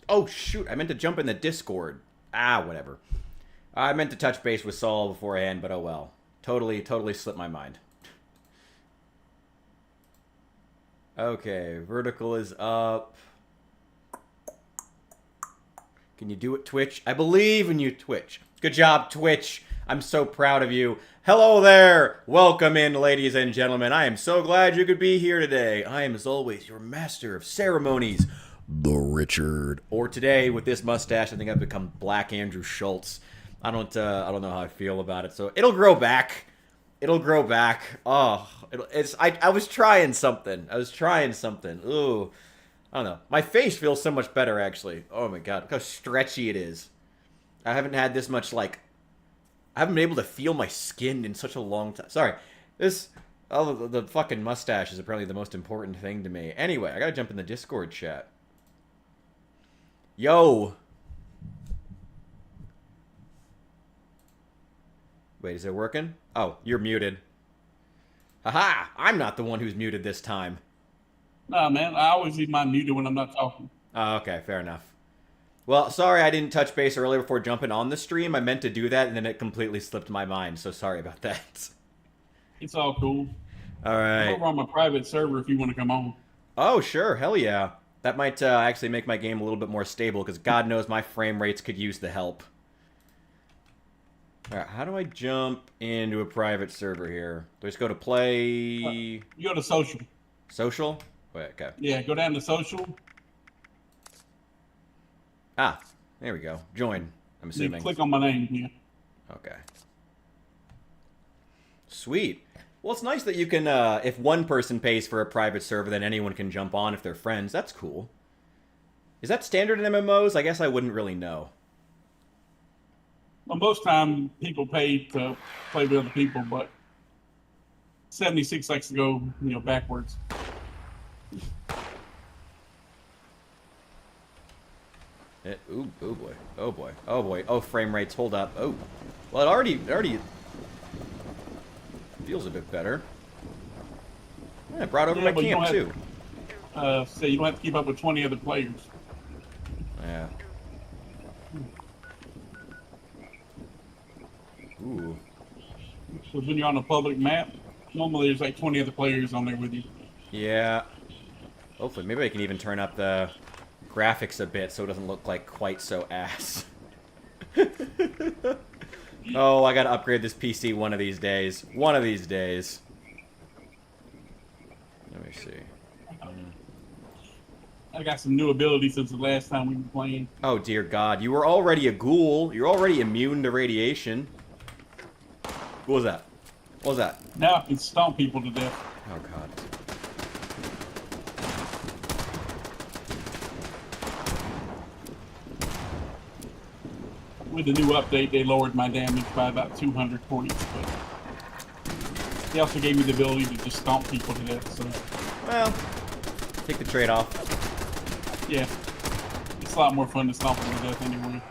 Oh, shoot. I meant to jump in the Discord. Ah, whatever. I meant to touch base with Saul beforehand, but oh well. Totally slipped my mind. Okay, vertical is up. Can you do it, Twitch? I believe in you, Twitch. Good job, Twitch. I'm so proud of you. Hello there. Welcome in, ladies and gentlemen. I am so glad you could be here today. I am, as always, your master of ceremonies, the Richard. Or today, with this mustache, I think I've become Black Andrew Schultz. I don't know how I feel about it. So it'll grow back. It'll grow back. Oh, I was trying something. Ooh. I don't know. My face feels so much better, actually. Oh my god, look how stretchy it is. I haven't had this much, like... I haven't been able to feel my skin in such a long time. Sorry. This... Oh, the fucking mustache is apparently the most important thing to me. Anyway, I gotta jump in the Discord chat. Yo! Wait, is it working? Oh, you're muted. Haha! I'm not the one who's muted this time. Nah, man, I always leave mine muted when I'm not talking. Oh, okay, fair enough. Well, sorry I didn't touch base earlier before jumping on the stream. I meant to do that, and then it completely slipped my mind, so sorry about that. It's all cool. Alright. I'm over on my private server if you want to come on. Oh, sure, hell yeah. That might actually make my game a little bit more stable, because God knows my frame rates could use the help. Alright, how do I jump into a private server here? Do I just go to play... You go to social. Social? Wait, okay. Yeah, go down to social. Ah, there we go. Join, I'm assuming. You click on my name here. Okay. Sweet. Well, it's nice that you can, if one person pays for a private server, then anyone can jump on if they're friends. That's cool. Is that standard in MMOs? I guess I wouldn't really know. Well, most time people pay to play with other people, but 76 likes to go, backwards. Ooh, oh boy, oh boy, oh boy, oh frame rates, hold up, oh. Well, it already feels a bit better. Yeah, I brought over my camp too. So you don't have to keep up with 20 other players. Yeah. Ooh. So when you're on a public map, normally there's like 20 other players on there with you. Yeah. Hopefully, maybe I can even turn up the graphics a bit so it doesn't look like quite so ass. Oh, I gotta upgrade this PC one of these days. One of these days. Let me see. I got some new abilities since the last time we were playing. Oh dear God, you were already a ghoul. You're already immune to radiation. What was that? What was that? Now I can stomp people to death. Oh God. With the new update, they lowered my damage by about 200 points, but they also gave me the ability to just stomp people to death, so... Well, take the trade-off. Yeah. It's a lot more fun to stomp them to death anyway.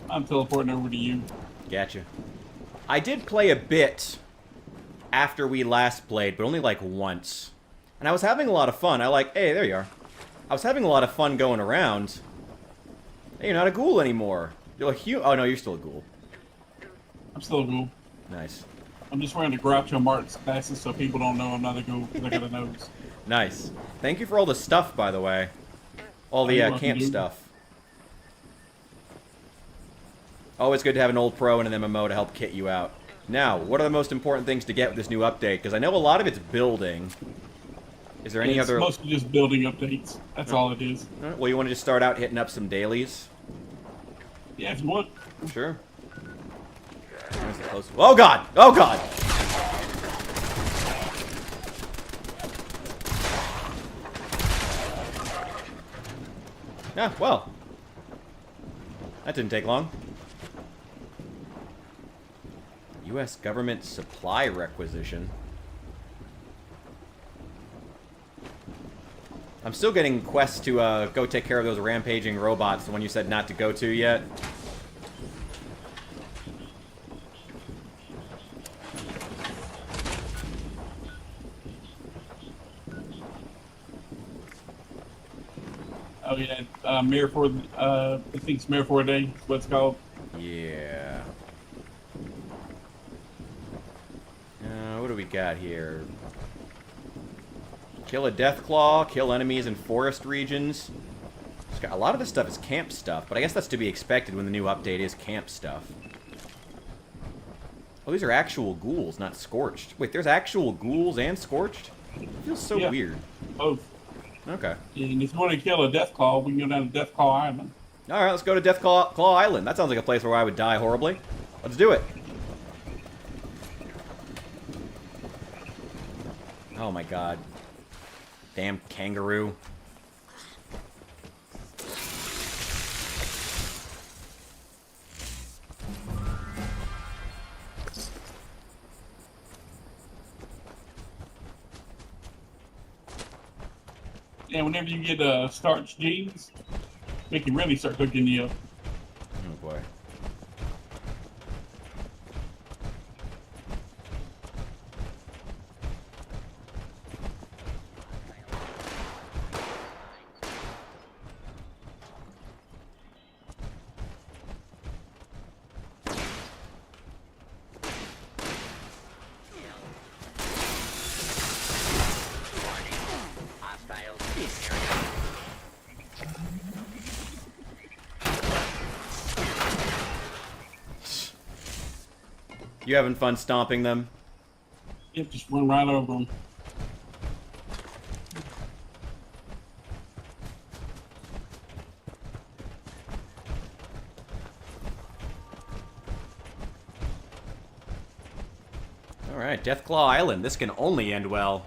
I'm teleporting over to you. Gotcha. I did play a bit after we last played, but only like once. And I was having a lot of fun. Hey, there you are. I was having a lot of fun going around. Hey, you're not a ghoul anymore. You're a oh no, you're still a ghoul. I'm still a ghoul. Nice. I'm just wearing the Groucho Marx glasses so people don't know I'm not a ghoul because I got a nose. Nice. Thank you for all the stuff, by the way. All the camp stuff. Always good to have an old pro in an MMO to help kit you out. Now, what are the most important things to get with this new update? Because I know a lot of it's building. Is there any other... It's mostly just building updates. That's all it is. Right, well, you want to just start out hitting up some dailies? Yeah, if you want. Sure. Oh God! Oh God! Yeah, well. That didn't take long. U.S. government supply requisition. I'm still getting quests to go take care of those rampaging robots, the one you said not to go to yet. Oh yeah, Mayor for I think it's Mayor for a Day. Is what it's called. Yeah. What do we got here? Kill a Deathclaw, kill enemies in forest regions. A lot of this stuff is camp stuff, but I guess that's to be expected when the new update is camp stuff. Oh, these are actual ghouls, not scorched. Wait, there's actual ghouls and scorched? It feels so weird. Both. Okay. And if you want to kill a Deathclaw, we can go down to Deathclaw Island. Alright, let's go to Deathclaw Island. That sounds like a place where I would die horribly. Let's do it. Oh my god. Damn kangaroo. And whenever you get starch jeans, they can really start cooking you up. Oh boy. You having fun stomping them? Yep, just run right over them. Alright, Deathclaw Island. This can only end well.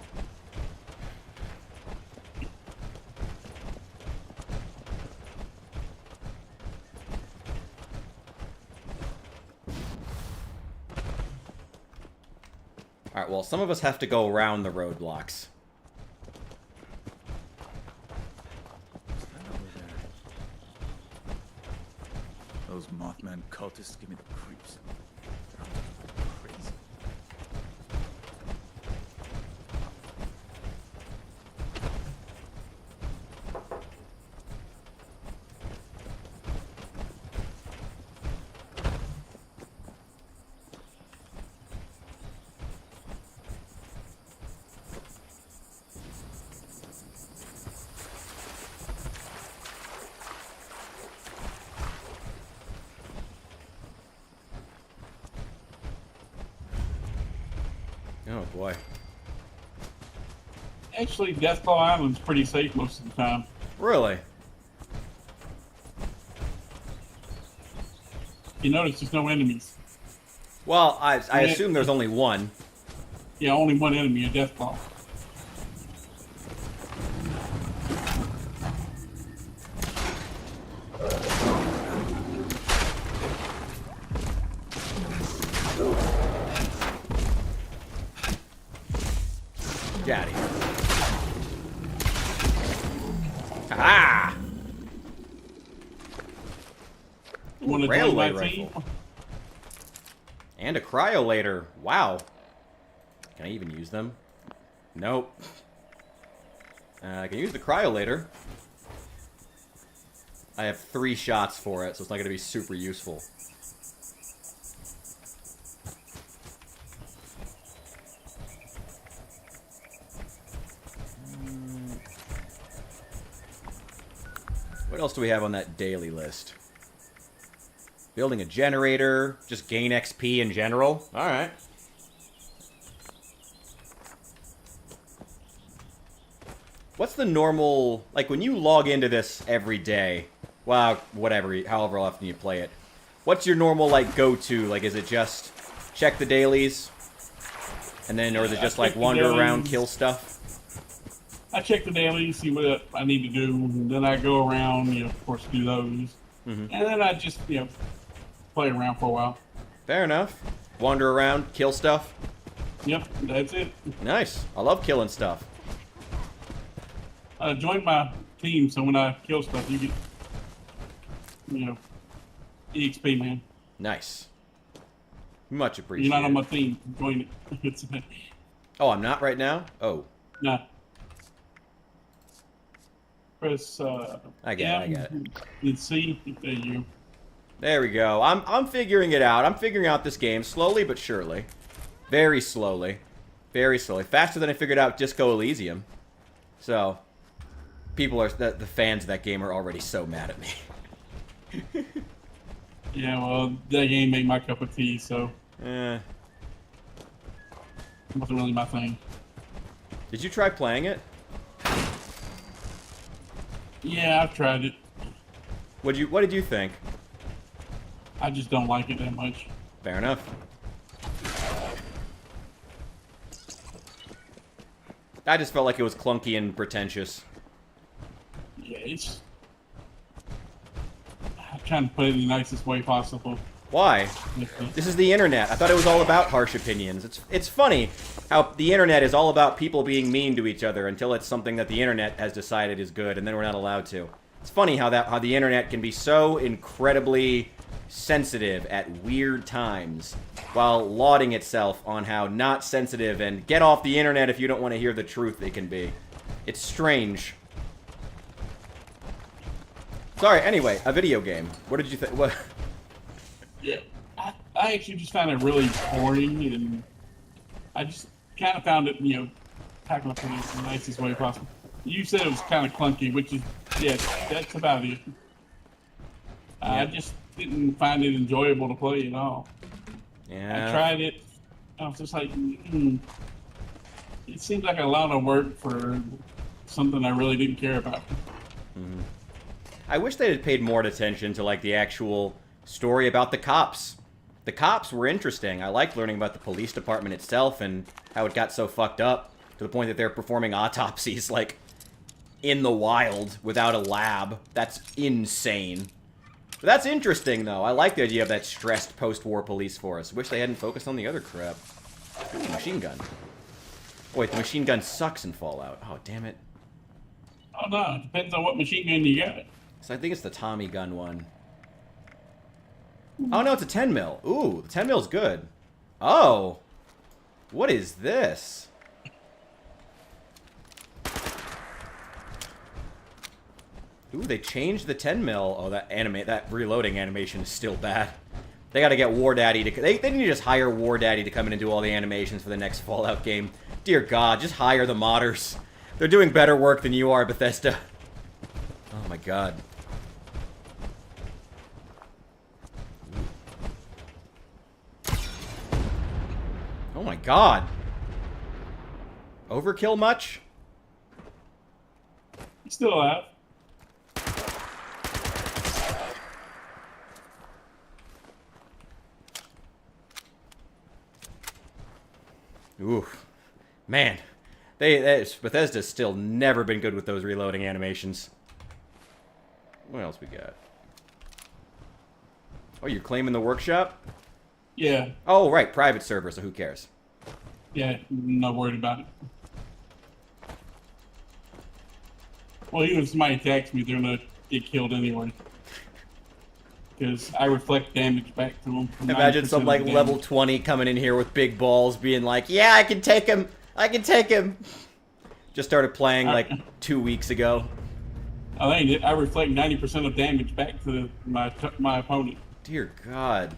Alright, well, some of us have to go around the roadblocks. Those Mothman cultists give me the creeps. Crazy. Oh boy. Actually, Deathclaw Island's pretty safe most of the time. Really? You notice there's no enemies. Well, I assume there's only one. Yeah, only one enemy, a Deathclaw. Get out of here. Ah! You want to join my Railway team? rifle. And a cryolator. Wow. Can I even use them? Nope. I can use the cryolator. I have 3 shots for it, so it's not going to be super useful. What else do we have on that daily list? Building a generator, just gain XP in general. Alright. What's the normal, like when you log into this every day, well, whatever, however often you play it, what's your normal, like, go-to? Like, is it just check the dailies? And then, or is it just, like, wander around, kill stuff? I check the daily, see what I need to do, and then I go around, of course, do those. And then I just, play around for a while. Fair enough. Wander around, kill stuff. Yep, that's it. Nice. I love killing stuff. Join my team, so when I kill stuff, you get, EXP, man. Nice. Much appreciated. You're not on my team. Join it. Oh, I'm not right now? Oh. Nah. Press I get it. and C. There you. There we go. I'm figuring it out. I'm figuring out this game slowly but surely. Very slowly. Very slowly. Faster than I figured out Disco Elysium. So, people are the fans of that game are already so mad at me. Yeah, well, that game made my cup of tea, so Eh. it wasn't really my thing. Did you try playing it? Yeah, I've tried it. What did you think? I just don't like it that much. Fair enough. I just felt like it was clunky and pretentious. Yeah, it's. I'm trying to put it in the nicest way possible. Why? This is the internet. I thought it was all about harsh opinions. It's funny how the internet is all about people being mean to each other until it's something that the internet has decided is good, and then we're not allowed to. It's funny how the internet can be so incredibly sensitive at weird times while lauding itself on how not sensitive and get off the internet if you don't want to hear the truth it can be. It's strange. Sorry, anyway, a video game. What did you think? What? Yeah, I actually just found it really boring, and I just kind of found it, tackling it in the nicest way possible. You said it was kind of clunky, which is, yeah, that's about it. I just didn't find it enjoyable to play at all. Yeah. I tried it. I was just like, it seems like a lot of work for something I really didn't care about. Mm-hmm. I wish they had paid more attention to, like, the actual story about the cops. The cops were interesting. I liked learning about the police department itself and how it got so fucked up to the point that they're performing autopsies, like, in the wild without a lab. That's insane. But that's interesting, though. I like the idea of that stressed post-war police force. Wish they hadn't focused on the other crap. Ooh, machine gun. Oh, wait, the machine gun sucks in Fallout. Oh, damn it. Oh, no, it depends on what machine gun you got. So I think it's the Tommy gun one. Oh, no, it's a 10 mil. Ooh, the 10 mil's good. Oh. What is this? Ooh, they changed the 10 mil. Oh, that reloading animation is still bad. They gotta get War Daddy to... They need to just hire War Daddy to come in and do all the animations for the next Fallout game. Dear God, just hire the modders. They're doing better work than you are, Bethesda. Oh my God. Oh my God. Overkill much? He's still alive. Oof. Man. Bethesda's still never been good with those reloading animations. What else we got? Oh, you're claiming the workshop? Yeah. Oh, right. Private server, so who cares? Yeah, not worried about it. Well, even if somebody attacks me, they're gonna get killed anyway. Because I reflect damage back to them. Imagine some, like, level 20 coming in here with big balls being like, yeah, I can take him! I can take him! Just started playing, like, 2 weeks ago. I reflect 90% of damage back to my opponent. Dear God.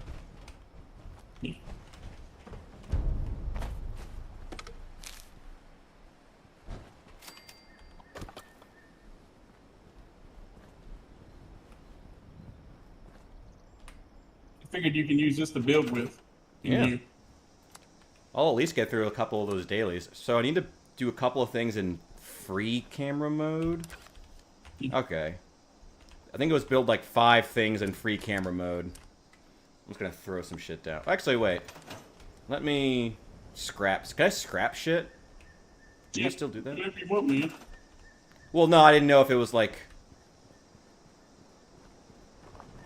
I figured you can use this to build with. Yeah. I'll at least get through a couple of those dailies. So I need to do a couple of things in free camera mode. Okay. I think it was build like 5 things in free camera mode. I'm just gonna throw some shit down. Actually, wait. Let me scrap. Can I scrap shit? Do you still do that? If you want me. Well, no, I didn't know if it was like...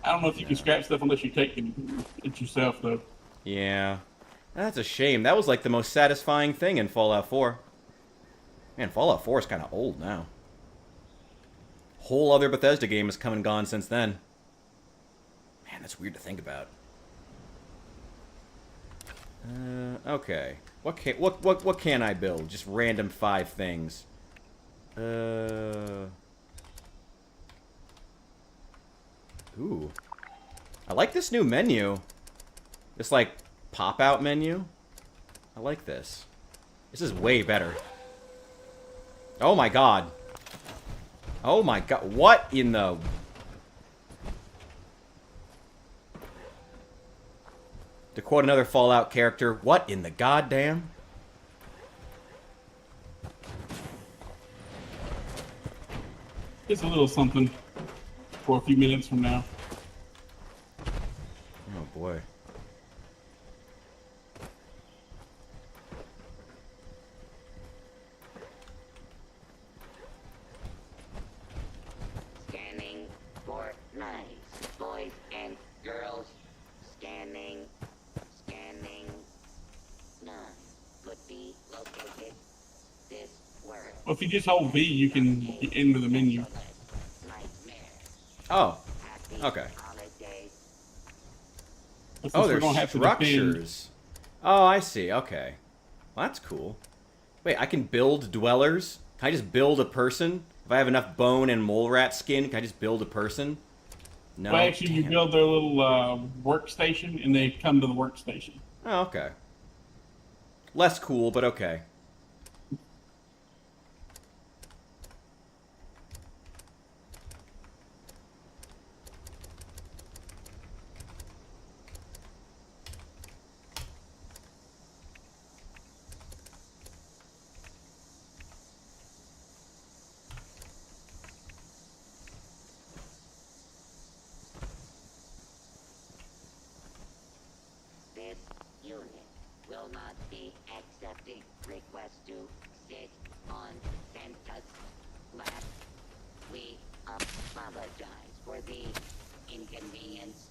I don't know if you can scrap stuff unless you take it yourself, though. Yeah. That's a shame. That was like the most satisfying thing in Fallout 4. Man, Fallout 4 is kind of old now. Whole other Bethesda game has come and gone since then. Man, that's weird to think about. Okay. What can I build? Just random 5 things. Ooh. I like this new menu. This, like, pop-out menu. I like this. This is way better. Oh my god. Oh my god. What in the... To quote another Fallout character, what in the goddamn? Just a little something for a few minutes from now. Oh boy. Scanning for knives, boys and girls. Scanning. None could be located. This word. Well, if you just hold B, you can get into the menu. Nightmare. Oh. Happy Okay. holidays. But since Oh, we're there's gonna have to defend, structures. Oh, I see. Okay. Well, that's cool. Wait, I can build dwellers? Can I just build a person? If I have enough bone and mole rat skin, can I just build a person? No. well, actually, you Damn. build their little workstation, and they come to the workstation. Oh, okay. Less cool, but okay. This unit will not be accepting requests to sit on Santa's lap. We apologize for the inconvenience.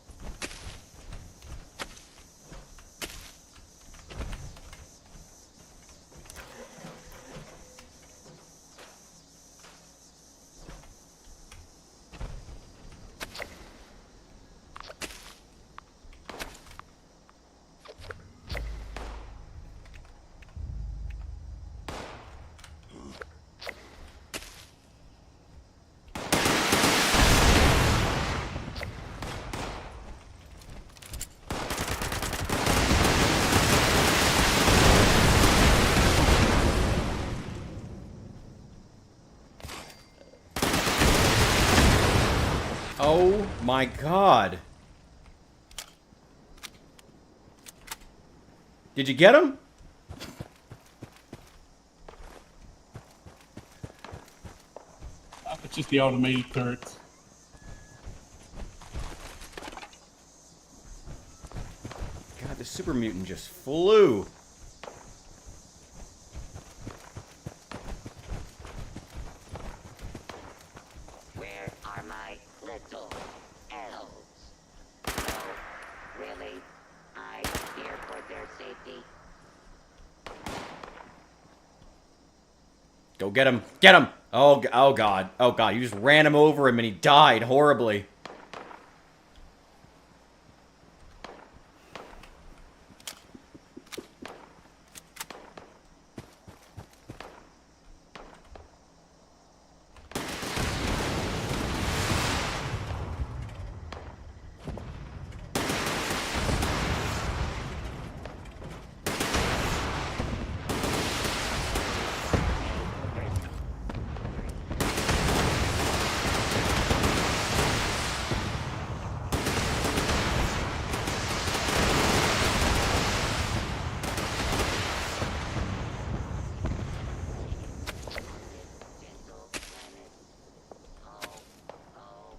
Oh my god. Did you get him? It's just the automated turrets. God, the super mutant just flew. Where are my little elves? No, really? I fear for their safety. Go get him. Get him! Oh, oh god. Oh god, you just ran him over him and he died horribly. Gentle planet. Oh, oh, oh.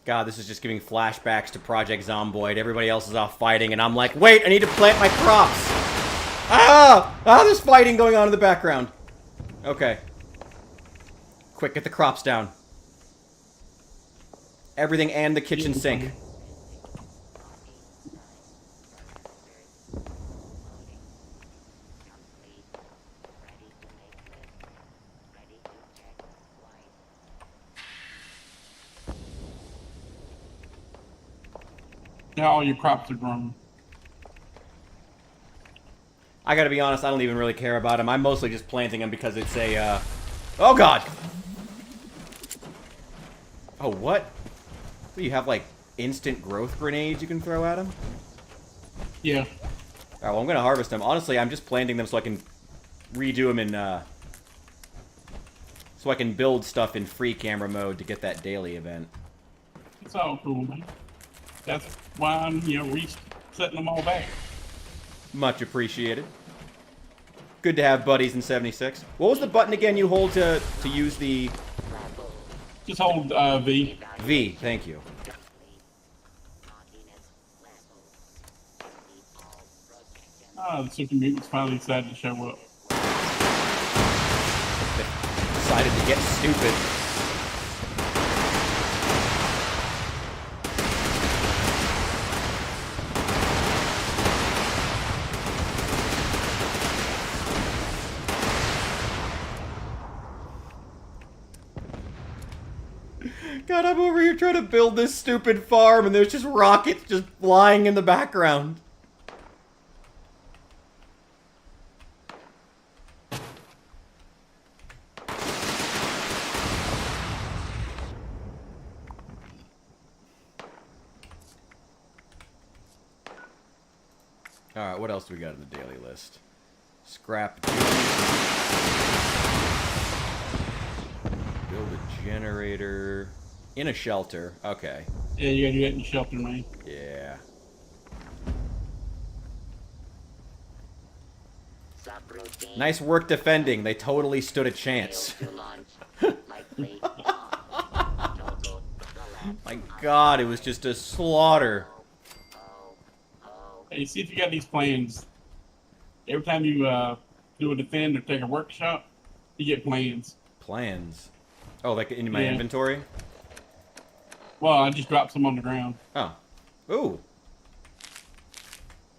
God, this is just giving flashbacks to Project Zomboid. Everybody else is off fighting, and I'm like, wait, I need to plant my crops! Ah! Ah, there's fighting going on in the background. Okay. Quick, get the crops down. Everything and the kitchen sink. Complete. Ready to make list. Ready to check twice. how all your crops are grown. I gotta be honest, I don't even really care about them. I'm mostly just planting them because it's a, Oh, God! Oh, what? What, do you have, like, instant growth grenades you can throw at them? Yeah. Alright, well, I'm gonna harvest them. Honestly, I'm just planting them so I can redo them in, so I can build stuff in free camera mode to get that daily event. It's all cool, man. That's why I'm, resetting them all back. Much appreciated. Good to have buddies in 76. What was the button again you hold to use the... Just hold V. V, thank you. The super mutants finally decided to show up. Decided to get stupid. God, I'm over here trying to build this stupid farm and there's just rockets just flying in the background. Alright, what else do we got on the daily list? Scrap. Build a generator. In a shelter. Okay. Yeah, you gotta do that in the shelter, man. Yeah. Subroutine. Nice work defending. They totally stood a chance. Failed to launch. Likely gone. Total My God, it was just a slaughter. Hey, see if you got these plans. Every time you do a defend or take a workshop, you get plans. Plans. Oh, like in my Yeah. inventory? Well, I just dropped some on the ground. Oh. Ooh.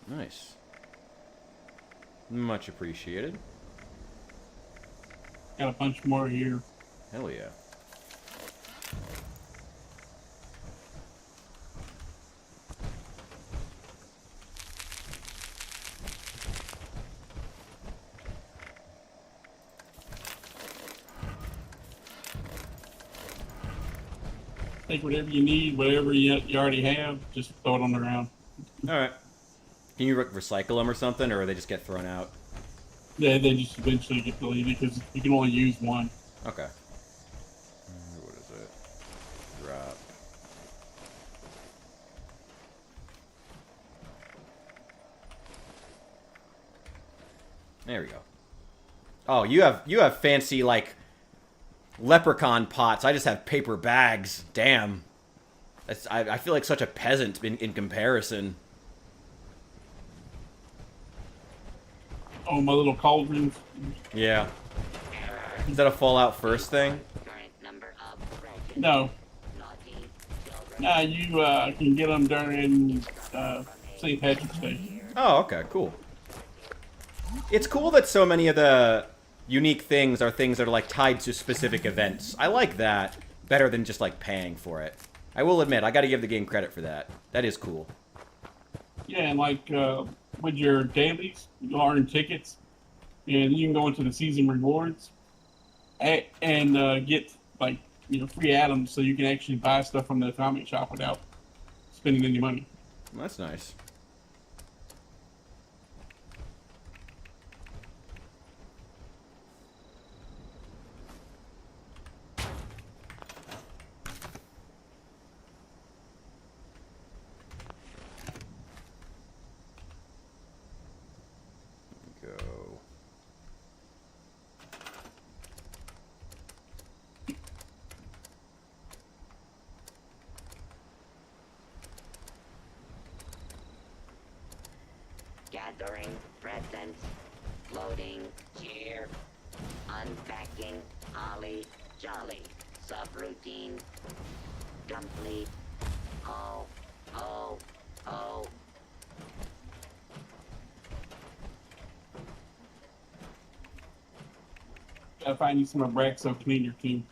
Nice. Much appreciated. Got a bunch more here. Hell yeah. Take whatever you need, whatever you already have, just throw it on the ground. Alright. Can you recycle them or something, or they just get thrown out? They just eventually get deleted because you can only use one. Okay. What is it? Drop. There we go. Oh, you have fancy, like, leprechaun pots. I just have paper bags. Damn. I feel like such a peasant in comparison. Oh, my little cauldrons. Yeah. Is that a Fallout First thing? Current number of residents. No. Naughty children. Nah, you can get them during St. Patrick's Day. Oh, okay, cool. It's cool that so many of the unique things are things that are, like, tied to specific events. I like that better than just, like, paying for it. I will admit, I gotta give the game credit for that. That is cool. Yeah, and like with your dailies, you earn tickets, and you can go into the season rewards and get like free items, so you can actually buy stuff from the comic shop without spending any money. That's nice. Go. Gathering presents. Loading. Cheer. Unpacking. Holly. Jolly. Subroutine. Complete. Oh. Oh. Oh. Gotta find you some Abraxo cleaner too.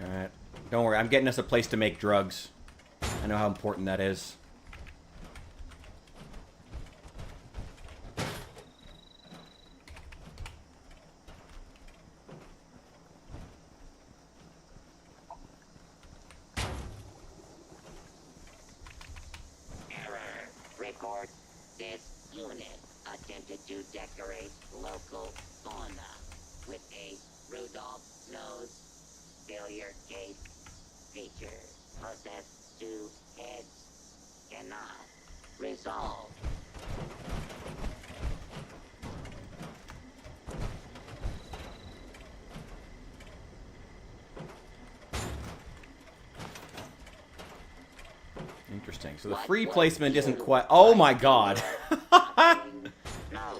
Alright. Don't worry, I'm getting us a place to make drugs. I know how important that is. Error. Report. This unit attempted to decorate local fauna with a Rudolph's nose failure case feature. Possess 2 heads. Cannot resolve. Interesting. So the free placement isn't quite... Oh my god! No.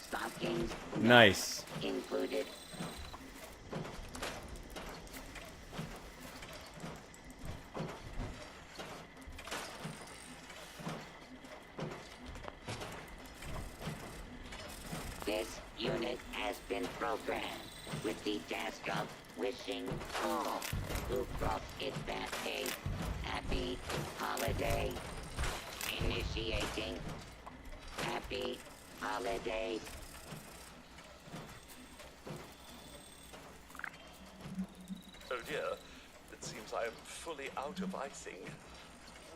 Stockings Nice. included. This unit has been programmed with the task of wishing all who cross its path a happy holiday. Initiating happy holidays. Oh dear, it seems I am fully out of icing.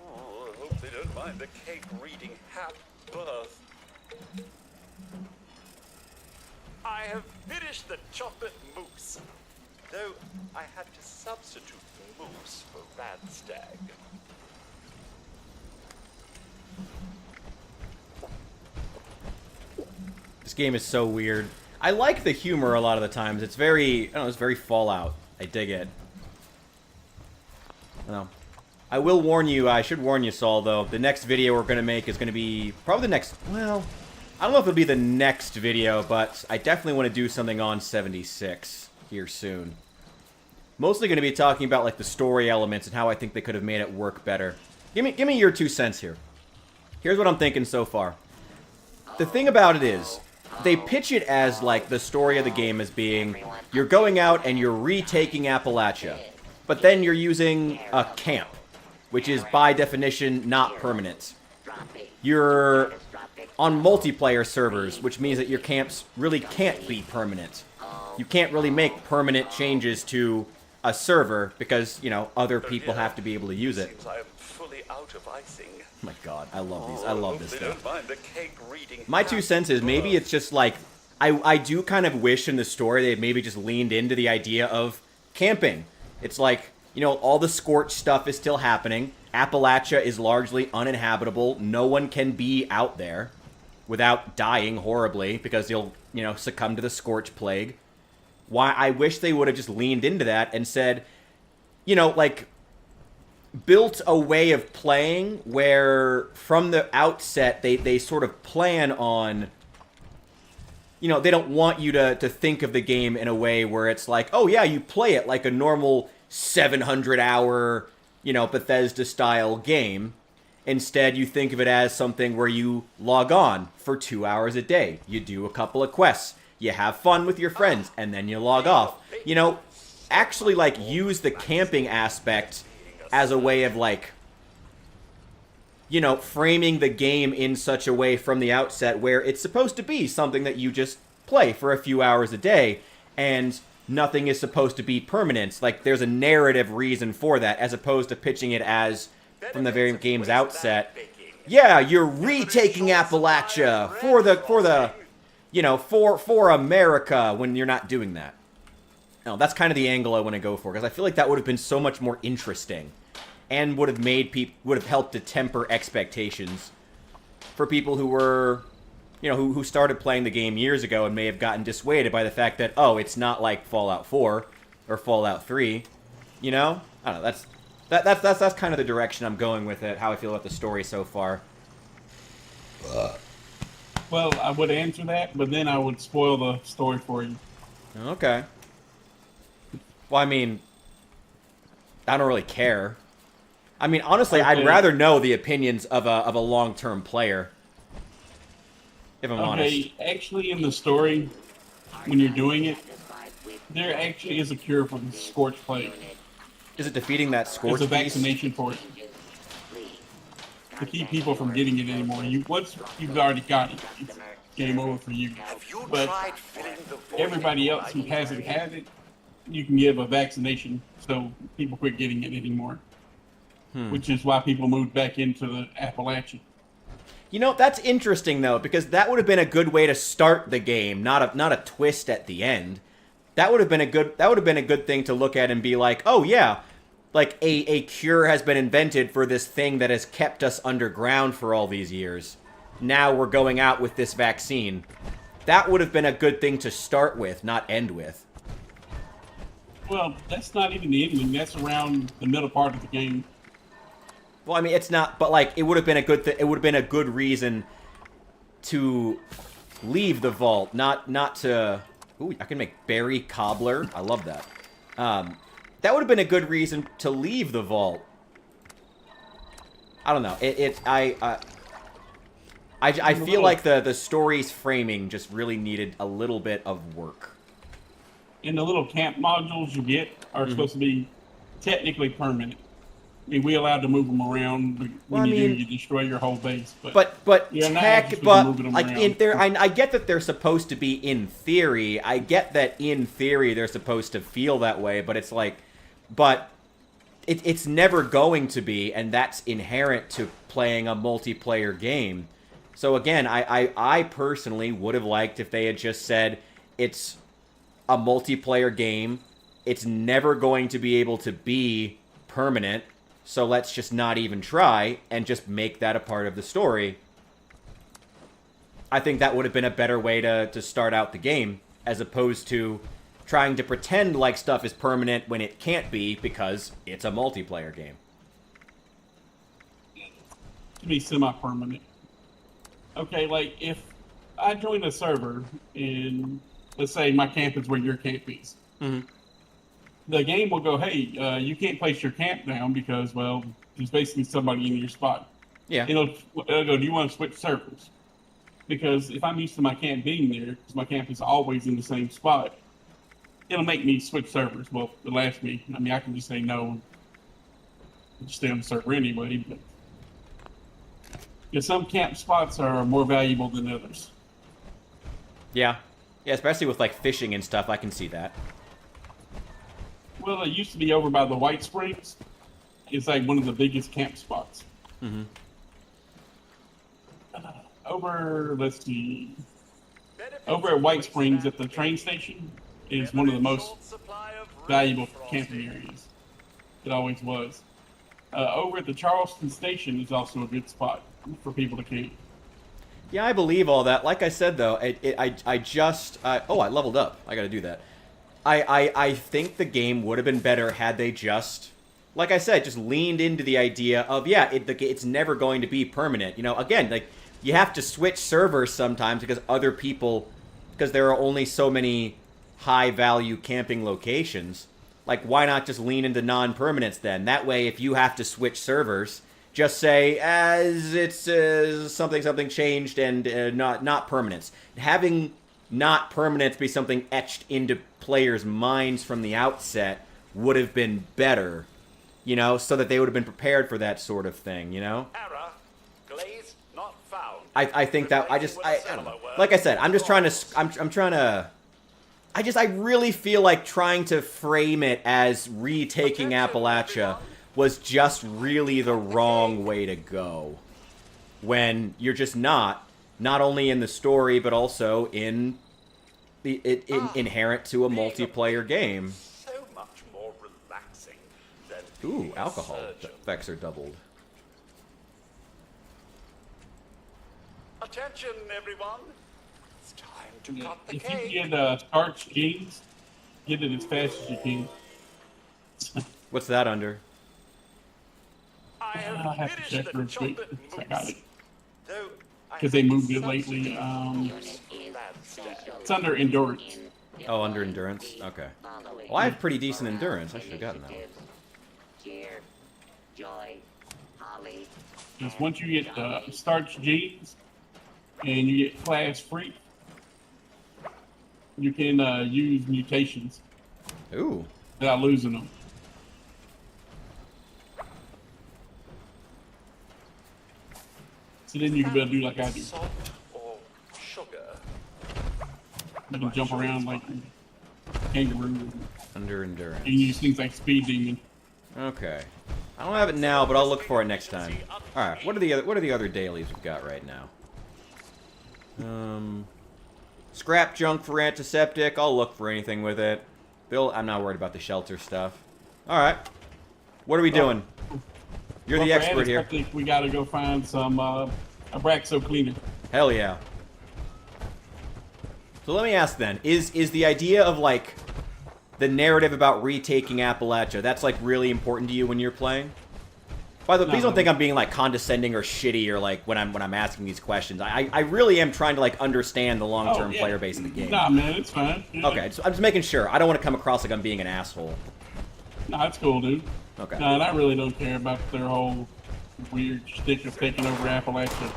Oh, I hope they don't mind the cake reading Happy Birth. I have finished the chocolate mousse, though I had to substitute the mousse for Radstag. This game is so weird. I like the humor a lot of the times. It's very, I don't know, it's very Fallout. I dig it. Well, I will warn you, I should warn you, Saul, though. The next video we're going to make is going to be probably the next, well, I don't know if it'll be the next video, but I definitely want to do something on 76 here soon. Mostly going to be talking about, like, the story elements and how I think they could have made it work better. Give me your 2 cents here. Here's what I'm thinking so far. The thing about it is, they pitch it as, like, the story of the game as being, you're going out and you're retaking Appalachia, but then you're using a camp, which is, by definition, not permanent. You're on multiplayer servers, which means that your camps really can't be permanent. You can't really make permanent changes to a server because, you know, other people have to be able to use it. Seems I am fully out of icing. Oh my god, I love these. I love this They stuff. don't mind the cake reading. My 2 cents is maybe it's just like, I do kind of wish in the story they had maybe just leaned into the idea of camping. It's like, you know, all the scorch stuff is still happening. Appalachia is largely uninhabitable. No one can be out there without dying horribly because you'll, you know, succumb to the scorch plague. Why I wish they would have just leaned into that and said, you know, like, built a way of playing where from the outset they sort of plan on, you know, they don't want you to think of the game in a way where it's like, oh yeah, you play it like a normal 700-hour, you know, Bethesda-style game. Instead, you think of it as something where you log on for 2 hours a day. You do a couple of quests. You have fun with your friends, and then you log off. You know, actually, like, use the camping aspect as a way of, like, you know, framing the game in such a way from the outset where it's supposed to be something that you just play for a few hours a day, and nothing is supposed to be permanent. Like, there's a narrative reason for that, as opposed to pitching it as, from the very game's outset, yeah, you're retaking Appalachia for the, you know, for America, when you're not doing that. No, that's kind of the angle I want to go for, because I feel like that would have been so much more interesting, and would have made would have helped to temper expectations for people who were, you know, who started playing the game years ago and may have gotten dissuaded by the fact that, oh, it's not like Fallout 4 or Fallout 3, you know? I don't know, that's kind of the direction I'm going with it, how I feel about the story so far. Well, I would answer that, but then I would spoil the story for you. Okay. Well, I mean, I don't really care. I mean, honestly, Okay. I'd rather know the opinions of a long-term player. If I'm honest. Okay, actually, in the story, when you're doing it, there actually is a cure for the scorch plague. Is it defeating that There's scorch a beast? vaccination for it to keep people from getting it anymore. Once you've already got it, it's game over for you. Have you But tried filling the void everybody with else who light? hasn't had it, you can give a vaccination so people quit getting it anymore. Which is why people moved back into the Appalachian. You know, that's interesting though, because that would have been a good way to start the game, not a twist at the end. That would have been a good thing to look at and be like, oh yeah, like a cure has been invented for this thing that has kept us underground for all these years. Now we're going out with this vaccine. That would have been a good thing to start with, not end with. Well, that's not even the ending. That's around the middle part of the game. Well, I mean, it's not, but like, it would have been a good it would have been a good reason to leave the vault, not to. Ooh, I can make berry cobbler. I love that. That would have been a good reason to leave the vault. I don't know. I feel like the story's framing just really needed a little bit of work. And the little camp modules you get are supposed to be technically permanent. I mean, we allowed to move them around. But Well, when I you mean- do, you destroy your whole base. But You're not tech, actually but moving them like around. in there, I get that they're supposed to be in theory. I get that in theory they're supposed to feel that way, but it's like, but it's never going to be, and that's inherent to playing a multiplayer game. So again, I personally would have liked if they had just said it's a multiplayer game. It's never going to be able to be permanent. So let's just not even try and just make that a part of the story. I think that would have been a better way to start out the game, as opposed to trying to pretend like stuff is permanent when it can't be because it's a multiplayer game. to be semi-permanent. Okay, like if I join a server and let's say my camp is where your camp is. The game will go, hey, you can't place your camp down because, well, there's basically somebody in your spot. Yeah. It'll go, do you want to switch servers? Because if I'm used to my camp being there, because my camp is always in the same spot, it'll make me switch servers. Well, it'll ask me. I mean, I can just say no, just stay on the server anyway. But because some camp spots are more valuable than others. Yeah. Yeah, especially with like fishing and stuff, I can see that. Well, it used to be over by the White Springs. It's like one of the biggest camp spots. Let's see. Over at White Springs at the train station is one of the most valuable camping areas. It always was. Over at the Charleston station is also a good spot for people to camp. Yeah, I believe all that. Like I said, though, I leveled up. I gotta do that. I think the game would have been better had they just, like I said, just leaned into the idea of, yeah, it's never going to be permanent. You know, again, like, you have to switch servers sometimes because because there are only so many high-value camping locations. Like, why not just lean into non-permanence then? That way, if you have to switch servers, just say, as it's something changed and not permanence. Having not permanence be something etched into players' minds from the outset would have been better, you know, so that they would have been prepared for that sort of thing, you know? Error. Glaze not found. I think that, I don't know. Like I said, I'm just trying to, I really feel like trying to frame it as retaking Appalachia was just really the wrong way to go. When you're just not only in the story, but also in inherent to a multiplayer game. So much more relaxing than Ooh, being a alcohol surgeon. effects are doubled. Attention, everyone. It's time to cut the If cake. you get starch jeans, get it as fast as you can. What's that under? I I have have to finished check the real quick. chocolate I got mousse. it. Though I Because they have moved it some lately. Unit is That's special. It's under endurance. Oh, under endurance? Okay. Well, I have pretty decent endurance. I should have gotten that one. Cheer, joy, holly. Because once you get starch jeans and you get class free, you can use mutations Ooh. without losing them. So then you can be able to do like I do. Salt or sugar? You can jump around like a kangaroo. Under endurance. You can use things like speed demon. Okay. I don't have it now, but I'll look for it next time. All right. What are the other dailies we've got right now? Scrap junk for antiseptic. I'll look for anything with it. Bill, I'm not worried about the shelter stuff. All right. What are we doing? You're the expert here. I think we got to go find some Abraxo cleaner. Hell yeah. So let me ask then: is the idea of like the narrative about retaking Appalachia, that's like really important to you when you're playing? By the way, please don't think I'm being like condescending or shitty or like when I'm asking these questions. I really am trying to like understand the long-term player base of the game. Nah, man, it's fine. Yeah. Okay, so I'm just making sure. I don't want to come across like I'm being an asshole. Nah, it's cool, dude. Okay. Nah, and I really don't care about their whole weird shtick of taking over Appalachia.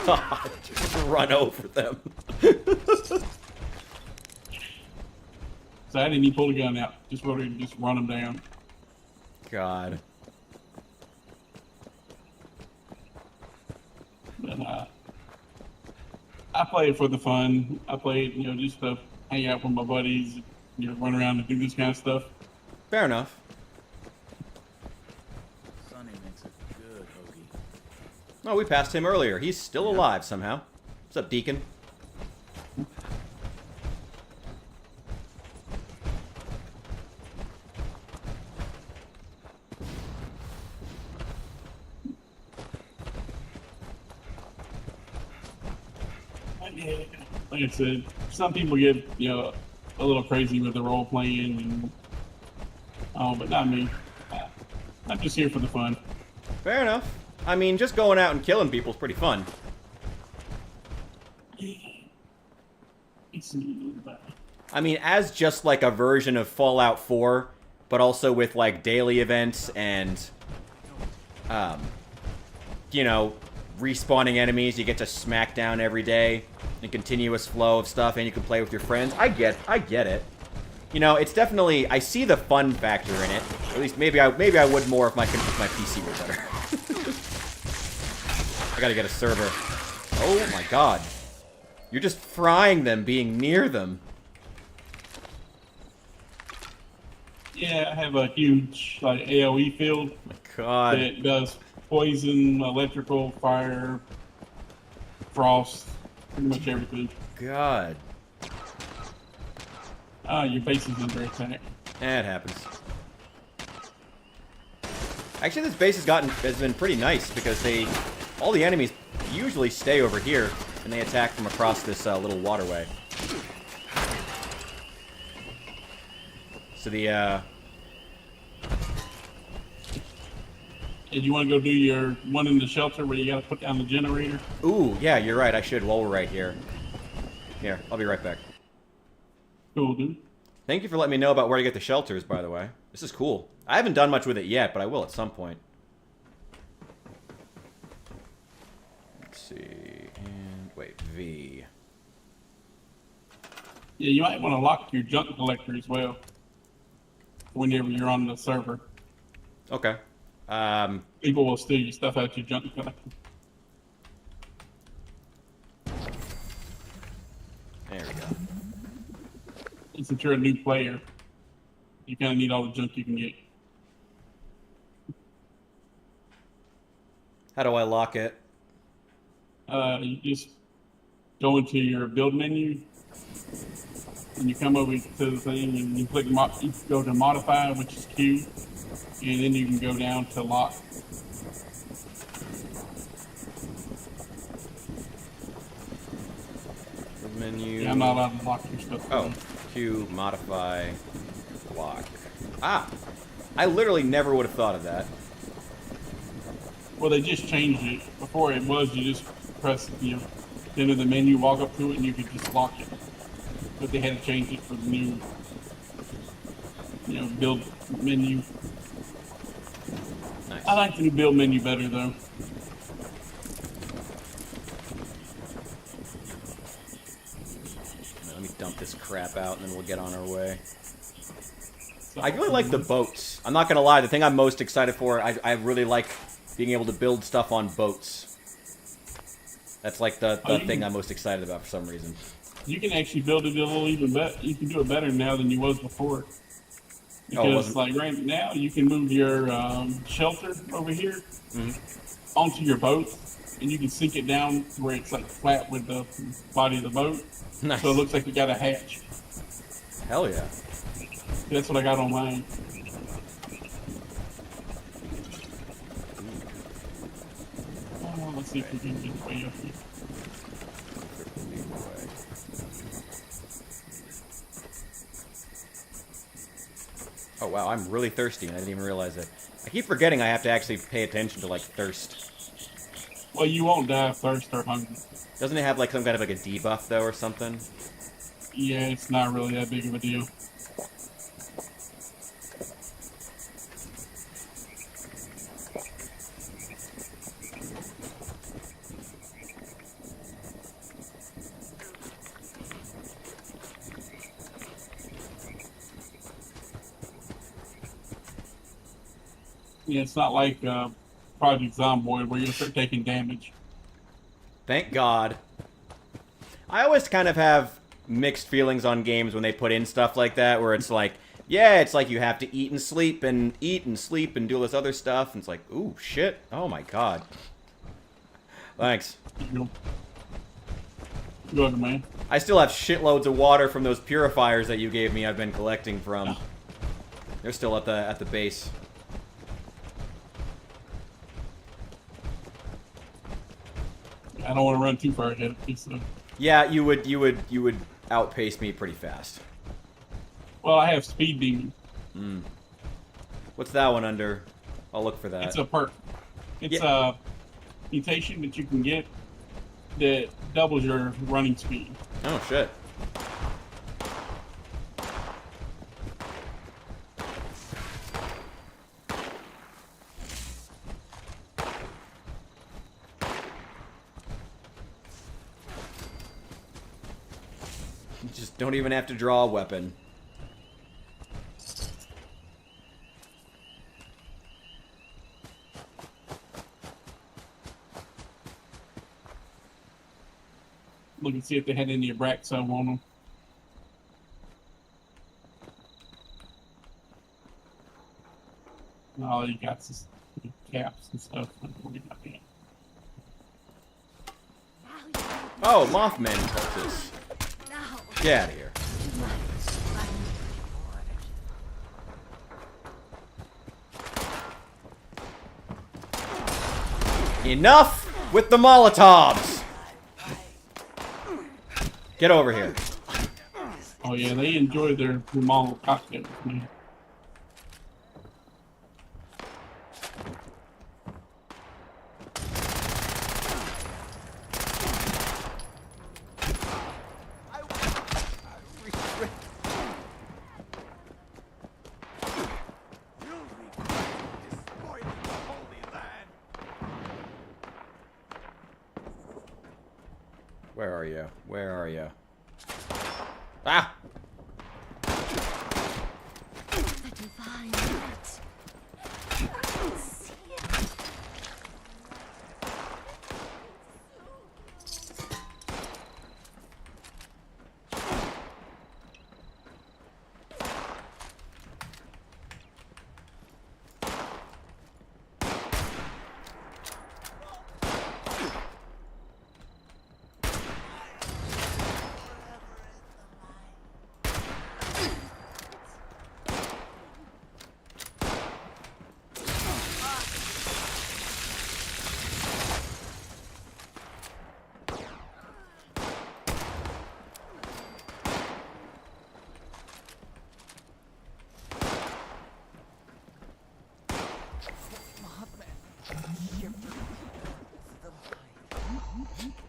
God, just run over them. So I didn't even pull the gun out. Just run them down. God. But I play it for the fun. I play it, just to hang out with my buddies, run around and do this kind of stuff. Fair enough. Sonny makes a good hoagie. Oh, we passed him earlier. He's still alive somehow. What's up, Deacon? Like I said, some people get, a little crazy with the role playing, but not me. I'm just here for the fun. Fair enough. I mean, just going out and killing people is pretty fun. I mean, as just like a version of Fallout 4, but also with like daily events and, respawning enemies. You get to smack down every day, a continuous flow of stuff, and you can play with your friends. I get it. It's definitely, I see the fun factor in it. Or at least maybe I would more if my PC were better. I gotta get a server. Oh my god. You're just frying them being near them. Yeah, I have a huge AoE field. Oh my god. That does poison, electrical, fire, frost, pretty much everything. God. Your base is under attack. It happens. Actually, this base has been pretty nice because all the enemies usually stay over here and they attack from across this little waterway. So And you want to go do your one in the shelter where you got to put down the generator? Ooh, yeah, you're right. I should while we're right here. Here, I'll be right back. Cool, dude. Thank you for letting me know about where to get the shelters, by the way. This is cool. I haven't done much with it yet, but I will at some point. Let's see. And wait, V. Yeah, you might want to lock your junk collector as well whenever you're on the server. Okay. People will steal your stuff out your junk collector. There we go. And since you're a new player, you kind of need all the junk you can get. How do I lock it? You just go into your build menu, and you come over to the thing, and you click you go to modify, which is Q, and then you can go down to lock. Menu. Yeah, I'm not allowed to lock your stuff. Oh, Q, modify, lock. Ah! I literally never would have thought of that. Well, they just changed it. Before it was you just press, enter the menu, walk up to it, and you could just lock it. But they had to change it for the new, build menu. Nice. I like the new build menu better, though. Let me dump this crap out and then we'll get on our way. So, I really like the boats. I'm not gonna lie, the thing I'm most excited for, I really like being able to build stuff on boats. That's like the thing I'm most excited about for some reason. You can actually build it a little even better. You can do it better now than you was before. Oh, it Because wasn't- like right now, you can move your shelter over here onto your boat, and you can sink it down to where it's like flat with the body of the boat, Nice. so it looks like you got a hatch. Hell yeah. That's what I got on mine. Oh, let's see if we can get way up here. Oh wow, I'm really thirsty and I didn't even realize it. I keep forgetting I have to actually pay attention to like thirst. Well, you won't die of thirst or hunger. Doesn't it have like some kind of like a debuff though or something? Yeah, it's not really that big of a deal. Yeah, it's not like Project Zomboid where you start taking damage. Thank God. I always kind of have mixed feelings on games when they put in stuff like that, where it's like, yeah, it's like you have to eat and sleep and do all this other stuff, and it's like, ooh, shit. Oh my God. Thanks. You're welcome, man. I still have shitloads of water from those purifiers that you gave me I've been collecting from. They're still at the base. I don't want to run too far ahead of you, so. Yeah, you would outpace me pretty fast. Well, I have speed demon. What's that one under? I'll look for that. It's a perk. It's Yeah. a mutation that you can get that doubles your running speed. Oh shit. You just don't even have to draw a weapon. Look and see if they had any Abraxo on them. All you got is caps and stuff. Oh, Mothman cultists. Get out of here. Enough with the Molotovs! Get over here. Oh yeah, they enjoy their Mongol cocktails, man. Where are you? Where are you? Ah!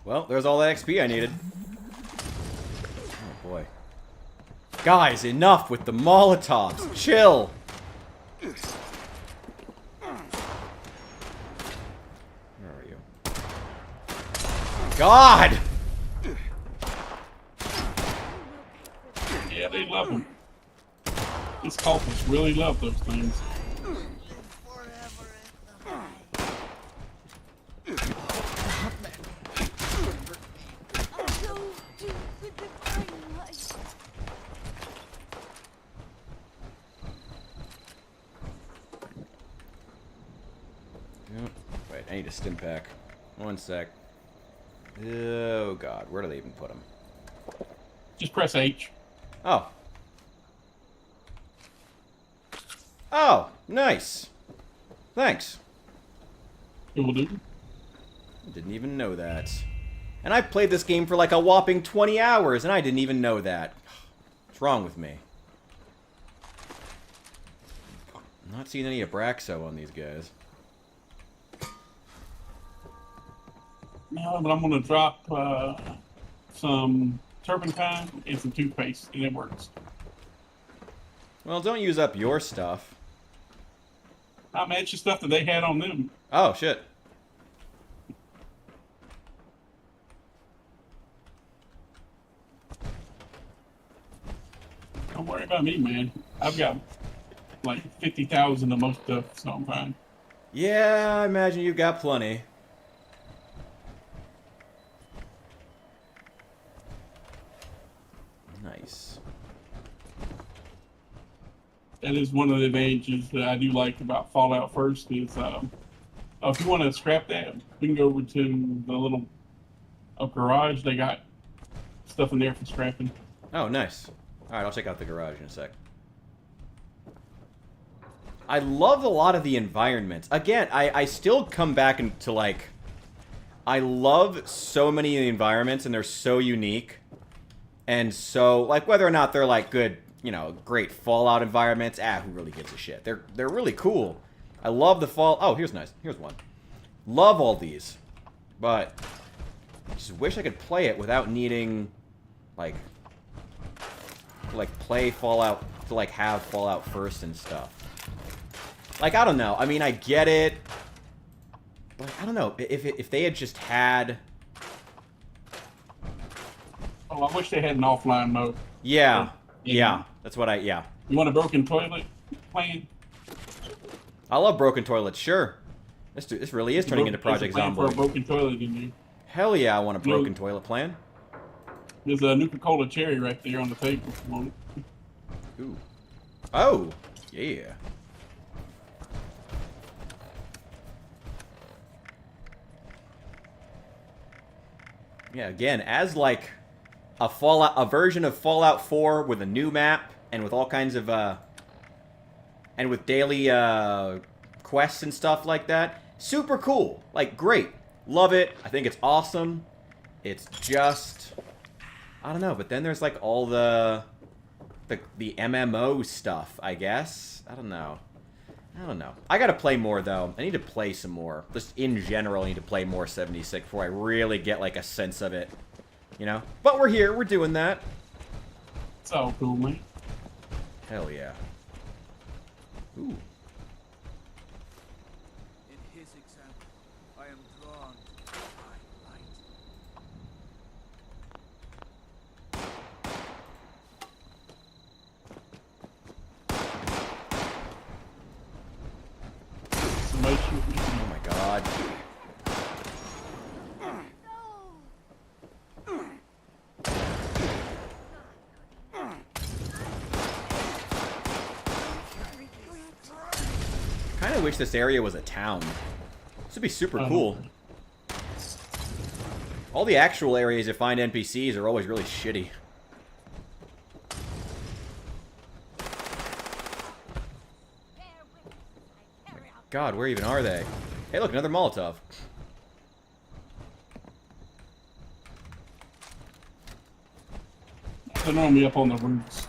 Well, there's all that XP I needed. Oh boy. Guys, enough with the Molotovs. Chill. Where are you? God! Yeah, they love them. These cultists really love those things. Wait, I need a stim pack. One sec. Oh god, where do they even put them? Just press H. Oh. Oh, nice. Thanks. It will do. Didn't even know that. And I played this game for like a whopping 20 hours, and I didn't even know that. What's wrong with me? I'm not seeing any Abraxo on these guys. No, but I'm gonna drop some turpentine and some toothpaste, and it works. Well, don't use up your stuff. I matched the stuff that they had on them. Oh, shit. Don't worry about me, man. I've got like 50,000 of most stuff, so I'm fine. Yeah, I imagine you've got plenty. Nice. That is one of the advantages that I do like about Fallout First is, if you want to scrap that, we can go over to the little garage. They got stuff in there for scrapping. Oh, nice. Alright, I'll check out the garage in a sec. I love a lot of the environments. Again, I still come back into, like... I love so many of the environments, and they're so unique. And so, like, whether or not they're, like, good, you know, great Fallout environments, who really gives a shit? They're really cool. I love the Oh, here's nice. Here's one. Love all these. But I just wish I could play it without needing, like play Fallout, to, like, have Fallout First and stuff. Like, I don't know. I mean, I get it. But I don't know. If they had just had... Oh, I wish they had an offline mode. Yeah. Yeah. That's what yeah. You want a broken toilet plan? I love broken toilets, sure. This really is turning into Project There's a plan for a Zomboid. broken toilet in there. Hell yeah, I want a broken toilet plan. There's a Nuka-Cola cherry right there on the table if you want it. Ooh. Oh, yeah. Yeah, again, as like a version of Fallout 4 with a new map and with all kinds of and with daily quests and stuff like that. Super cool. Like, great. Love it. I think it's awesome. It's just, I don't know, but then there's like all the MMO stuff, I guess. I don't know. I gotta play more, though. I need to play some more. Just in general, I need to play more 76 before I really get, like, a sense of it. You know? But we're here. We're doing that. It's all cool, man. Hell yeah. Ooh. In his example, I am drawn to the high light. Somebody shoot me. Oh my god. Kinda wish this area was a town. This would be super cool. All the actual areas you find NPCs are always really shitty. God, where even are they? Hey, look, another Molotov. They're normally up on the roofs.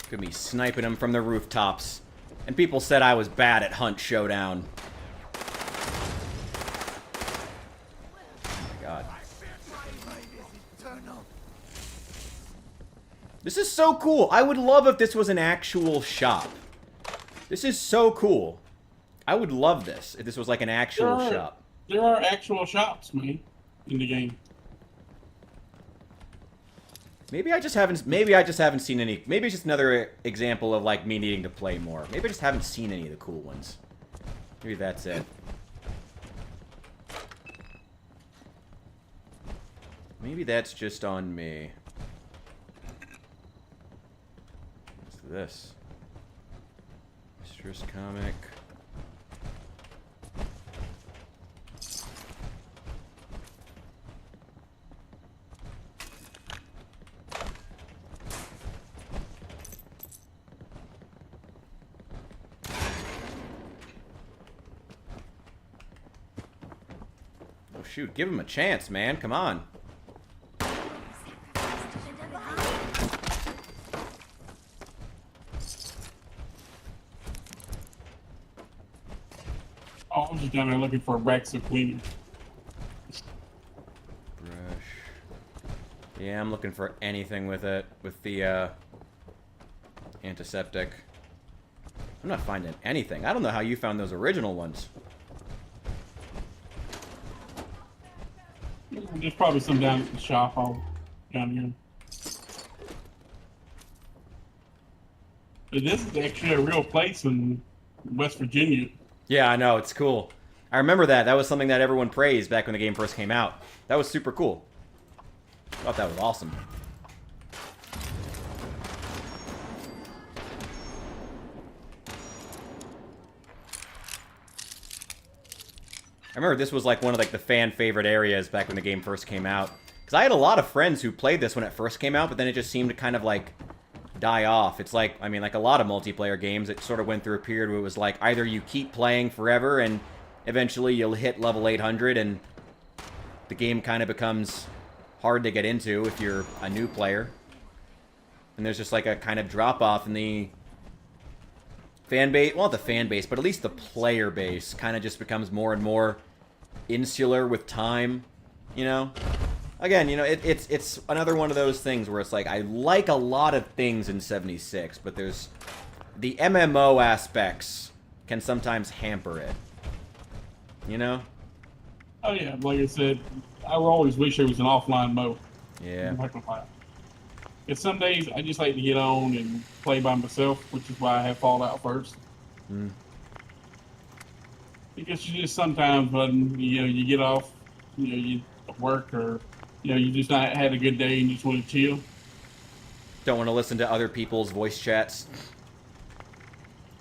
Could be sniping them from the rooftops. And people said I was bad at Hunt Showdown. Oh my god. This is so cool. I would love if this was an actual shop. This is so cool. I would love this if this was like an actual shop. There are actual shops, man, in the game. Maybe I just haven't seen any. Maybe it's just another example of like me needing to play more. Maybe I just haven't seen any of the cool ones. Maybe that's it. Maybe that's just on me. What's this? Mistress comic. Oh shoot, give him a chance, man. Come on. Oh, I'm just down there looking for a racks of cleaning. Brush. Yeah, I'm looking for anything with it. With the, antiseptic. I'm not finding anything. I don't know how you found those original ones. There's probably some down at the shop down here. But this is actually a real place in West Virginia. Yeah, I know. It's cool. I remember that. That was something that everyone praised back when the game first came out. That was super cool. I thought that was awesome. I remember this was like one of like the fan favorite areas back when the game first came out. Because I had a lot of friends who played this when it first came out, but then it just seemed to kind of like die off. It's like, I mean, like a lot of multiplayer games, it sort of went through a period where it was like either you keep playing forever and eventually you'll hit level 800 and the game kind of becomes hard to get into if you're a new player. And there's just like a kind of drop off in the fan base, well, not the fan base, but at least the player base kind of just becomes more and more insular with time, you know? Again, you know, it's another one of those things where it's like, I like a lot of things in 76, but there's the MMO aspects can sometimes hamper it, you know? Oh yeah, like I said, I would always wish there was an offline mode. Yeah. Because some days I just like to get on and play by myself, which is why I have Fallout first. Mm. Because you just sometimes, when you get off, you work or you just not had a good day and you just want to chill. Don't want to listen to other people's voice chats.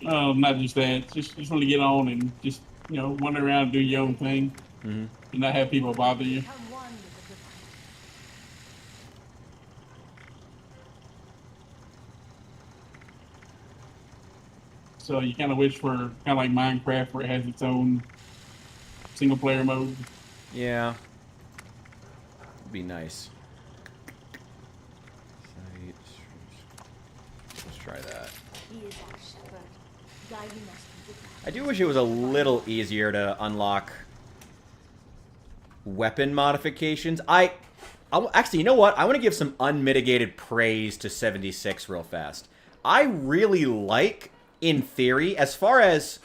Not just that. Just want to get on and just wander around and do your own thing, and not have people bother you. So you kind of wish for kind of like Minecraft, where it has its own single player mode. Yeah. Would be nice. Let's try that. I do wish it was a little easier to unlock weapon modifications. Actually, you know what? I want to give some unmitigated praise to 76 real fast. I really like, in theory, as far as,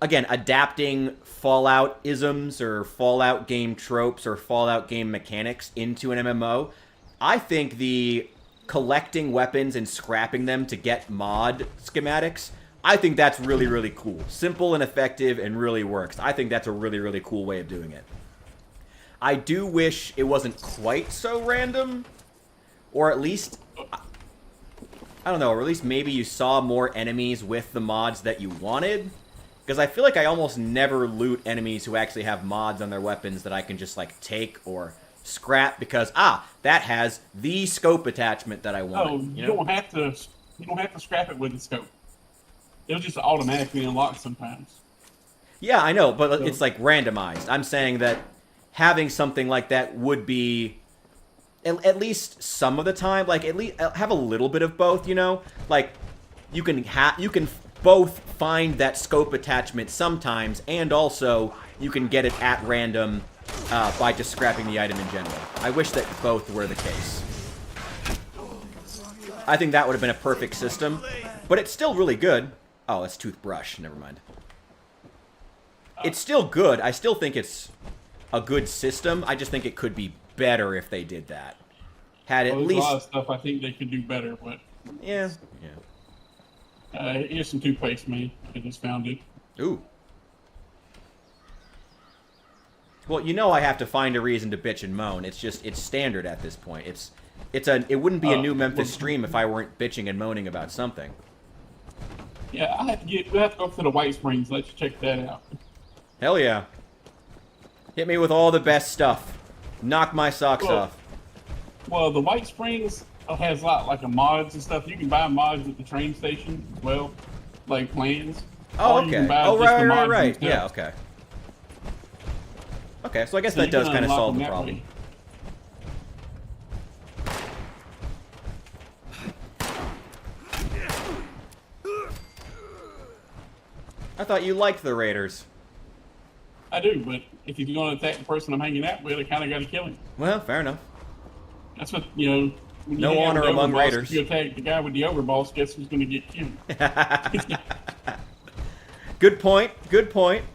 again, adapting Fallout isms or Fallout game tropes or Fallout game mechanics into an MMO, I think the collecting weapons and scrapping them to get mod schematics, I think that's really, really cool. Simple and effective and really works. I think that's a really, really cool way of doing it. I do wish it wasn't quite so random, or at least, I don't know, or at least maybe you saw more enemies with the mods that you wanted. Because I feel like I almost never loot enemies who actually have mods on their weapons that I can just, like, take or scrap because, that has the scope attachment that I want. Oh, you don't have to scrap it with the scope. It'll just automatically unlock sometimes. Yeah, I know, but it's, like, randomized. I'm saying that having something like that would be, at least some of the time, like, at least have a little bit of both, you know? Like, you can both find that scope attachment sometimes, and also you can get it at random by just scrapping the item in general. I wish that both were the case. I think that would have been a perfect system. But it's still really good. Oh, it's toothbrush. Never mind. It's still good. I still think it's a good system. I just think it could be better if they did that. Had at There's least... a lot of stuff I think they could do better, but... Yeah. Here's some toothpaste, man. I just found it. Ooh. Well, you know I have to find a reason to bitch and moan. It's standard at this point. It wouldn't be a new Memphis stream if I weren't bitching and moaning about something. Yeah, we'll have to go to the White Springs. Let's check that out. Hell yeah. Hit me with all the best stuff. Knock my socks off. Well, the White Springs has a lot like mods and stuff. You can buy mods at the train station as well, like plans. Oh, Or you okay. can buy Oh, just the right. mods themselves. Yeah, okay. Okay, so I guess So that you does can kind of unlock solve them the that problem. way. I thought you liked the Raiders. I do, but if he's going to attack the person I'm hanging out with, I kind of got to kill him. Well, fair enough. That's what, you know... when you No hang out honor with the among overboss, raiders. If you attack the guy with the overboss, guess who's going to get killed? Good point. Good point.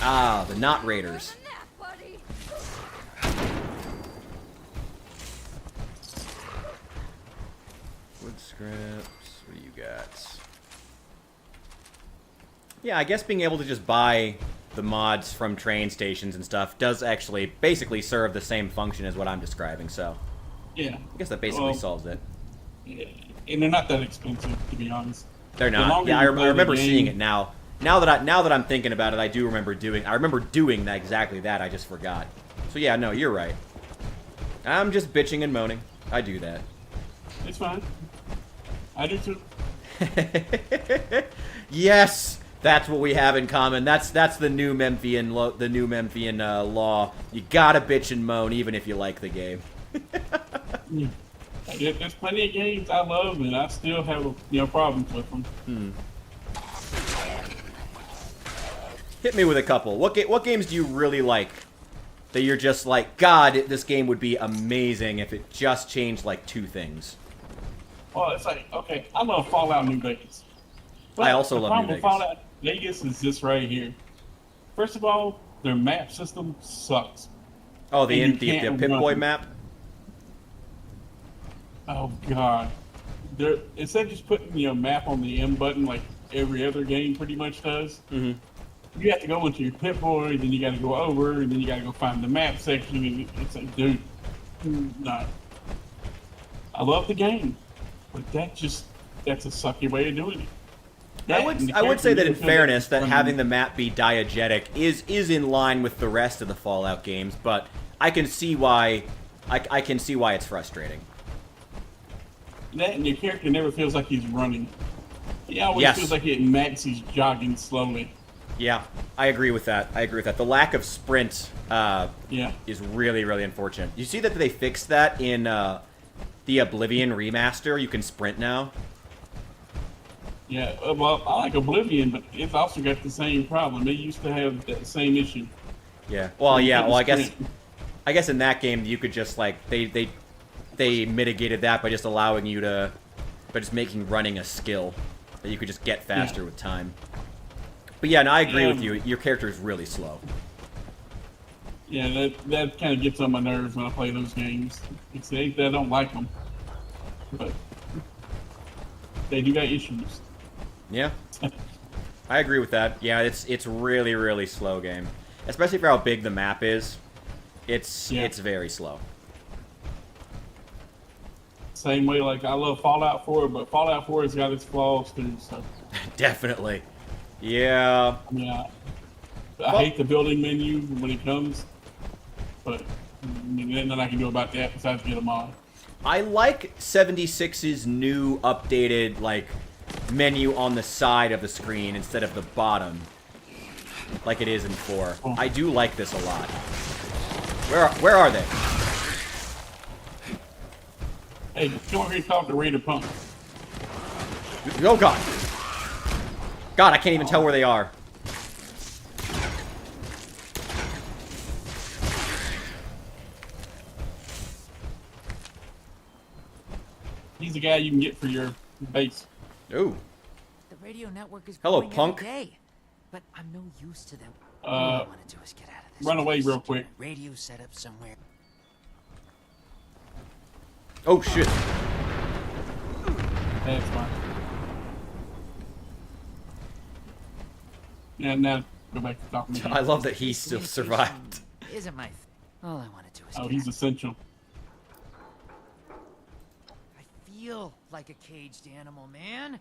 Ah, the not Raiders. Wood scraps. What do you got? Yeah, I guess being able to just buy the mods from train stations and stuff does actually basically serve the same function as what I'm describing, so Yeah. I guess that basically solves it. Yeah. And they're not that expensive, to be honest. They're The not. longer Yeah, I you play the remember game- seeing it now. Now that I'm thinking about it, I do remember doing. I remember doing that exactly that. I just forgot. So yeah, no, you're right. I'm just bitching and moaning. I do that. It's fine. I do too. Yes, that's what we have in common. That's the new Memphian law. You gotta bitch and moan even if you like the game. There's plenty of games I love, and I still have problems with them. Hit me with a couple. What games do you really like? That you're just like, God, this game would be amazing if it just changed like two things. Well, it's like, okay, I love Fallout New Vegas. I also love New The Vegas. problem with Fallout Vegas is this right here. First of all, their map system sucks. Oh, And you the can't Pip-Boy run. map? Oh God, instead of just putting a map on the M button like every other game pretty much does, you have to go into your Pip-Boy, then you got to go over, and then you got to go find the map section. And it's like, dude, no. I love the game, but that's a sucky way of doing it. I would say that in fairness, that having the map be diegetic is in line with the rest of the Fallout games, but I can see why I can see why it's frustrating. That and your character never feels like he's running. He always feels like at max he's jogging slowly. Yeah, I agree with that. The lack of sprint is really, really unfortunate. You see that they fixed that in the Oblivion remaster? You can sprint now. Yeah, well, I like Oblivion, but it's also got the same problem. They used to have that same issue. Yeah. Well, yeah. Well, I guess in that game you could just like they mitigated that by just allowing you to, by just making running a skill that you could just get faster with time. But yeah, no, I agree with you. Your character is really slow. Yeah, that kind of gets on my nerves when I play those games. It's that I don't like them, but they do got issues. Yeah, I agree with that. Yeah, it's really, really slow game, especially for how big the map is. It's very slow. Same way, like I love Fallout 4, but Fallout 4 has got its flaws too. So Definitely. Yeah. yeah, I hate the building menu when it comes, but nothing I can do about that besides get them on. I like 76's new updated like menu on the side of the screen instead of the bottom, like it is in 4. I do like this a lot. Where are they? Hey, come over here and talk to Raider Punk. Oh, God. God, I can't even tell where they are. He's the guy you can get for your base. Ooh. The radio network is Hello, growing punk. every day, but I'm no use to them. All I want to do is get out of this. Run away place, real get quick. a radio set up somewhere. Oh, shit. That's fine. Yeah, now go back to talking to I him. love that he still survived. Isn't my all I want to do is Oh, get he's out. essential. I feel like a caged animal, man.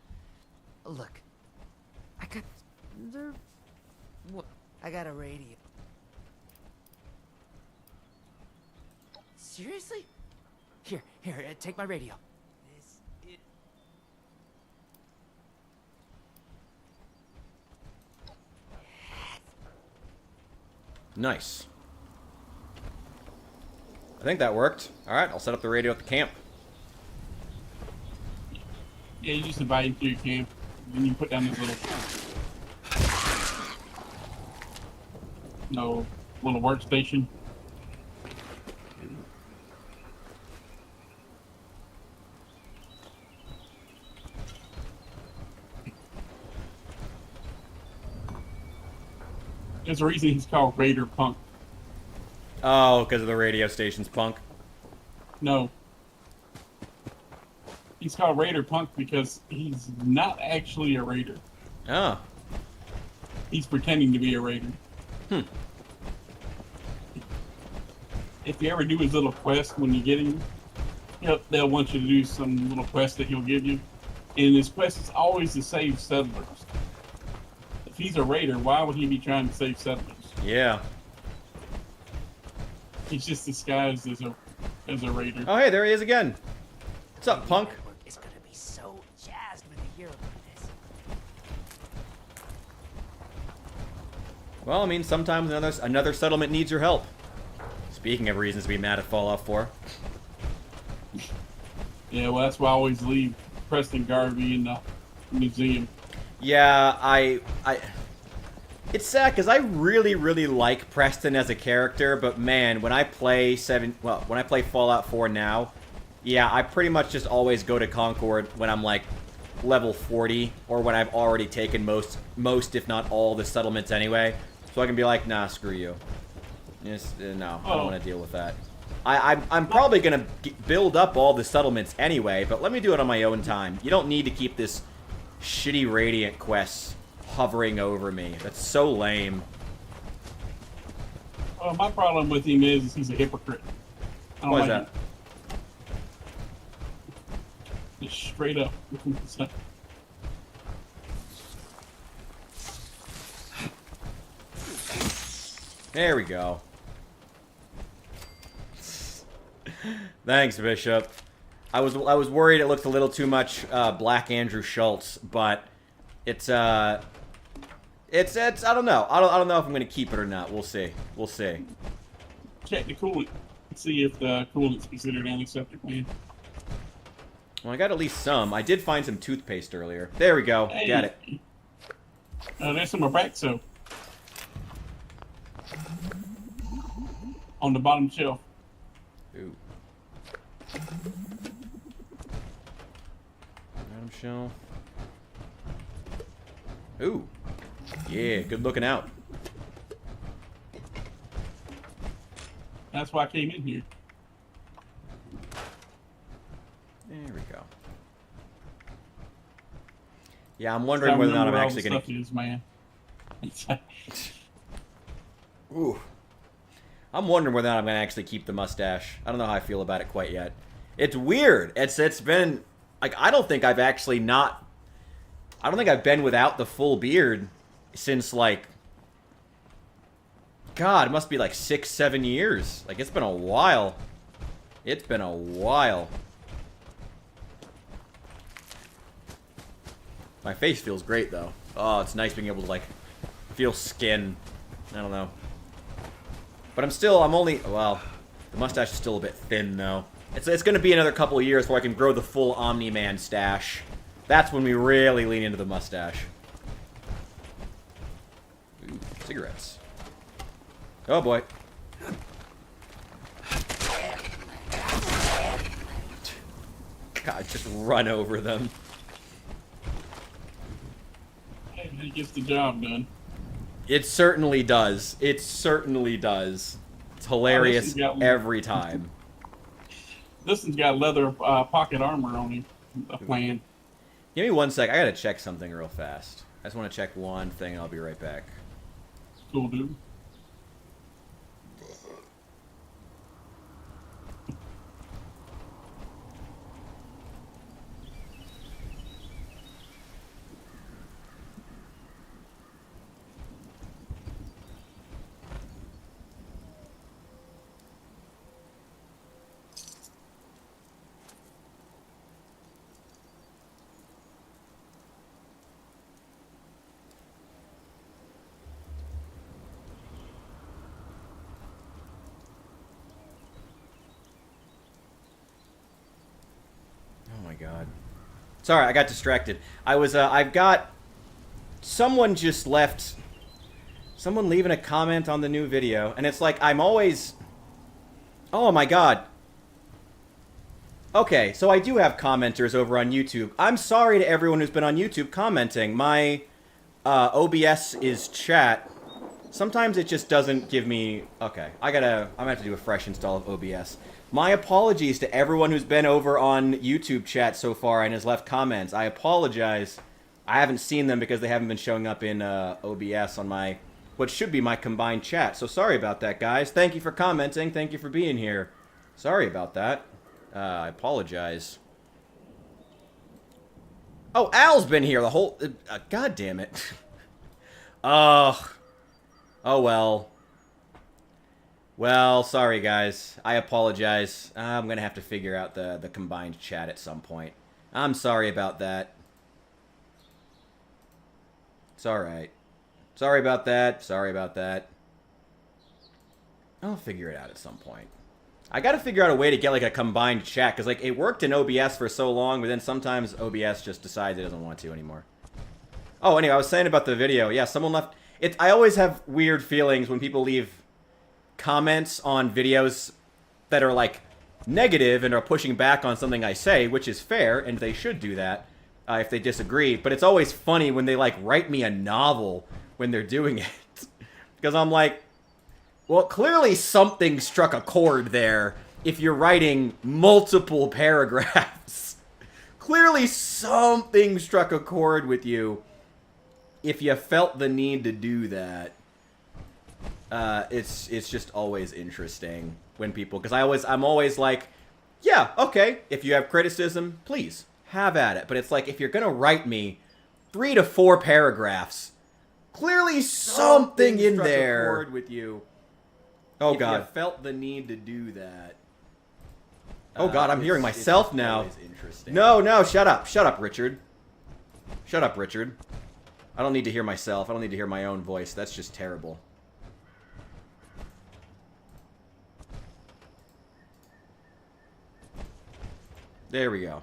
Look, I got I got a radio. Seriously? Here, take my radio. Nice. I think that worked. Alright, I'll set up the radio at the camp. Yeah, you just invite him to your camp. Then you put down this little workstation. There's a reason he's called Raider Punk. Oh, because of the radio station's punk. No. He's called Raider Punk because he's not actually a raider. Oh. He's pretending to be a raider. If you ever do his little quest when you get him, they'll want you to do some little quest that he'll give you. And his quest is always to save settlers. If he's a raider, why would he be trying to save settlers? Yeah. He's just disguised as a raider. Oh, hey, there he is again. What's up, punk? Network is gonna be so jazzed when they hear about this. Well, I mean, sometimes another settlement needs your help. Speaking of reasons to be mad at Fallout 4. Yeah, well, that's why I always leave Preston Garvey in the museum. Yeah, it's sad because I really, really like Preston as a character, but man, when I play Fallout 4 now, yeah, I pretty much just always go to Concord when I'm like level 40, or when I've already taken most if not all the settlements anyway, so I can be like, nah, screw you. Just, no, I don't want to deal with that. I'm probably gonna build up all the settlements anyway, but let me do it on my own time. You don't need to keep this shitty Radiant quests hovering over me. That's so lame. My problem with him is he's a hypocrite. I don't Why is like that? him. Just straight up. There we go. Thanks, Bishop. I was worried it looked a little too much Black Andrew Schultz, but it's I don't know. I don't know if I'm gonna keep it or not. We'll see. We'll see. Check the coolant. See if the coolant's considered antiseptic, man. Well, I got at least some. I did find some toothpaste earlier. There we go. Hey. Got it. There's some Abraxo on the bottom shelf. Ooh. Bottom shelf. Ooh. Yeah, good looking out. That's why I came in here. There we go. Yeah, I'm wondering whether or not I'm actually gonna. Is, man. Ooh. I'm wondering whether or not I'm gonna actually keep the mustache. I don't know how I feel about it quite yet. It's weird. It's been like I don't think I've been without the full beard since like God, it must be like 6-7 years. Like it's been a while. It's been a while. My face feels great though. Oh, it's nice being able to like feel skin. I don't know. But I'm only, well, the mustache is still a bit thin though. It's gonna be another couple of years before I can grow the full Omni-Man stash. That's when we really lean into the mustache. Ooh, cigarettes. Oh boy. God, just run over them. He gets the job done. It certainly does. It certainly does. It's hilarious every time. This one's got leather pocket armor on him. A plan. Give me 1 sec. I gotta check something real fast. I just want to check one thing and I'll be right back. Cool, dude. Oh my god. Sorry, I got distracted. I've got... Someone just left... Someone leaving a comment on the new video, and it's like, I'm always... Oh my god. Okay, so I do have commenters over on YouTube. I'm sorry to everyone who's been on YouTube commenting. My OBS is chat. Sometimes it just doesn't give me... Okay, I'm gonna have to do a fresh install of OBS. My apologies to everyone who's been over on YouTube chat so far and has left comments. I apologize. I haven't seen them because they haven't been showing up in OBS on my... what should be my combined chat. So sorry about that, guys. Thank you for commenting. Thank you for being here. Sorry about that. I apologize. Oh, Al's been here the whole... God damn it. Oh well. Well, sorry guys. I apologize. I'm gonna have to figure out the combined chat at some point. I'm sorry about that. It's alright. Sorry about that. Sorry about that. I'll figure it out at some point. I gotta figure out a way to get, like, a combined chat, because, like, it worked in OBS for so long, but then sometimes OBS just decides it doesn't want to anymore. Oh, anyway, I was saying about the video. Yeah, someone left... I always have weird feelings when people leave comments on videos that are, like, negative and are pushing back on something I say, which is fair, and they should do that if they disagree. But it's always funny when they, like, write me a novel when they're doing it. Because I'm like... Well, clearly something struck a chord there if you're writing multiple paragraphs. Clearly something struck a chord with you if you felt the need to do that. It's just always interesting when people... Because I'm always like, yeah, okay, if you have criticism, please, have at it. But it's like, if you're going to write me 3 to 4 paragraphs, clearly something in there struck a chord with you. Oh god! If you felt the need to do that. Oh god! I'm hearing myself now. No! Shut up, Richard. Shut up, Richard. I don't need to hear myself. I don't need to hear my own voice. That's just terrible. There we go.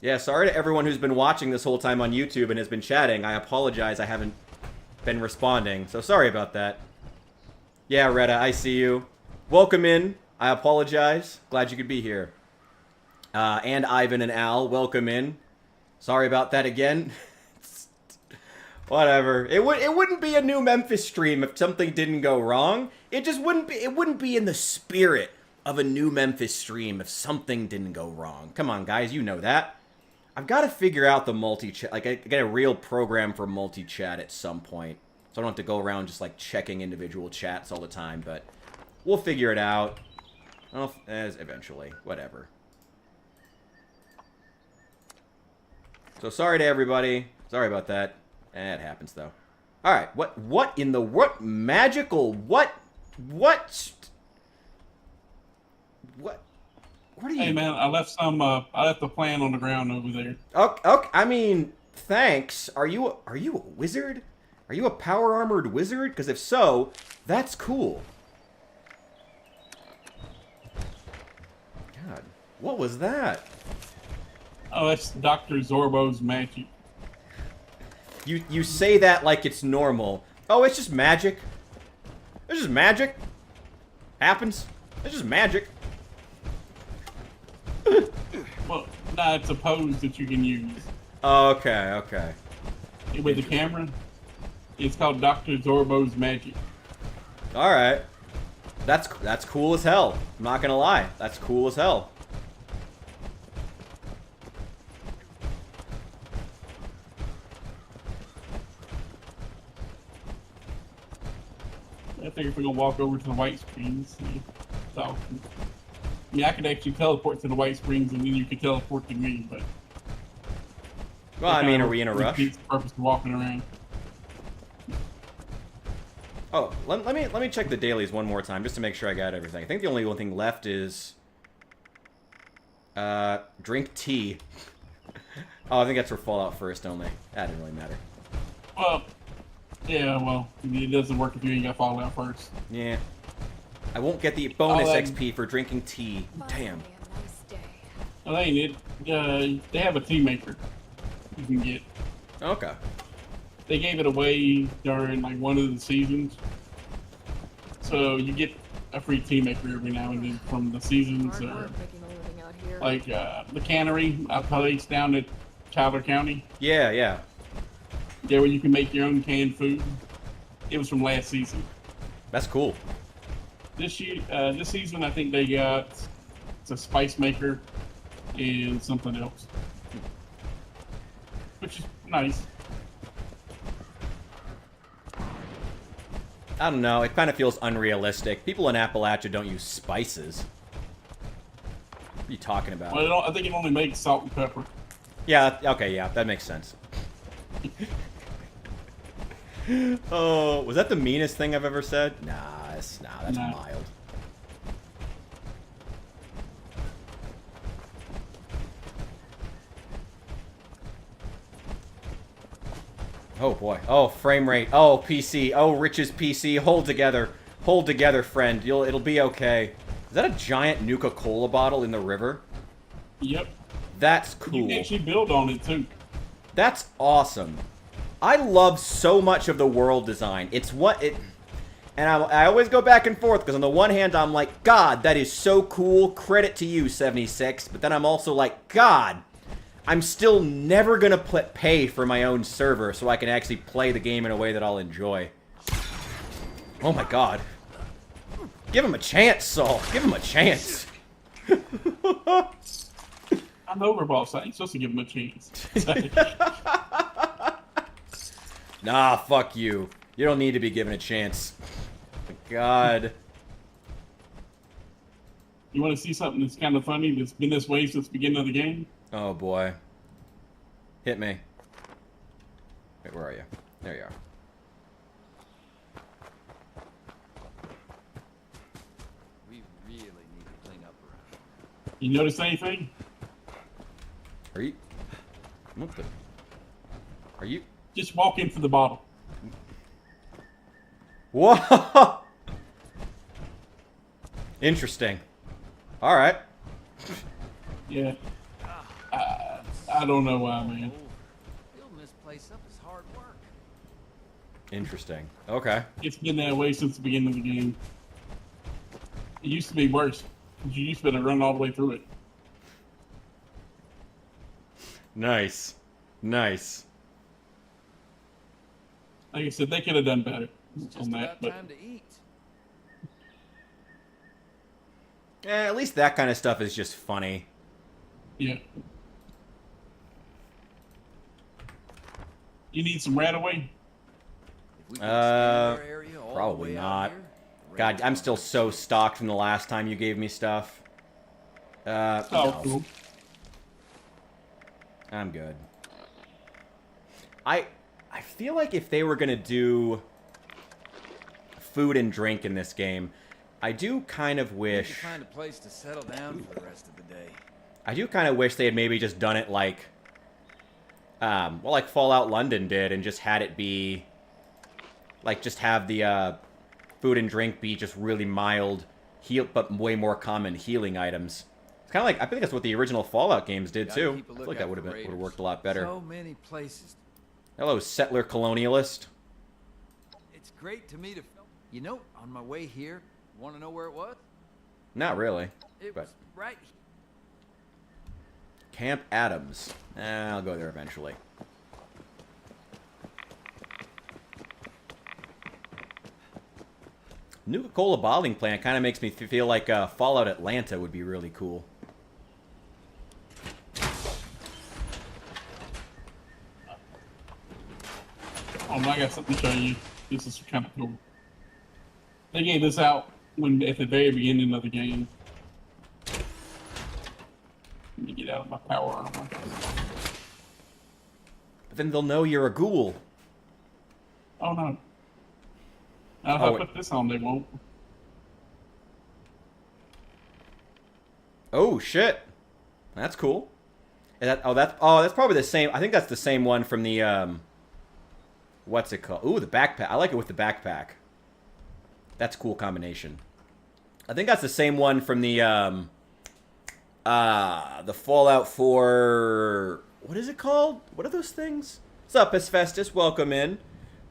Yeah, sorry to everyone who's been watching this whole time on YouTube and has been chatting. I apologize. I haven't been responding, so sorry about that. Yeah, Retta, I see you. Welcome in. I apologize. Glad you could be here. And Ivan and Al, welcome in. Sorry about that again. Whatever. It wouldn't be a new Memphis stream if something didn't go wrong. It just wouldn't be. It wouldn't be in the spirit of a new Memphis stream if something didn't go wrong. Come on, guys, you know that. I've got to figure out the multi-chat, like, I get a real program for multi-chat at some point. So I don't have to go around just, like, checking individual chats all the time, but we'll figure it out. Eventually. Whatever. So sorry to everybody. Sorry about that. It happens, though. Alright, what magical, what are you... Hey man, I left the plan on the ground over there. Okay, I mean, thanks. Are you a wizard? Are you a power armored wizard? Because if so, that's cool. God. What was that? Oh, that's Dr. Zorbo's magic. You say that like it's normal. Oh, it's just magic. It's just magic. Happens. It's just magic. Well, nah, it's a pose that you can use. Okay, okay. With the camera. It's called Dr. Zorbo's magic. Alright. That's cool as hell. I'm not gonna lie. That's cool as hell. I think if we're gonna walk over to the White Springs, so I mean, I could actually teleport to the White Springs, and then you could teleport to me. But Well, I mean, are we in a rush? defeats the purpose of walking around. Oh, let me check the dailies one more time just to make sure I got everything. I think the only one thing left is drink tea. Oh, I think that's for Fallout First only. That didn't really matter. Well, yeah, well, it doesn't work if you ain't got Fallout First. Yeah. I won't get the bonus Oh, XP for drinking tea. Damn. Well, that ain't it. They have a tea maker you can get. Okay. They gave it away during like one of the seasons, so you get a free tea maker every now and then from the seasons. Like the cannery, a place down at Tyler County. Yeah, yeah. There where you can make your own canned food. It was from last season. That's cool. This season, I think they got it's a spice maker and something else, which is nice. I don't know. It kind of feels unrealistic. People in Appalachia don't use spices. What are you talking about? Well, I think it only makes salt and pepper. Yeah, okay, yeah. That makes sense. Oh, was that the meanest thing I've ever said? Nah, that's Nah. mild. Oh boy. Oh, frame rate. Oh, PC. Oh, Rich's PC. Hold together. Hold together, friend. It'll be okay. Is that a giant Nuka-Cola bottle in the river? Yep. That's You cool. can actually build on it too. That's awesome. I love so much of the world design. It's what it... And I always go back and forth, because on the one hand, I'm like, God, that is so cool. Credit to you, 76. But then I'm also like, God, I'm still never going to pay for my own server so I can actually play the game in a way that I'll enjoy. Oh my God. Give him a chance, Saul. Give him a chance. I'm over boss. I ain't supposed to give him a chance. Nah, fuck you. You don't need to be given a chance. God. You want to see something that's kind of funny that's been this way since the beginning of the game? Oh boy. Hit me. Wait, where are you? There you are. We really need to clean up around. You notice anything? Are you... What the... Are you... Just walk in for the bottle. Whoa! Interesting. Alright. Yeah. I don't know why, man. Building this place up is hard work. Interesting. Okay. It's been that way since the beginning of the game. It used to be worse. You used to be able to run all the way through it. Nice. Nice. Like I said, they could have done better It's just on that. about But time to eat. At least that kind of stuff is just funny. yeah. You need some rat away? If we could expand our area all the Probably way out not. here, the God, range I'm would still be so safe. stocked from the last time you gave me stuff. Oh, No. cool. I'm good. I feel like if they were gonna do food and drink in this game, I do kind of We need to wish... find a place to settle down for the rest of the day. I do kind of wish they had maybe just done it like... well, like Fallout London did, and just had it be... Like, just have the food and drink be just really mild, but way more common healing items. It's kind of like, I think that's what the original Fallout games did Gotta too. keep a I feel like that lookout would for have raiders. worked a lot better. So many places. Hello, settler colonialist. It's great to meet a. You know, on my way here, want to know where it was? Not really. It But was right. Camp Adams. I'll go there eventually. Nuka-Cola bottling plant kind of makes me feel like Fallout Atlanta would be really cool. Oh, I got something to show you. This is kind of cool. They gave this out at the very beginning of the game. Let me get out of my power armor. But then they'll know you're a ghoul. Oh no. Now if Oh, I put this on, they won't. Oh shit, that's cool. Is that, that's probably the same. I think that's the same one from the what's it called? Ooh, the backpack. I like it with the backpack. That's a cool combination. I think that's the same one from the Fallout 4. What is it called? What are those things? What's up, Asbestos? Welcome in.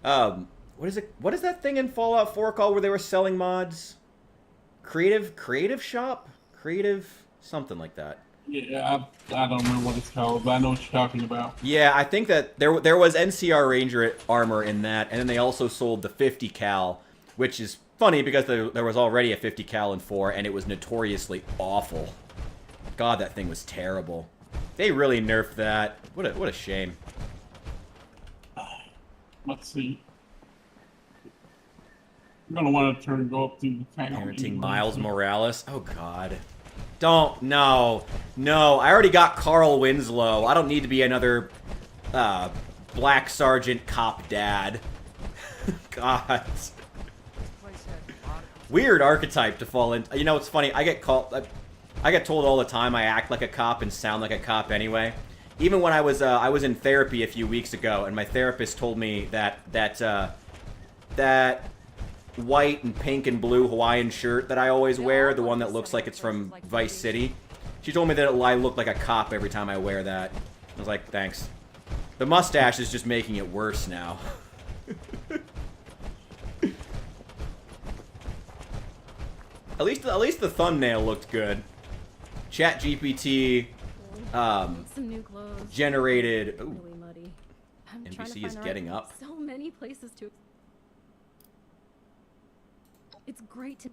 What is it? What is that thing in Fallout 4 called where they were selling mods? Creative shop? Creative something like that. Yeah, I don't remember what it's called, but I know what you're talking about. Yeah, I think that there was NCR Ranger armor in that, and then they also sold the 50 cal, which is funny because there was already a 50 cal in 4, and it was notoriously awful. God, that thing was terrible. They really nerfed that. What a shame. Let's see. I'm gonna want to go up to the town. Parenting Miles Morales. Oh God. Don't. No. I already got Carl Winslow. I don't need to be another Black Sergeant cop dad. God. Weird archetype to fall in. You know, it's funny. I get told all the time I act like a cop and sound like a cop anyway. Even when I was in therapy a few weeks ago, and my therapist told me that white and pink and blue Hawaiian shirt that I always wear, the one that looks like it's from Vice City. She told me that I look like a cop every time I wear that. I was like, thanks. The mustache is just making it worse now. At least the thumbnail looked good. ChatGPT Some new clothes. generated. Ooh, Really muddy. I'm trying to NBC find is the getting right- up. So many places to. It's great to,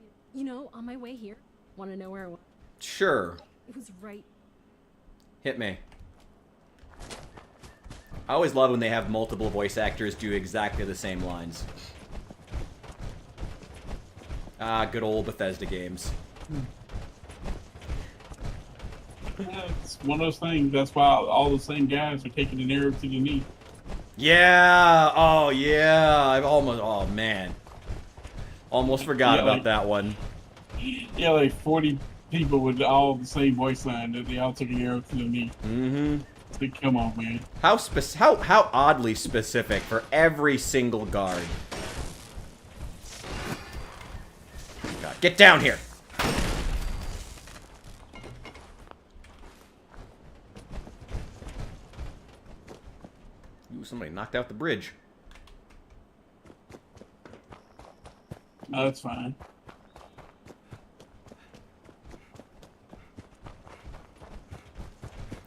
on my way here. Want to know where I was? Sure. It was right. Hit me. I always love when they have multiple voice actors do exactly the same lines. Ah, good old Bethesda games. Yeah, it's one of those things. That's why all the same guys are taking an arrow to the knee. Yeah. Oh, yeah. I've almost. Oh, man. Almost forgot Yeah, about like- that one. Yeah, like 40 people with all the same voice line that they all took an arrow to the knee. Mm-hmm. It's like, come on, man. How oddly specific for every single guard. God, get down here. Ooh, somebody knocked out the bridge. No, that's fine.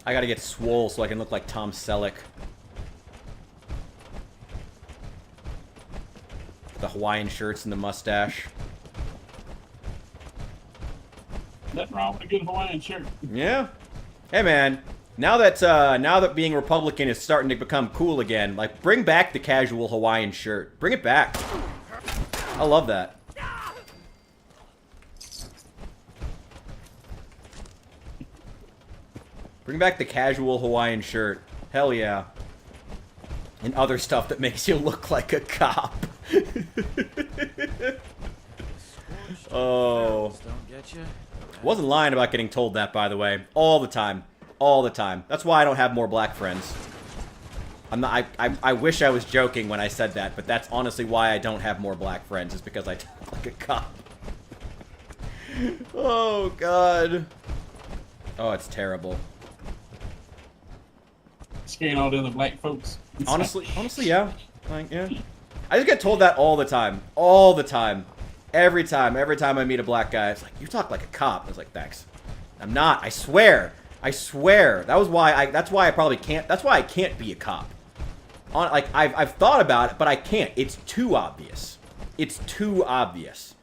I gotta get swole so I can look like Tom Selleck. The Hawaiian shirts and the mustache. Nothing wrong with a good Hawaiian shirt. Yeah. Hey man, now that being Republican is starting to become cool again, like bring back the casual Hawaiian shirt. Bring it back. I love that. Bring back the casual Hawaiian shirt. Hell yeah. And other stuff that makes you look like a cop. Oh. Don't get you. Wasn't lying about getting told that, by the way. All the time. All the time. That's why I don't have more black friends. I'm not, I wish I was joking when I said that, but that's honestly why I don't have more black friends, is because I talk like a cop. Oh, God. Oh, it's terrible. Scaring all the other black folks. Honestly, yeah. Like, yeah. I just get told that all the time. All the time. Every time I meet a black guy, it's like, you talk like a cop. I was like, thanks. I'm not. I swear. I swear. That's why I probably can't. That's why I can't be a cop. Like, I've thought about it, but I can't. It's too obvious. It's too obvious.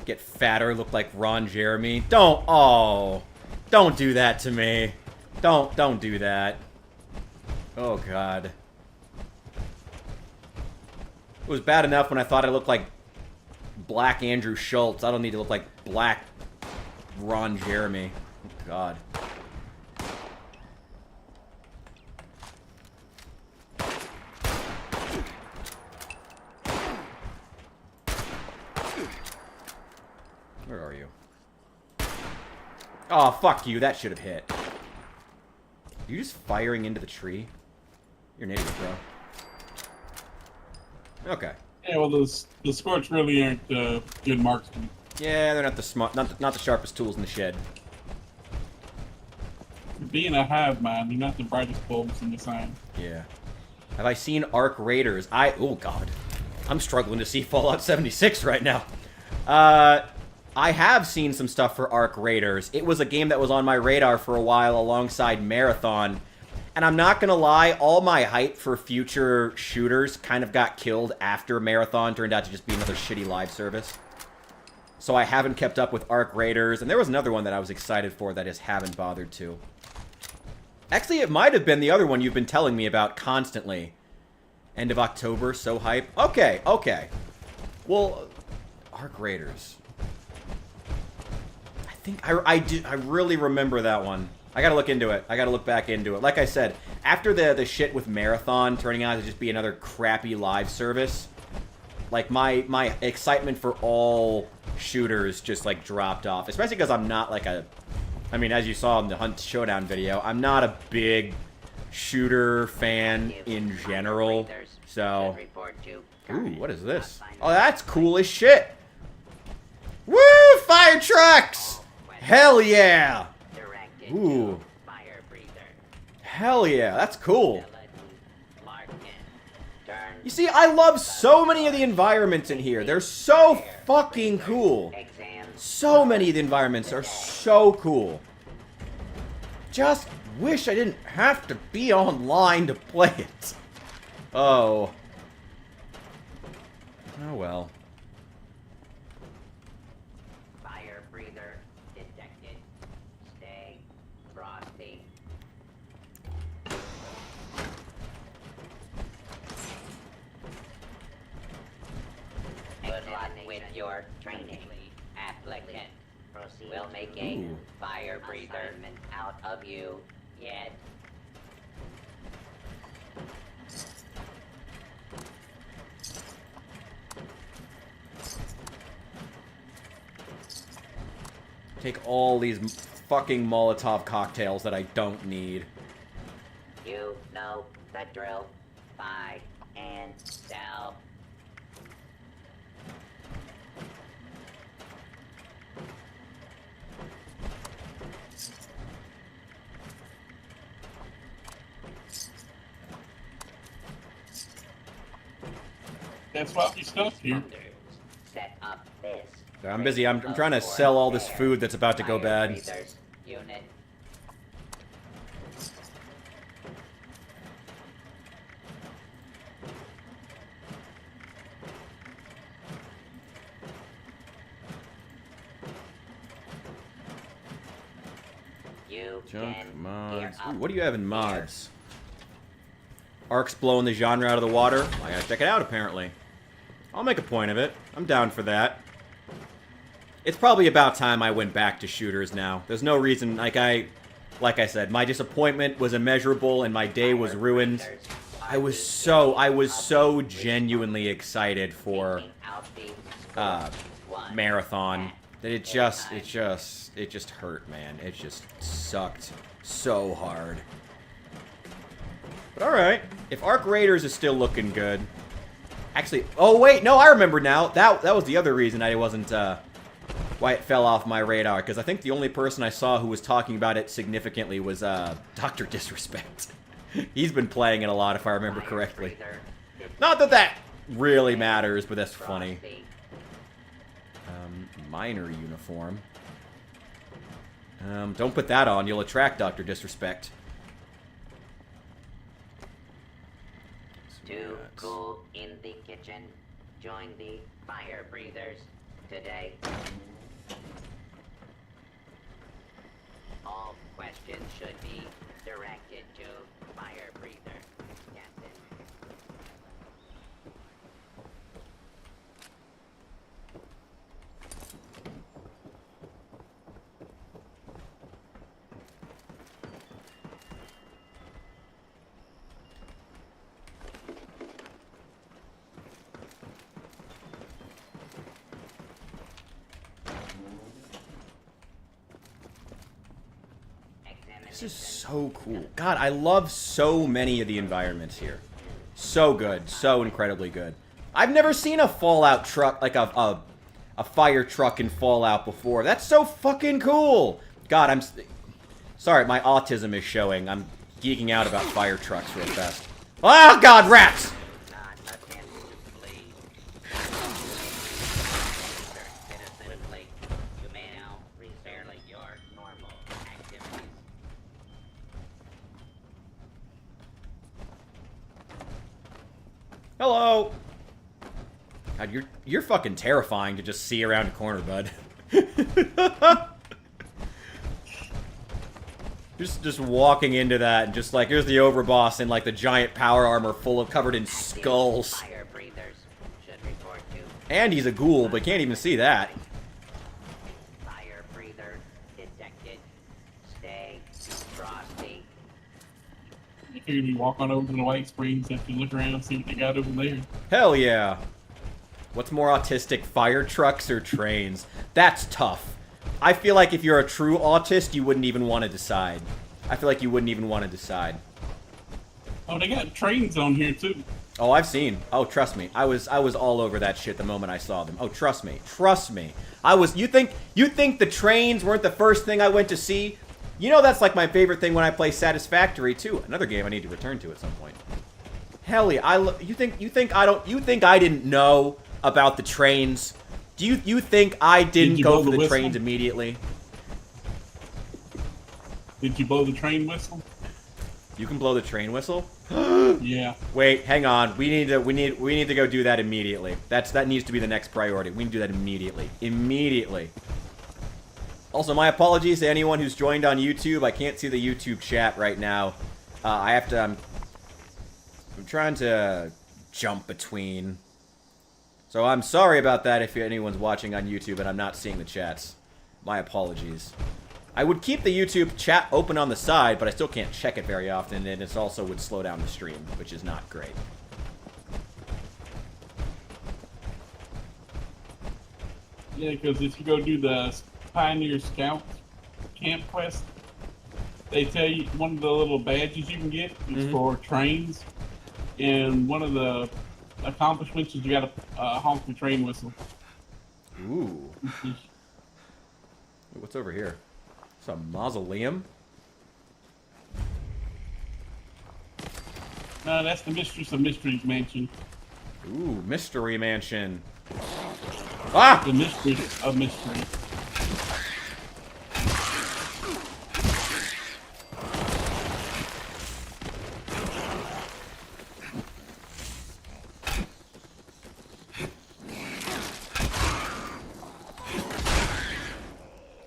Get fatter, look like Ron Jeremy. Don't do that to me. Don't do that. Oh, God. It was bad enough when I thought I looked like black Andrew Schultz. I don't need to look like black Ron Jeremy. Oh, God. Where are you? Oh, fuck you. That should have hit. Are you just firing into the tree? You're an idiot, bro. Okay. Yeah, well, the Scorch really aren't good marksmen. Yeah, they're not the not the sharpest tools in the shed. Being a hive mind, you're not the brightest bulbs in the sign. Yeah. Have I seen Arc Raiders? Oh, God. I'm struggling to see Fallout 76 right now. I have seen some stuff for Arc Raiders. It was a game that was on my radar for a while alongside Marathon. And I'm not going to lie, all my hype for future shooters kind of got killed after Marathon turned out to just be another shitty live service. So I haven't kept up with Arc Raiders. And there was another one that I was excited for that I just haven't bothered to. Actually, it might have been the other one you've been telling me about constantly. End of October, so hype. Okay, okay. Well, Arc Raiders. I think I really remember that one. I gotta look into it. I gotta look back into it. Like I said, after the shit with Marathon turning out to just be another crappy live service, like my excitement for all shooters just like dropped off. Especially because I'm not like a, I mean, as you saw in the Hunt Showdown video, I'm not a big shooter fan in general. So, ooh, what is this? Oh, that's cool as shit. Woo! Fire trucks! Hell yeah! Ooh. Hell yeah, that's cool. You see, I love so many of the environments in here. They're so fucking cool. So many of the environments are so cool. Just wish I didn't have to be online to play it. Oh. Oh well. Fire breather detected. Stay frosty. Good luck with your training. Applicant. We'll make a Ooh. fire breather out of you yet. Take all these fucking Molotov cocktails that I don't need. You know the drill. Buy and sell. That's why we stuff here. Set up this. I'm busy. I'm trying to sell all this food that's about to go bad. Breathers unit. You Junk can mods. gear Ooh, up what do you have in here. mods? Ark's blowing the genre out of the water. I gotta check it out, apparently. I'll make a point of it. I'm down for that. It's probably about time I went back to shooters now. There's no reason, like I said, my disappointment was immeasurable and my day was ruined. I was so genuinely excited for Marathon that it just hurt, man. It just sucked so hard. But alright, if Arc Raiders is still looking good, Actually, oh wait, no, I remember now. That was the other reason I wasn't, why it fell off my radar. Because I think the only person I saw who was talking about it significantly was, Dr. Disrespect. He's been playing it a lot, if I remember correctly. Not that that really matters, but that's funny. Miner uniform. Don't put that on. You'll attract Dr. Disrespect. Too cool in the kitchen. Join the fire breathers today. All questions should be directed to fire breather, Captain. This is so cool. God, I love so many of the environments here. So good. So incredibly good. I've never seen a Fallout truck, like a fire truck in Fallout before. That's so fucking cool. God, I'm... Sorry, my autism is showing. I'm geeking out about fire trucks real fast. Oh, God, rats! Not attentively. Citizenly, you may now resume your normal activities. Hello! God, you're fucking terrifying to just see around a corner, bud. Just walking into that and just like, here's the overboss in like the giant power armor covered in skulls. Fire breathers should report to And he's a ghoul, but can't even see that. fire breather detected. Stay frosty. You figured you walk on over to the white screens and you look around and see what you got over there. Hell yeah. What's more autistic, fire trucks or trains? That's tough. I feel like if you're a true autist, you wouldn't even want to decide. I feel like you wouldn't even want to decide. Oh, they got trains on here too. Oh, I've seen. Oh, trust me. I was all over that shit the moment I saw them. Oh, trust me. Trust me. You think the trains weren't the first thing I went to see? You know that's like my favorite thing when I play Satisfactory too. Another game I need to return to at some point. Hell yeah. You think I didn't know about the trains? Do you think I didn't go for the trains immediately? Did you blow the train whistle? You can blow the train whistle? Yeah. Wait, hang on. We need to go do that immediately. That needs to be the next priority. We need to do that immediately. Immediately. Also, my apologies to anyone who's joined on YouTube. I can't see the YouTube chat right now. I'm trying to jump between. So I'm sorry about that if anyone's watching on YouTube and I'm not seeing the chats. My apologies. I would keep the YouTube chat open on the side, but I still can't check it very often, and it also would slow down the stream, which is not great. Yeah, because if you go do the Pioneer Scout camp quest, they tell you one of the little badges you can get is for trains, and one of the accomplishments is you got to honk the train whistle. Ooh. What's over here? It's a mausoleum? No, that's the Mistress of Mysteries mansion. Ooh, Mystery Mansion. Ah! The Mistress of Mystery.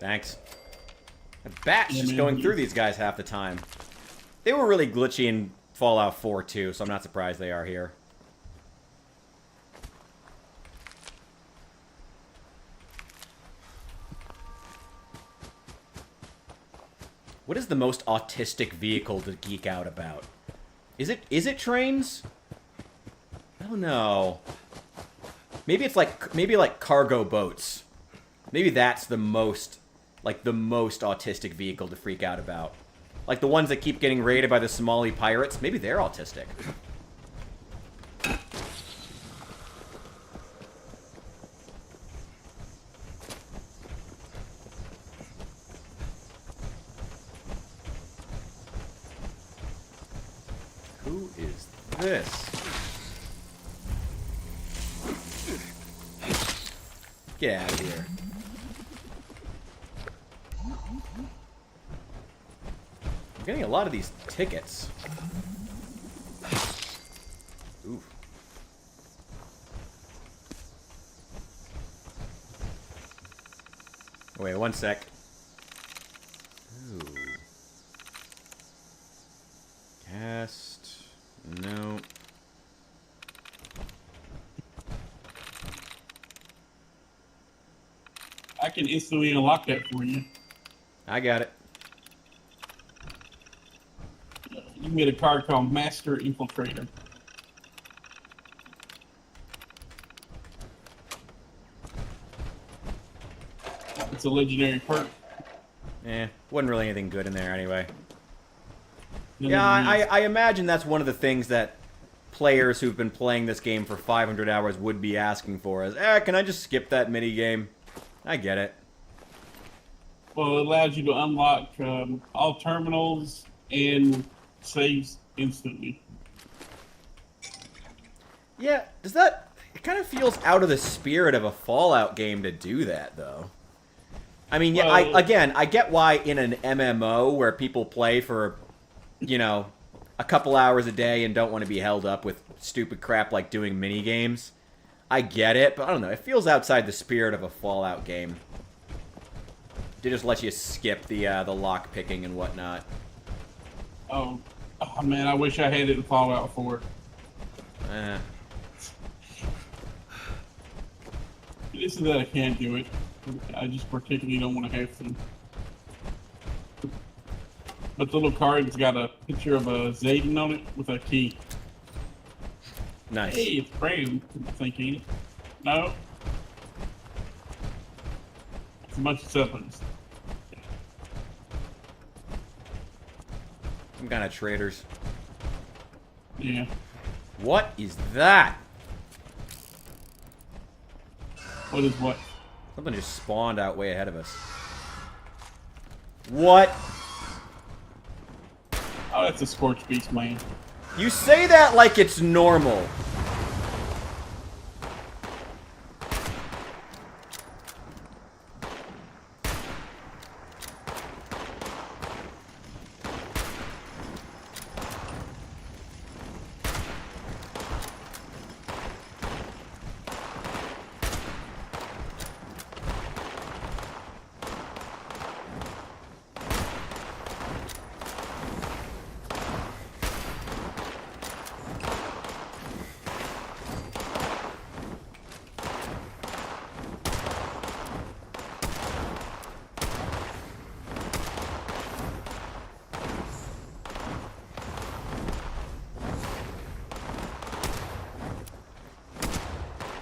Thanks. A bat's just going through these guys half the time. They were really glitchy in Fallout 4 too, so I'm not surprised they are here. What is the most autistic vehicle to geek out about? Is it trains? I don't know. Maybe it's like cargo boats. Maybe that's the most autistic vehicle to freak out about. Like the ones that keep getting raided by the Somali pirates. Maybe they're autistic. this? Get out of here. I'm getting a lot of these tickets. Ooh. Wait, one sec. Ooh. Cast. No. I can instantly unlock that for you. I got it. You can get a card called Master Infiltrator. It's a legendary perk. Wasn't really anything good in there anyway. None Yeah, of these- I imagine that's one of the things that players who've been playing this game for 500 hours would be asking for is, can I just skip that mini game? I get it. Well, it allows you to unlock all terminals and saves instantly. Yeah, does that... It kind of feels out of the spirit of a Fallout game to do that, though. I mean, yeah, Well, I get why in an MMO where people play for, you know, a couple hours a day and don't want to be held up with stupid crap like doing mini games. I get it, but I don't know. It feels outside the spirit of a Fallout game. To just let you skip the lock picking and whatnot. Oh man, I wish I had it in Fallout 4. It isn't that I can't do it. I just particularly don't want to have to. But the little card's got a picture of a Zayden on it with a key. Nice. Hey, it's brand, I think, ain't it? No. It's a bunch of supplements. Some kind of traders. Yeah. What is that? What is what? Something just spawned out way ahead of us. What? Oh, that's a Scorch Beast, man. You say that like it's normal.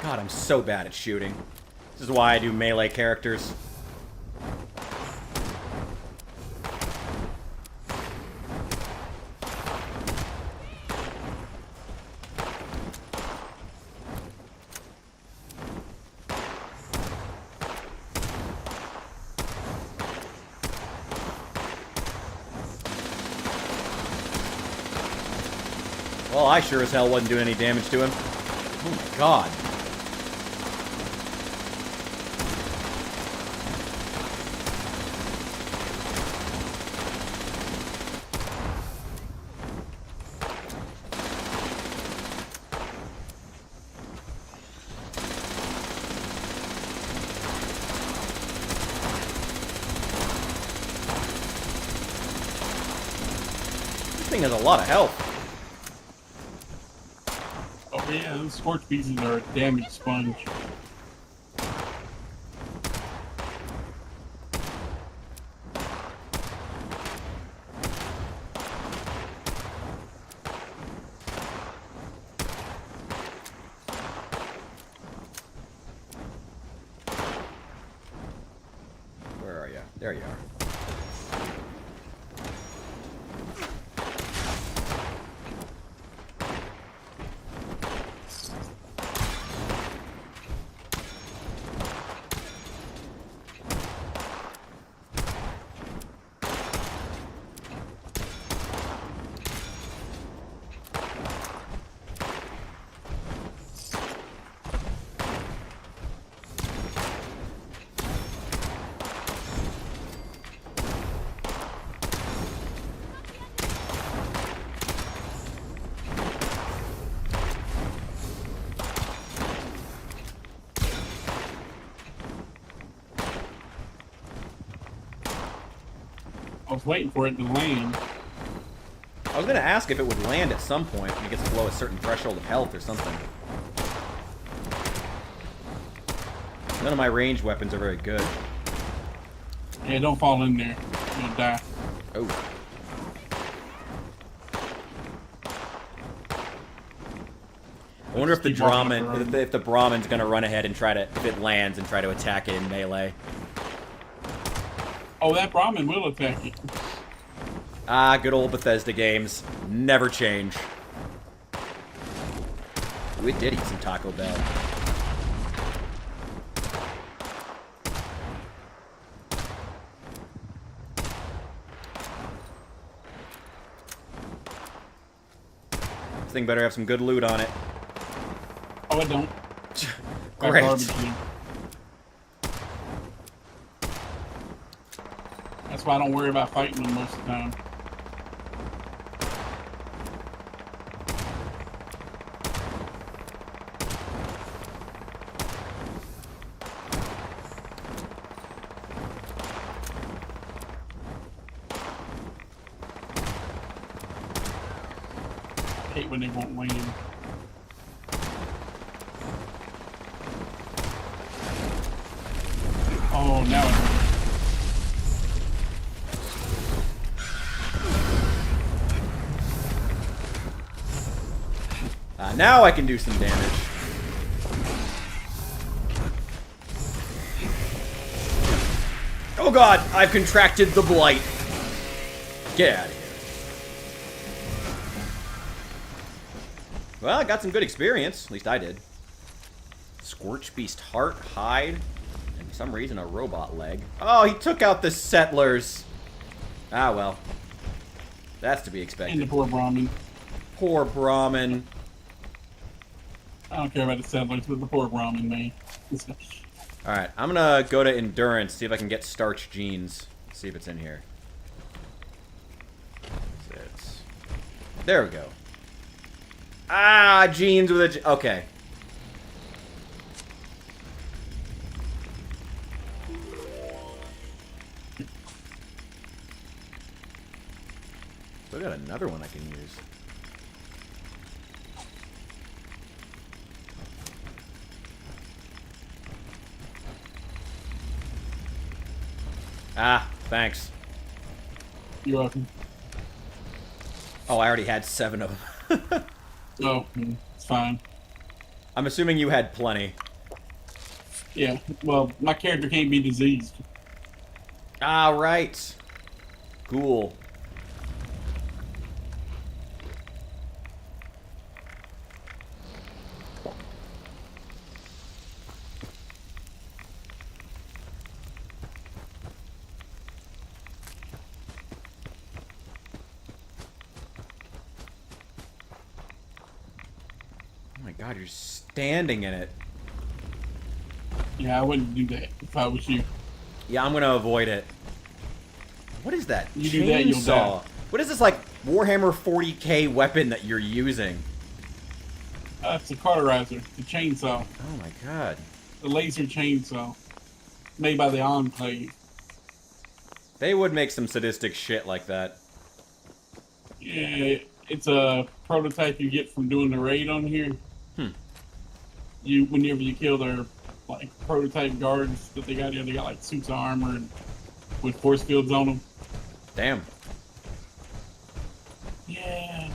God, I'm so bad at shooting. This is why I do melee characters. Well, I sure as hell wasn't doing any damage to him. Oh my god. This thing has a lot of health. Oh yeah, those Scorch Beasts are a damage sponge. Where are you? There you are. was waiting for it to land. I was gonna ask if it would land at some point when it gets below a certain threshold of health or something. None of my ranged weapons are very good. Yeah, don't fall in there. You'll die. Oh. I wonder if the Keep walking up the Brahmin, road. if the Brahmin's gonna run ahead and try to, if it lands, and try to attack it in melee. Oh, that Brahmin will attack you. Ah, good old Bethesda games. Never change. We did eat some Taco Bell. This thing better have some good loot on it. Oh, it don't. Got Great. garbage in. That's why I don't worry about fighting them most of the time. I hate when they won't land. Oh, now it. Now I can do some damage. Oh god, I've contracted the blight. Get out of here. Well, I got some good experience. At least I did. Scorch Beast Heart, Hide, and for some reason a robot leg. Oh, he took out the settlers. Ah, well. That's to be And the expected. poor Brahmin. Poor Brahmin. I don't care about the settlers, but the poor Brahmin, man. Alright, I'm gonna go to Endurance, see if I can get Starch Jeans. See if it's in here. There we go. Ah, jeans with a... Okay. Still got another one I can use. Ah, thanks. You're welcome. Oh, I already had 7 of them. Oh, it's fine. I'm assuming you had plenty. Yeah, well, my character can't be diseased. Ah, right. Cool. Oh my god, you're standing in it. Yeah, I wouldn't do that if I was you. Yeah, I'm gonna avoid it. What is that? You do that, you'll Chainsaw. die. What is this, like, Warhammer 40k weapon that you're using? It's a cauterizer, the chainsaw, Oh my god. the laser chainsaw, made by the Enclave. They would make some sadistic shit like that. Yeah, it's a prototype you get from doing the raid on here. Hmm. Whenever you kill their like prototype guards that they got here, they got like suits of armor and with force fields on them. Damn. Yeah,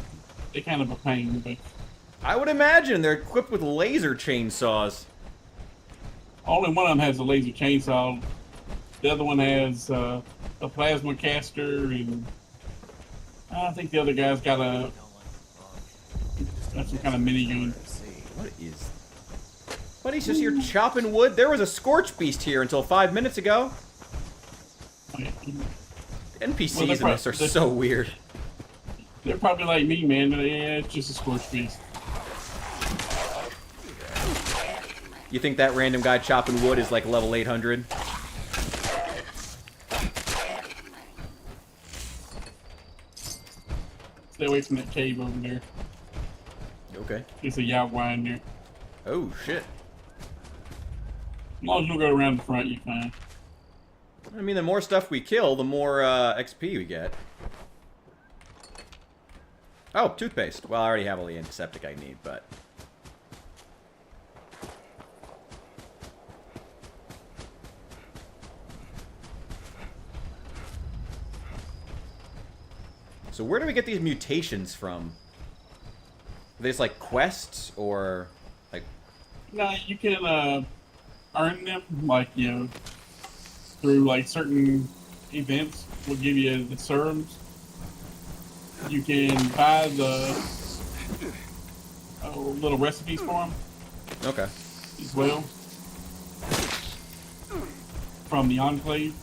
they're kind of a pain, but I would imagine they're equipped with laser chainsaws. only one of them has a laser chainsaw. The other one has a plasma caster, and I think the other guy's got some kind of minigun. What is... What, he's just here chopping wood? There was a Scorch Beast here until 5 minutes ago. NPCs Well, in this are so weird. They're probably like me, man. Yeah, it's just a scorched beast. You think that random guy chopping wood is like level 800? Stay away from that cave over there. Okay. There's a Yaogwai in there. Oh, shit. As long as you don't go around the front, you're fine. I mean, the more stuff we kill, the more XP we get. Oh, toothpaste. Well, I already have all the antiseptic I need, but... So where do we get these mutations from? Are they just like quests, or like... No, you can earn them, like, you know, through like certain events will give you the serums. You can buy the little recipes for them Okay. as well from the Enclave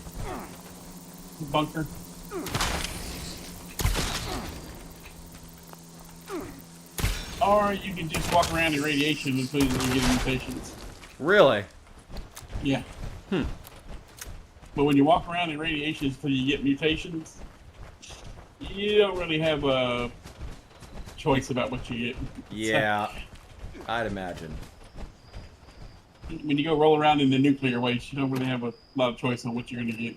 bunker. Or you can just walk around in radiation until you get mutations. Really? Yeah. But when you walk around in radiation until you get mutations, you don't really have a choice about what you get. Yeah, I'd imagine. When you go roll around in the nuclear waste, you don't really have a lot of choice on what you're going to get.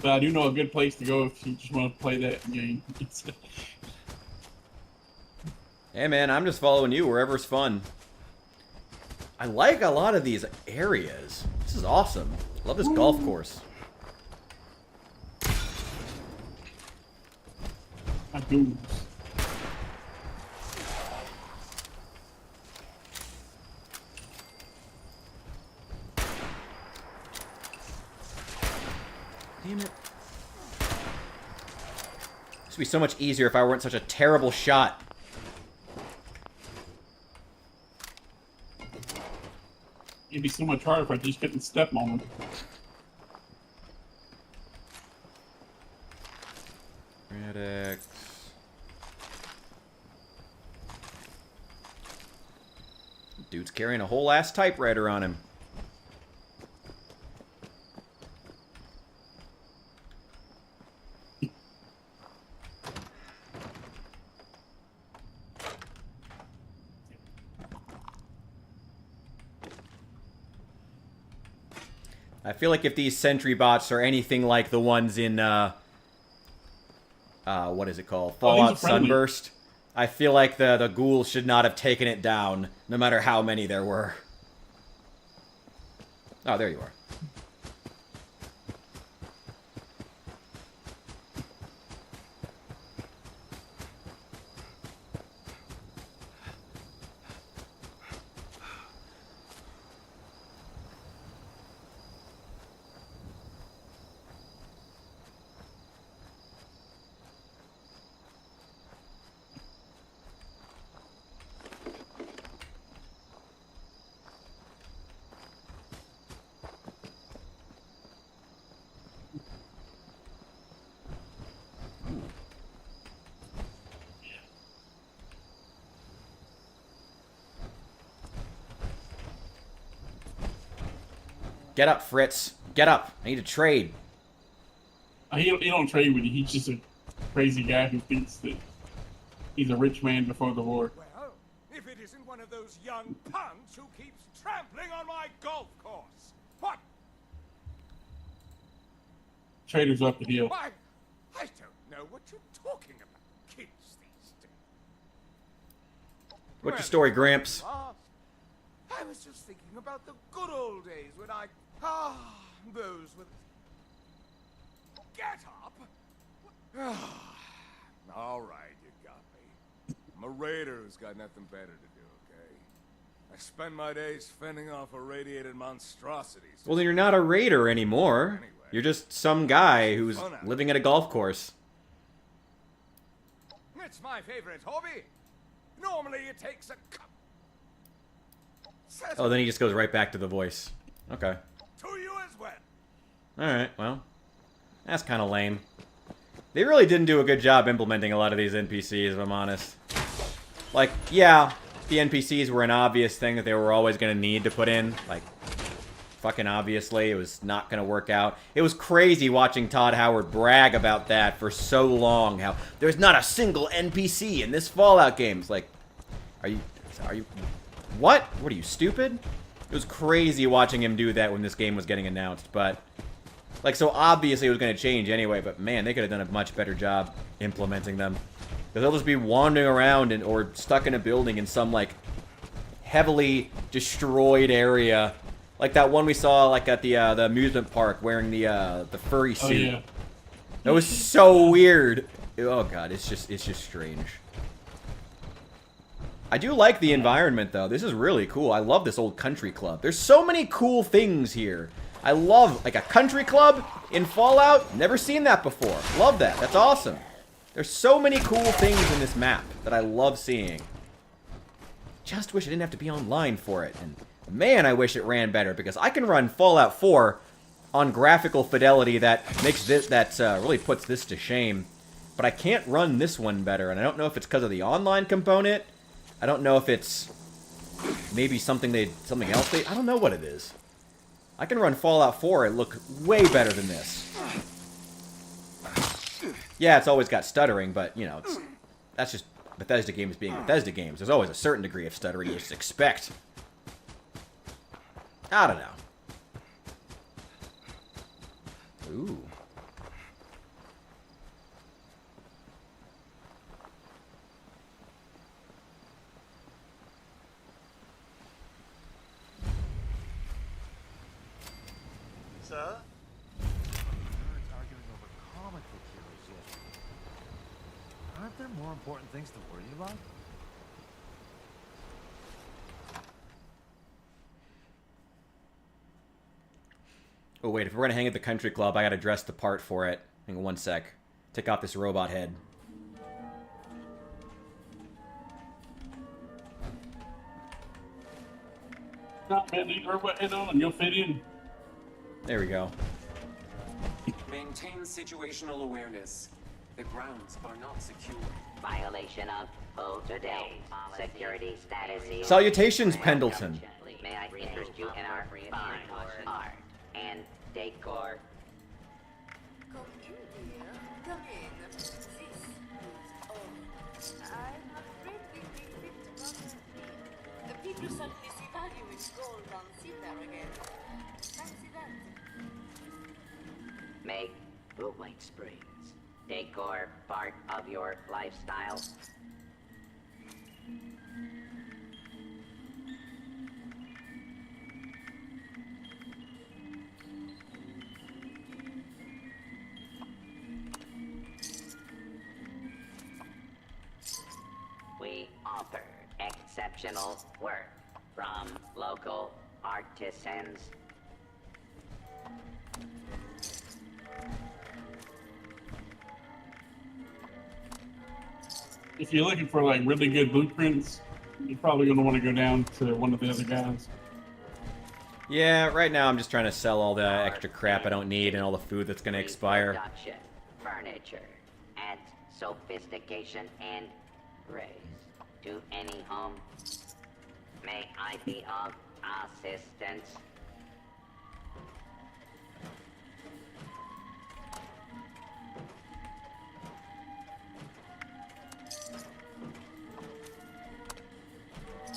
But I do know a good place to go if you just want to play that game. Hey man, I'm just following you wherever's fun. I like a lot of these areas. This is awesome. Love this golf course. I do. Damn it. This would be so much easier if I weren't such a terrible shot. It'd be so much harder if I just couldn't step on them. Radix. Dude's carrying a whole ass typewriter on him. I feel like if these sentry bots are anything like the ones in, what is it called? Fallout Sunburst. I feel like the ghouls should not have taken it down, no matter how many there were. Oh, there you are. Get up, Fritz. Get up. I need to trade. He don't trade with you. He's just a crazy guy who thinks that he's a rich man before the war. Well, if it isn't one of those young punks who keeps trampling on my golf course. What? Trader's up the hill. Why? I don't know what you're talking about, kids these days. What's your story, Gramps? I was just thinking about the good old days when those were... Get up! All right, you got me. I'm a raider who's got nothing better to do, okay? I spend my days fending off irradiated monstrosities. Well, then you're not a raider anymore. Anyway. You're just some guy who's living at a golf course. It's my favorite hobby. Normally it takes a cup. Oh, then he just goes right back to the voice. Okay. To you as well. Alright, well. That's kind of lame. They really didn't do a good job implementing a lot of these NPCs, if I'm honest. Like, yeah, the NPCs were an obvious thing that they were always going to need to put in. Like, fucking obviously, it was not going to work out. It was crazy watching Todd Howard brag about that for so long. How there's not a single NPC in this Fallout game. It's like, are you... What? What are you, stupid? It was crazy watching him do that when this game was getting announced, but... Like, so obviously it was going to change anyway, but man, they could have done a much better job implementing them. Because they'll just be wandering around or stuck in a building in some, like, heavily destroyed area. Like that one we saw, like, at the amusement park wearing the furry suit. Oh, yeah. That was so weird. Oh, God, it's just strange. I do like the environment, though. This is really cool. I love this old country club. There's so many cool things here. I love, like, a country club in Fallout. Never seen that before. Love that. That's awesome. There's so many cool things in this map that I love seeing. Just wish I didn't have to be online for it. And, man, I wish it ran better, because I can run Fallout 4 on graphical fidelity that makes this, really puts this to shame. But I can't run this one better, and I don't know if it's because of the online component. I don't know if it's maybe something else I don't know what it is. I can run Fallout 4 and look way better than this. Yeah, it's always got stuttering, but, you know, that's just Bethesda games being Bethesda games. There's always a certain degree of stuttering you just expect. I don't know. Ooh. Sir? Parents arguing over comic book heroes yet. Aren't there more important things to worry about? Oh, wait, if we're gonna hang at the country club, I gotta dress the part for it. Hang on one sec. Take off this robot head. Not man, leave her head on and you'll fit in. There we go. Maintain situational awareness. The grounds are not secure. Violation of today's security status is... Salutations, Pendleton. May I interest you in our fine art and decor? Come in, dear. Come in. This is all. I'm afraid we will fit not in. The people suddenly see value in gold on silver again. Fancy that? Make White Springs decor part of your lifestyle. We offer exceptional work from local artisans. If you're looking for like really good blueprints, you're probably going to want to go down to one of the other guys. Yeah, right now I'm just trying to sell all the extra crap I don't need and all the food that's gonna expire. Production, furniture, adds sophistication and grace to any home. May I be of assistance?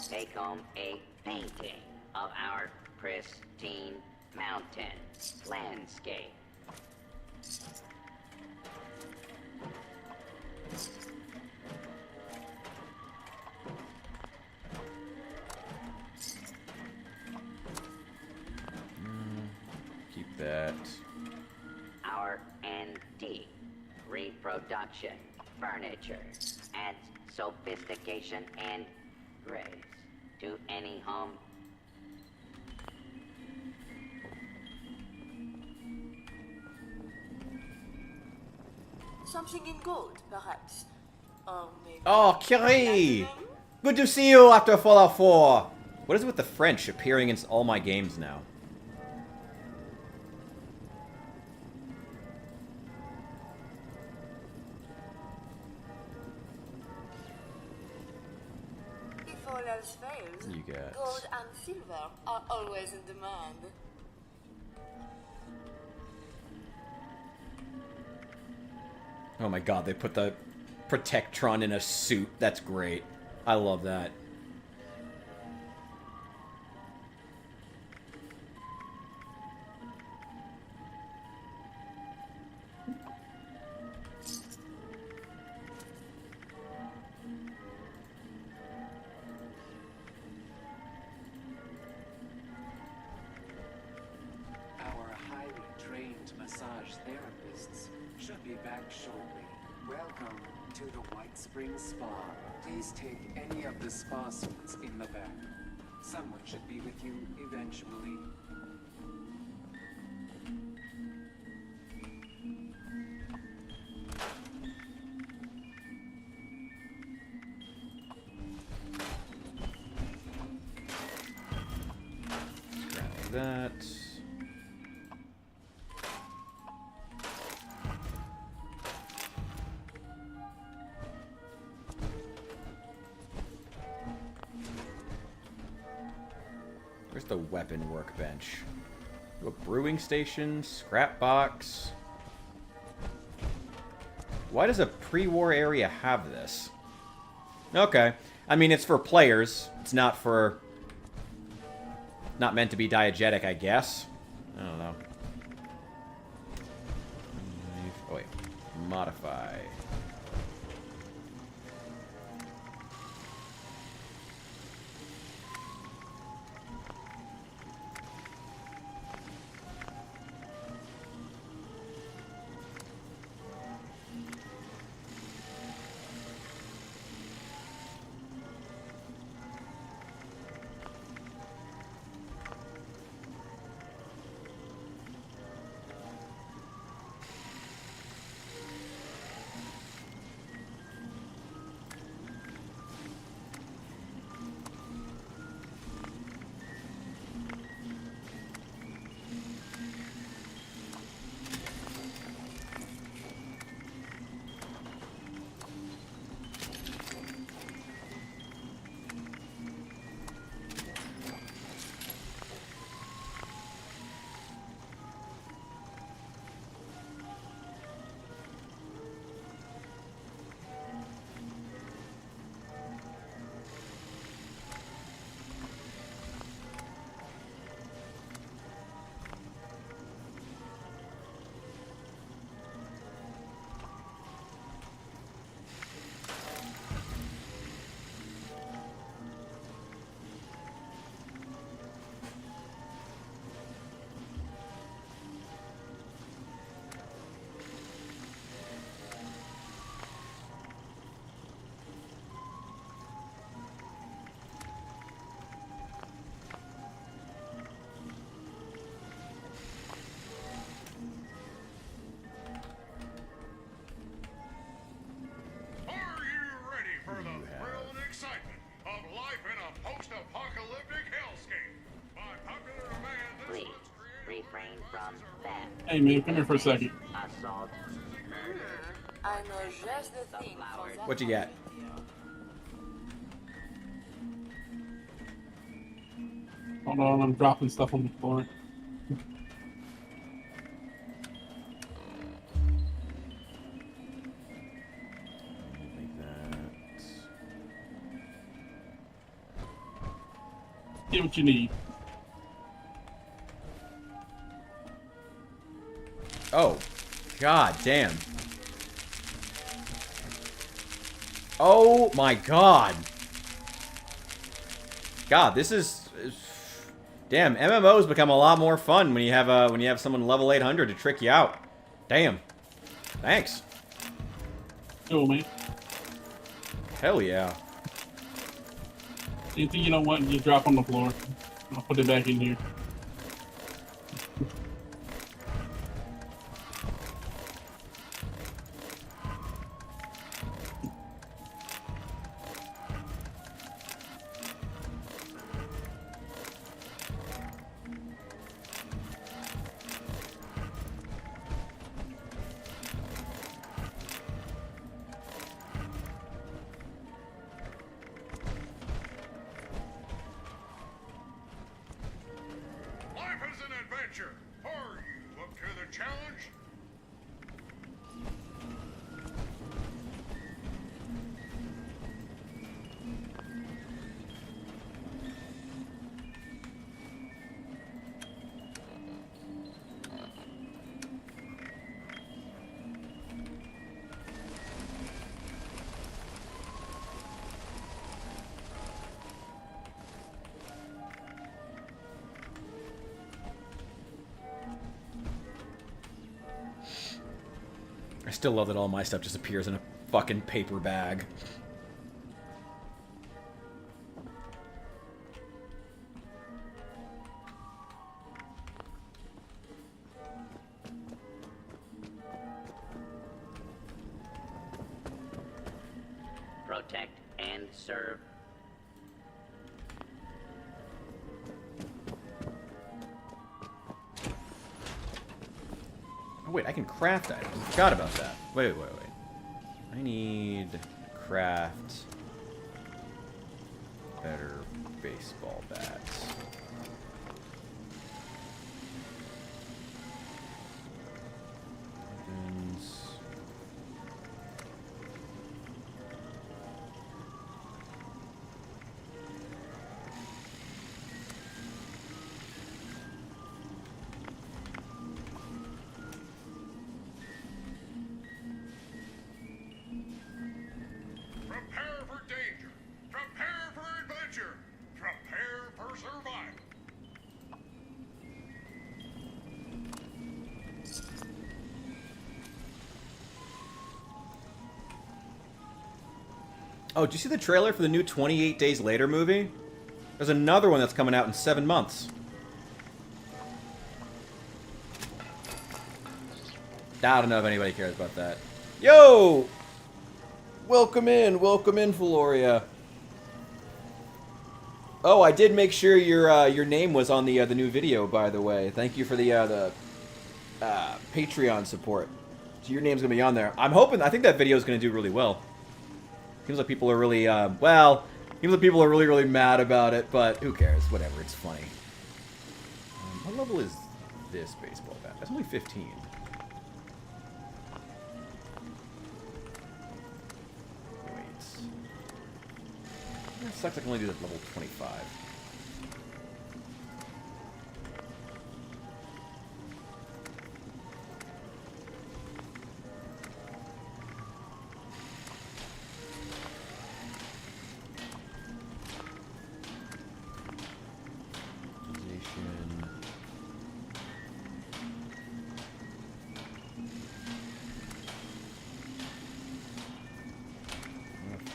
Take home a painting of our pristine mountain landscape. Keep that. Our antique reproduction furniture adds sophistication and grace to any home. Something in gold, perhaps. Or maybe Oh, Kyrie! platinum? Good to see you after Fallout 4! What is it with the French appearing in all my games now? If all else fails, You got- gold and silver are always in demand. Oh my god, they put the Protectron in a suit. That's great. I love that. therapists should be back shortly. Welcome to the White Springs Spa. Please take any of the spa suits in the back. Someone should be with you eventually. Scrap that. Where's the weapon workbench? A brewing station, scrap box. Why does a pre-war area have this? Okay. I mean, it's for players. It's not for... Not meant to be diegetic, I guess. I don't know. Oh, wait. Modify. refrain from theft. Hey man, come here for a second. Assault. I know just the thing for that. What you got? Hold on, I'm dropping stuff on the floor. Like that. Get what you need. Oh, god damn. Oh my god. God, this is damn. MMOs become a lot more fun when you have someone level 800 to trick you out. Damn. Thanks. Cool, man. Hell yeah. Anything you don't want, you drop on the floor. I'll put it back in here. Are you up to the challenge? still love that all my stuff just appears in a fucking paper bag. Protect and serve. Oh, wait, I can craft items. I forgot about that. Wait. I need to craft better baseball bats. Weapons. Prepare for danger. Prepare for adventure. Prepare for survival. Oh, did you see the trailer for the new 28 Days Later movie? There's another one that's coming out in 7 months. I don't know if anybody cares about that. Yo! Welcome in, Valoria. Oh, I did make sure your name was on the new video, by the way. Thank you for the Patreon support. So your name's gonna be on there. I think that video is gonna do really well. Seems like people are really, seems like people are really mad about it, but who cares? Whatever, it's funny. What level is this baseball bat? That's only 15. That sucks, I can only do that level 25.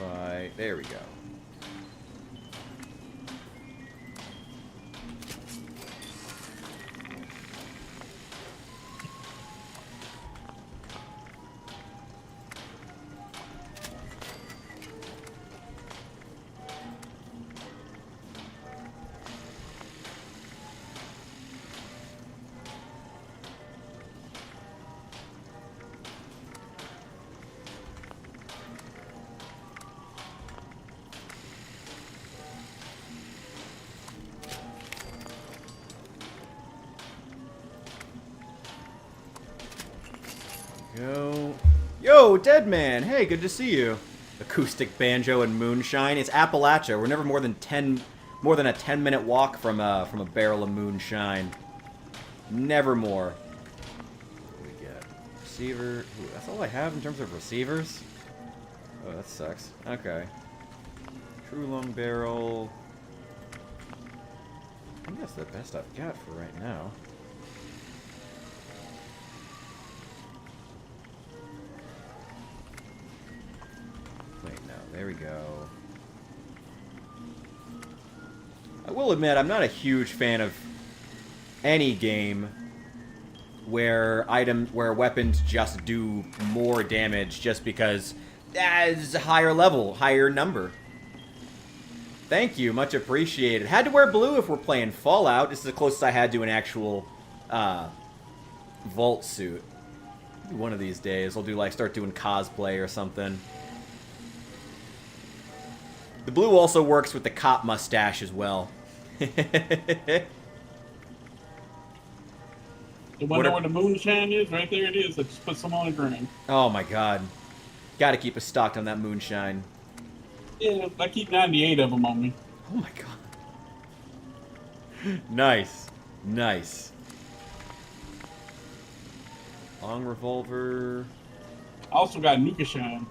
Modify. There we go. Yo, Dead Man. Hey, good to see you. Acoustic banjo and moonshine. It's Appalachia. We're never more than a 10-minute walk from a barrel of moonshine. Never more. What do we get? Receiver. Ooh, that's all I have in terms of receivers. Oh, that sucks. Okay. True long barrel. I think that's the best I've got for right now. There we go. I will admit, I'm not a huge fan of any game where weapons just do more damage just because it's a higher level, higher number. Thank you, much appreciated. Had to wear blue if we're playing Fallout. This is the closest I had to an actual vault suit. One of these days, I'll start doing cosplay or something. The blue also works with the cop mustache as well. You want to know where the moonshine is? Right there it is. I just put some on the ground. Oh my god. Gotta keep us stocked on that moonshine. Yeah, I keep 98 of them on me. Oh my god. Nice. Nice. Long revolver. I also got Nuka Shine.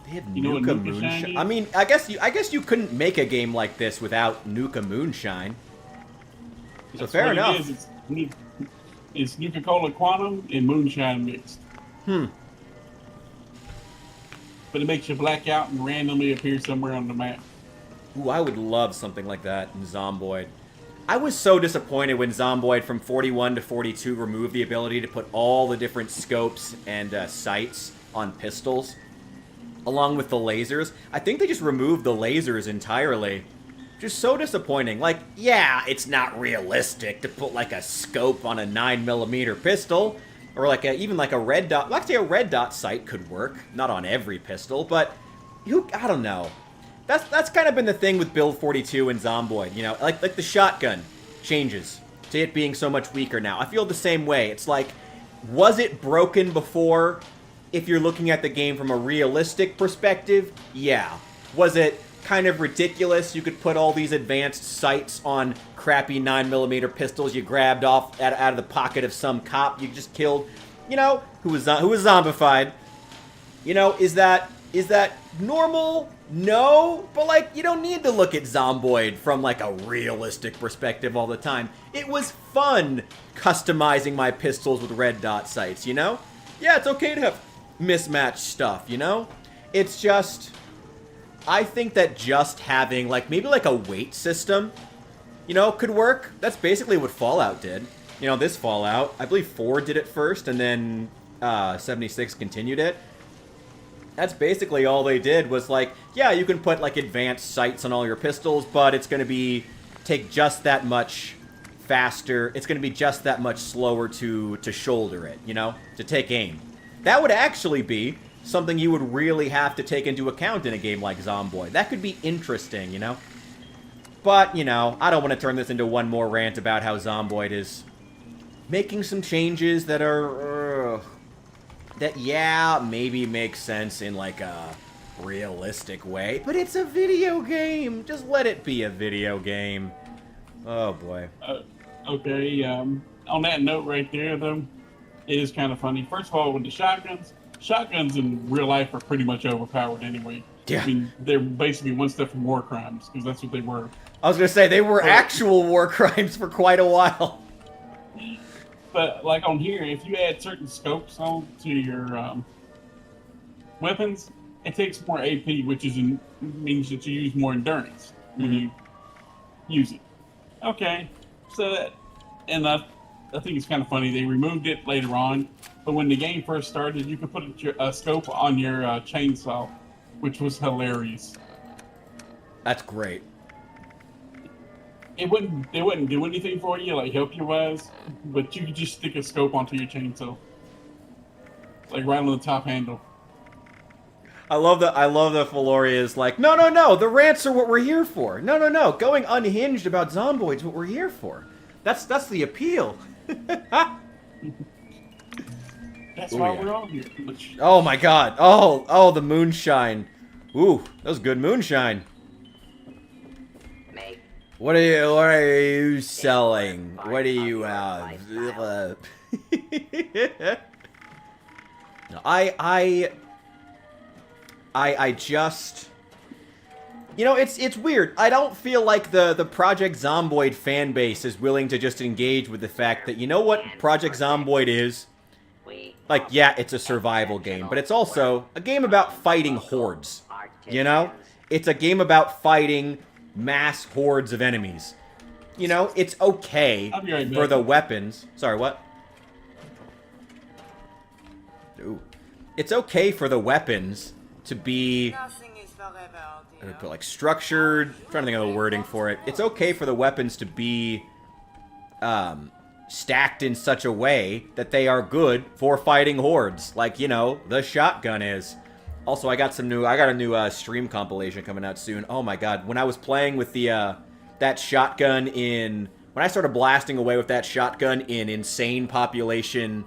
They have Nuka Moonshine. I mean, I guess you couldn't make a game like this without Nuka Moonshine. So fair enough. It's Nuka-Cola Quantum and Moonshine mixed. Hmm. But it makes you black out and randomly appear somewhere on the map. Ooh, I would love something like that in Zomboid. I was so disappointed when Zomboid from 41 to 42 removed the ability to put all the different scopes and sights on pistols, along with the lasers. I think they just removed the lasers entirely. Just so disappointing. Like, yeah, it's not realistic to put like a scope on a 9mm pistol, or like even like a red dot. Well, actually, a red dot sight could work, not on every pistol, but I don't know. That's kind of been the thing with Build 42 and Zomboid, you know, like the shotgun changes to it being so much weaker now. I feel the same way. It's like, was it broken before? If you're looking at the game from a realistic perspective, yeah. Was it kind of ridiculous? You could put all these advanced sights on crappy 9mm pistols you grabbed off out of the pocket of some cop you just killed, you know, who was zombified. You know, is that normal? No, but like, you don't need to look at Zomboid from like a realistic perspective all the time. It was fun customizing my pistols with red dot sights, you know? Yeah, it's okay to have mismatched stuff, you know? It's just, I think that just having like maybe like a weight system, you know, could work. That's basically what Fallout did. You know, this Fallout, I believe 4 did it first and then 76 continued it. That's basically all they did was like, yeah, you can put like advanced sights on all your pistols, but it's going to take just that much faster. It's going to be just that much slower to shoulder it, you know, to take aim. That would actually be something you would really have to take into account in a game like Zomboid. That could be interesting, you know. But, you know, I don't want to turn this into one more rant about how Zomboid is making some changes that are... that, yeah, maybe makes sense in, like, a realistic way. But it's a video game. Just let it be a video game. Oh, boy. Okay, on that note right there, though, it is kind of funny. First of all, with the shotguns in real life are pretty much overpowered anyway. Yeah. I mean, they're basically one step from war crimes, because that's what they were. I was going to say, they were actual war crimes for quite a while. But, like, on here, if you add certain scopes on to your weapons, it takes more AP, which means that you use more endurance when you use it. Okay, so that, and I think it's kind of funny, they removed it later on, but when the game first started, you could put a scope on your chainsaw, which was hilarious. That's great. It wouldn't do anything for you, like help you wise, but you could just stick a scope onto your chainsaw, like right on the top handle. I love that Feloria is like, no, the rants are what we're here for. No, going unhinged about Zomboid's what we're here for. That's the appeal. That's why we're all here. Oh my god. Oh, the moonshine. Ooh, that was good moonshine. What are you selling? What do you have? I just, you know, it's weird. I don't feel like the Project Zomboid fan base is willing to just engage with the fact that, you know what Project Zomboid is? Like, yeah, it's a survival game, but it's also a game about fighting hordes, you know? It's a game about fighting mass hordes of enemies. You know, it's okay for the weapons. Sorry, what? Ooh. It's okay for the weapons to be like structured. I'm trying to think of the wording for it. It's okay for the weapons to be stacked in such a way that they are good for fighting hordes, like, you know, the shotgun is. Also, I got a new stream compilation coming out soon. Oh my god, when I was playing with the that shotgun when I started blasting away with that shotgun in Insane Population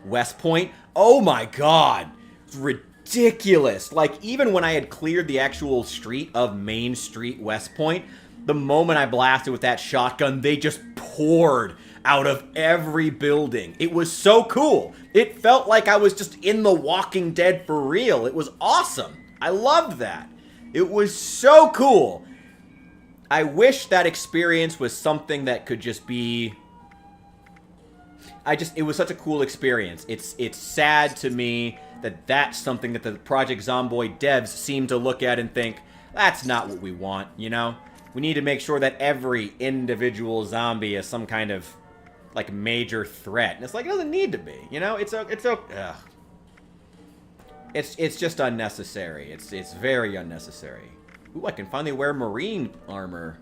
West Point, oh my god, it's ridiculous. Like, even when I had cleared the actual street of Main Street West Point, the moment I blasted with that shotgun, they just poured out of every building. It was so cool. It felt like I was just in The Walking Dead for real. It was awesome. I loved that. It was so cool. I wish that experience was something that could just be it was such a cool experience. It's sad to me that that's something that the Project Zomboid devs seem to look at and think, that's not what we want, you know? We need to make sure that every individual zombie is some kind of, like, major threat. And it's like, it doesn't need to be, you know? It's just unnecessary. It's very unnecessary. Ooh, I can finally wear marine armor.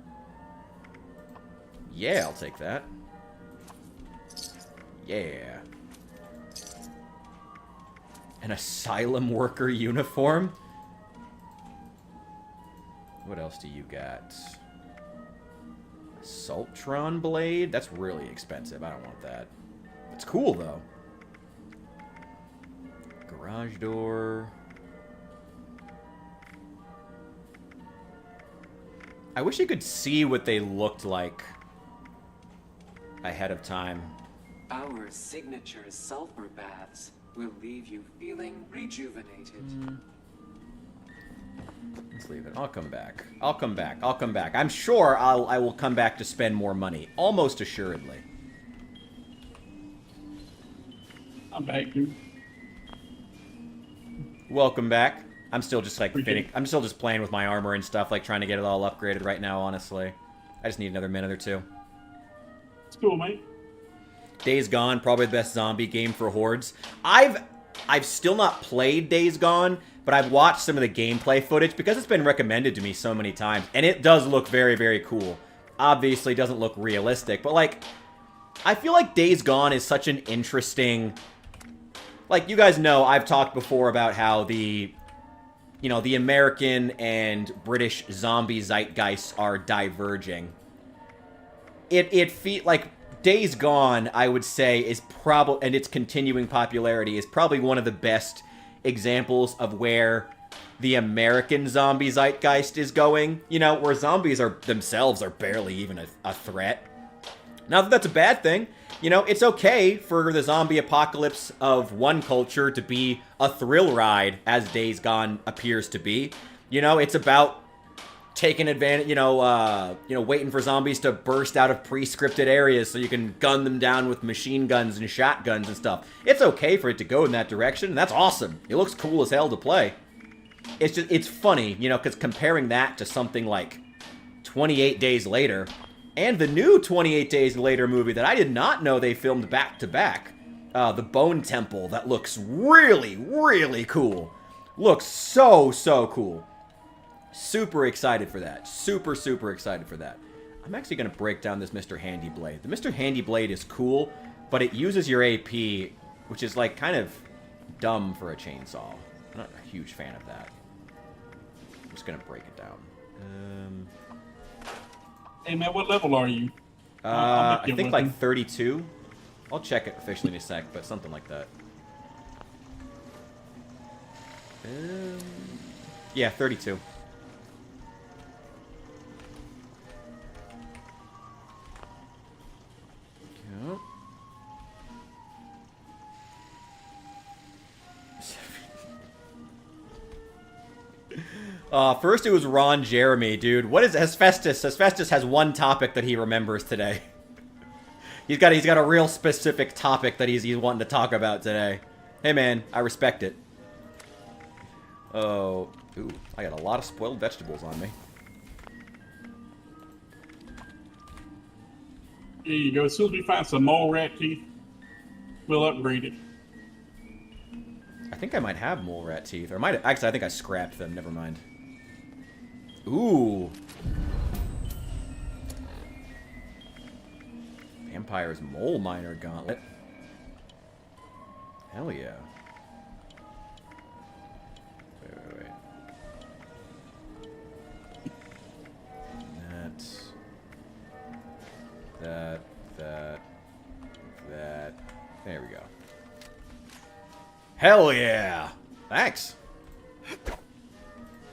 Yeah, I'll take that. Yeah. An asylum worker uniform? What else do you got? Assaultron blade? That's really expensive. I don't want that. It's cool, though. Garage door. I wish you could see what they looked like ahead of time. Our signature sulfur baths will leave you feeling rejuvenated. Let's leave it. I'll come back. I'll come back. I'll come back. I'm sure I will come back to spend more money. Almost assuredly. I'm back, dude. Welcome back. I'm still just like I'm still just playing with my armor and stuff, like trying to get it all upgraded right now, honestly. I just need another minute or two. It's cool, mate. Days Gone, probably the best zombie game for hordes. I've still not played Days Gone, but I've watched some of the gameplay footage because it's been recommended to me so many times, and it does look very, very cool. Obviously, doesn't look realistic, but like, I feel like Days Gone is such an interesting. Like, you guys know, I've talked before about how the American and British zombie zeitgeists are diverging. It feels like Days Gone, I would say, is probably, and its continuing popularity is probably one of the best examples of where the American zombie zeitgeist is going. You know, where zombies themselves are barely even a threat. Not that that's a bad thing. You know, it's okay for the zombie apocalypse of one culture to be a thrill ride, as Days Gone appears to be. You know, it's about taking advantage, waiting for zombies to burst out of pre-scripted areas so you can gun them down with machine guns and shotguns and stuff. It's okay for it to go in that direction, and that's awesome. It looks cool as hell to play. It's funny, you know, because comparing that to something like 28 Days Later, and the new 28 Days Later movie that I did not know they filmed back-to-back, The Bone Temple, that looks really, really cool. Looks so, so cool. Super excited for that. Super, super excited for that. I'm actually going to break down this Mr. Handy Blade. The Mr. Handy Blade is cool, but it uses your AP, which is, like, kind of dumb for a chainsaw. I'm not a huge fan of that. I'm just going to break it down. Hey, man, what level are you? I think, like, 32. I'll check it officially in a sec, but something like that. Yeah, 32. First it was Ron Jeremy, dude. What is Hephaestus? Hephaestus has one topic that he remembers today. He's got a real specific topic that he's wanting to talk about today. Hey man, I respect it. Oh, ooh, I got a lot of spoiled vegetables on me. There you go. As soon as we find some mole rat teeth, we'll upgrade it. I think I might have mole rat teeth, or actually I think I scrapped them. Never mind. Ooh. Vampire's Mole Miner Gauntlet. Hell yeah. Wait. That. There we go. Hell yeah! Thanks.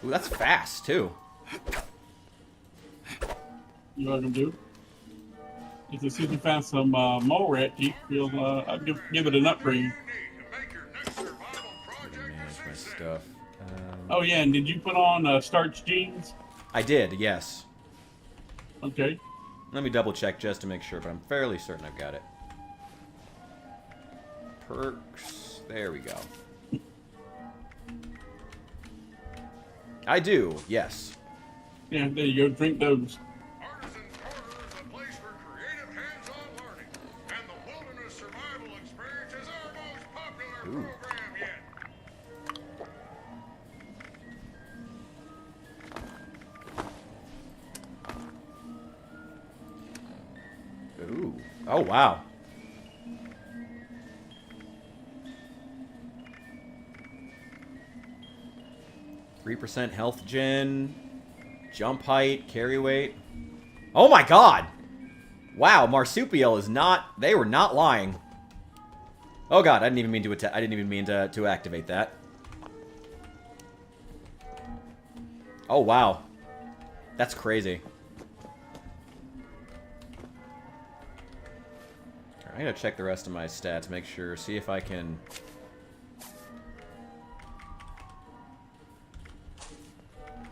Ooh, that's fast, too. You welcome, dude. If as soon as we find some mole rat teeth, I'll give it an upgrade. Manage my stuff. Oh yeah, and did you put on starch jeans? I did, yes. Okay. Let me double check just to make sure, but I'm fairly certain I've got it. perks. There we go. I do, yes. Yeah, there you go. Drink those. Artisan Corner is a place for creative hands-on learning, and the Wilderness Survival Experience is our most popular program yet. Ooh. Oh, wow. %3 health gen, jump height, carry weight. Oh my god! Wow, Marsupial is not. They were not lying. Oh god, I didn't even mean to. I didn't even mean to activate that. Oh wow, that's crazy. I gotta check the rest of my stats, make sure, see if I can.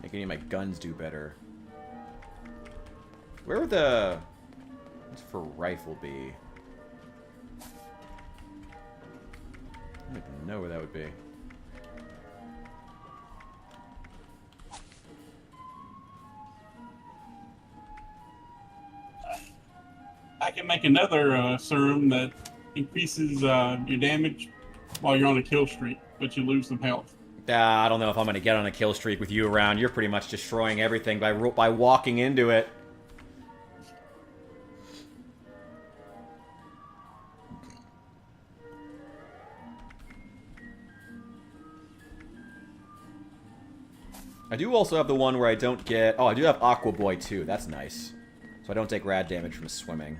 Make any of my guns do better. Where would the... What's for rifle be? I don't even know where that would be. I can make another serum that increases your damage while you're on a kill streak, but you lose some health. I don't know if I'm going to get on a kill streak with you around. You're pretty much destroying everything by walking into it. I do also have the one where I don't get... Oh, I do have Aqua Boy too. That's nice. So I don't take rad damage from swimming.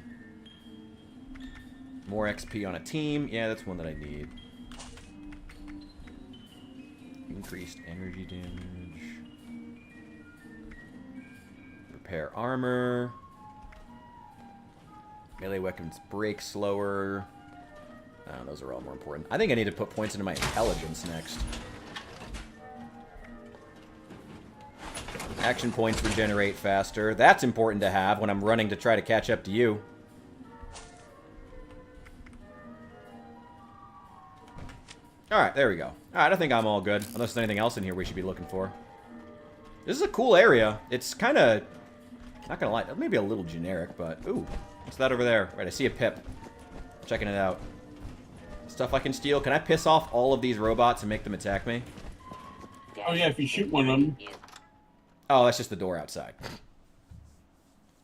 More XP on a team. Yeah, that's one that I need. Increased energy damage. Repair armor. Melee weapons break slower. Those are all more important. I think I need to put points into my intelligence next. Action points regenerate faster. That's important to have when I'm running to try to catch up to you. Alright, there we go. Alright, I think I'm all good. Unless there's anything else in here we should be looking for. This is a cool area. It's kind of... Not gonna lie, maybe a little generic, but... Ooh, what's that over there? Right, I see a pip. Checking it out. Stuff I can steal. Can I piss off all of these robots and make them attack me? Oh yeah, if you shoot one of them. Oh, that's just the door outside.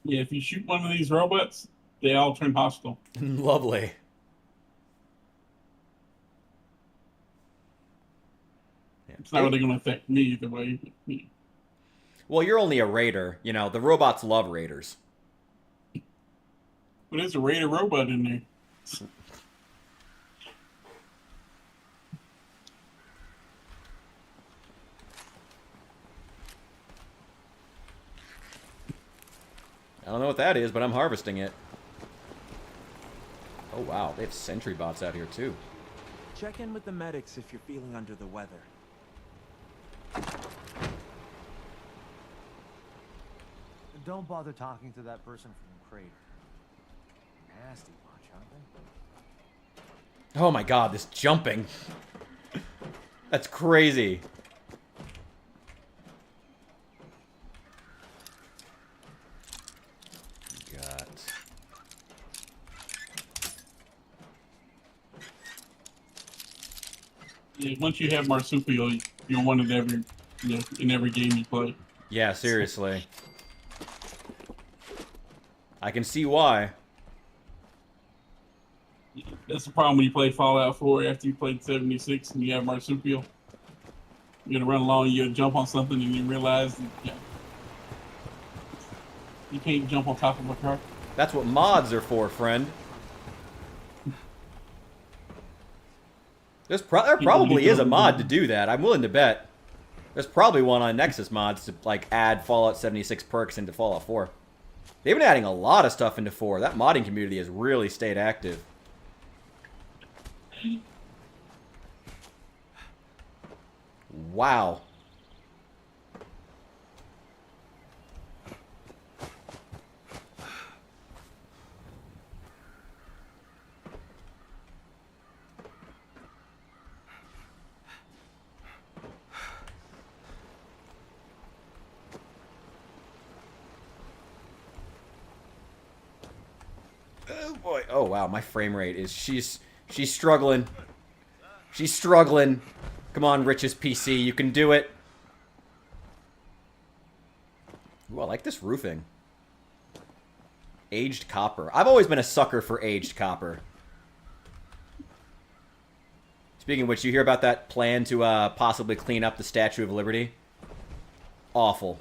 Yeah, if you shoot one of these robots, they all turn hostile. Lovely. It's not really going to affect me either way. Well, you're only a raider. You know, the robots love raiders. But there's a raider robot in there. I don't know what that is, but I'm harvesting it. Oh, wow. They have sentry bots out here, too. Check in with the medics if you're feeling under the weather. Don't bother talking to that person from Crater. Nasty bunch, aren't they? Oh my god, this jumping. That's crazy. Got... Yeah, once you have Marsupial, you'll want it in every game you play. Yeah, seriously. I can see why. That's the problem when you play Fallout 4 after you played 76 and you have Marsupial. You're gonna run along, you jump on something, and you realize that, you can't jump on top of a car. That's what mods are for, friend. There probably is a mod to do that. I'm willing to bet. There's probably one on Nexus mods to like add Fallout 76 perks into Fallout 4. They've been adding a lot of stuff into 4. That modding community has really stayed active. Wow. boy. Oh, wow. My frame rate is... She's struggling. She's struggling. Come on, Rich's PC. You can do it. Ooh, I like this roofing. Aged copper. I've always been a sucker for aged copper. Speaking of which, you hear about that plan to possibly clean up the Statue of Liberty? Awful.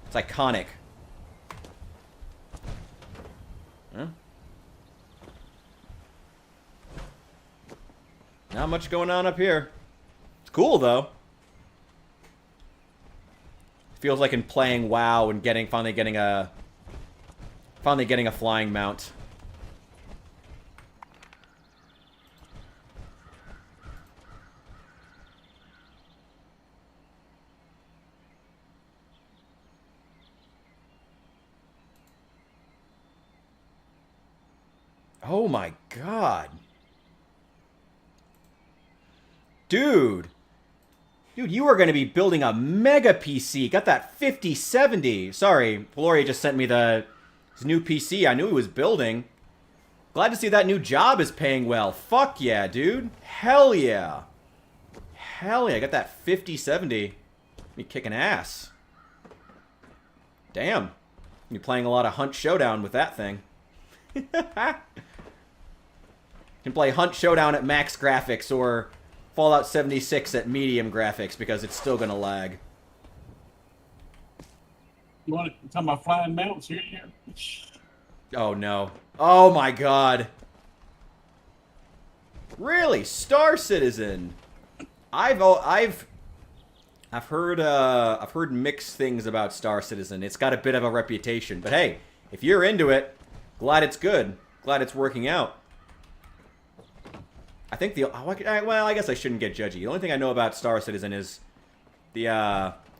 It's iconic. Huh? Not much going on up here. It's cool, though. Feels like in playing WoW and finally getting a flying mount. Oh my god. Dude, you are going to be building a mega PC. Got that 5070. Sorry, Gloria just sent me his new PC I knew he was building. Glad to see that new job is paying well. Fuck yeah, dude. Hell yeah. Hell yeah, I got that 5070. Me kicking ass. Damn. You're playing a lot of Hunt Showdown with that thing. You can play Hunt Showdown at max graphics or Fallout 76 at medium graphics because it's still gonna lag. You want to talk about flying mounts here? Oh no! Oh my god! Really, Star Citizen? I've heard mixed things about Star Citizen. It's got a bit of a reputation, but hey, if you're into it, glad it's good. Glad it's working out. I think well, I guess I shouldn't get judgy. The only thing I know about Star Citizen is the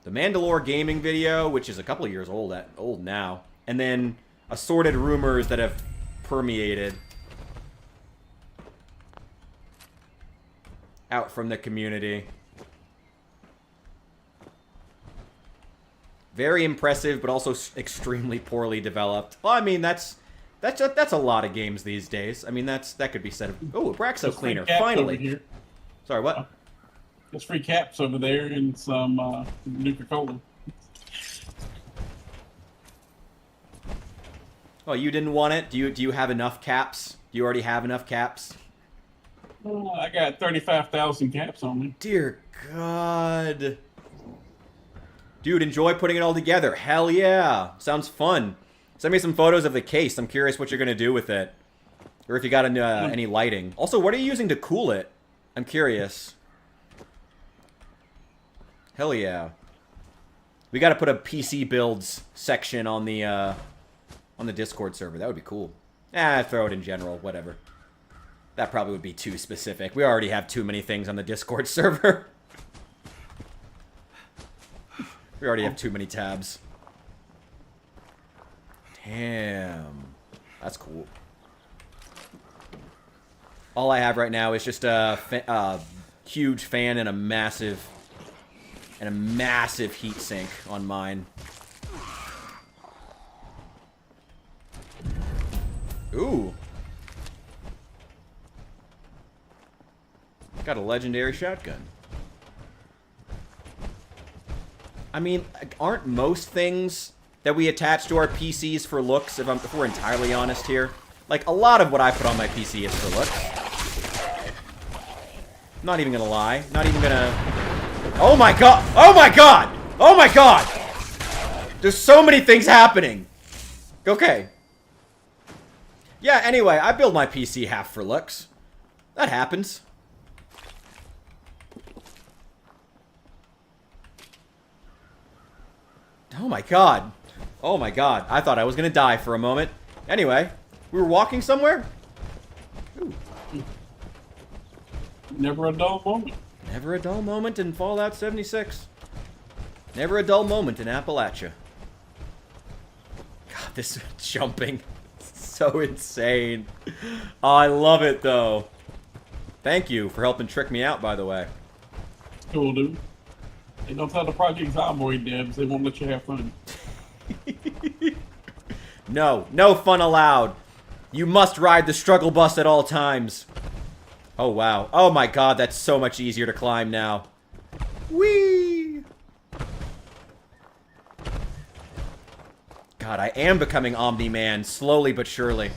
Mandalore gaming video, which is a couple of years old now, and then assorted rumors that have permeated out from the community. Very impressive, but also extremely poorly developed. Well, I mean, that's a lot of games these days. I mean, that could be said of... Oh, a Braxo cleaner, finally. Sorry, what? There's free caps over there and some Nuka-Cola. Oh, you didn't want it? Do you have enough caps? Do you already have enough caps? I got 35,000 caps on me. Dear God. Dude, enjoy putting it all together. Hell yeah. Sounds fun. Send me some photos of the case. I'm curious what you're going to do with it. Or if you got any lighting. Also, what are you using to cool it? I'm curious. Hell yeah. We got to put a PC builds section on the Discord server. That would be cool. Throw it in general. Whatever. That probably would be too specific. We already have too many things on the Discord server. We already have too many tabs. Damn. That's cool. All I have right now is just a huge fan and a massive heat sink on mine. Ooh. Got a legendary shotgun. I mean, aren't most things that we attach to our PCs for looks, if we're entirely honest here? Like, a lot of what I put on my PC is for looks. Not even gonna lie. Not even gonna... Oh my god! Oh my god! Oh my god! There's so many things happening! Okay. Yeah, anyway, I build my PC half for looks. That happens. Oh my god. Oh my god. I thought I was gonna die for a moment. Anyway, we were walking somewhere? Ooh. Never a dull moment. Never a dull moment in Fallout 76. Never a dull moment in Appalachia. God, this jumping. So insane. Oh, I love it, though. Thank you for helping trick me out, by the way. Cool, dude. Hey, don't tell the Project Zomboid devs. They won't let you have fun. No fun allowed. You must ride the struggle bus at all times. Oh, wow. Oh, my God. That's so much easier to climb now. Whee! God, I am becoming Omni-Man, slowly but surely.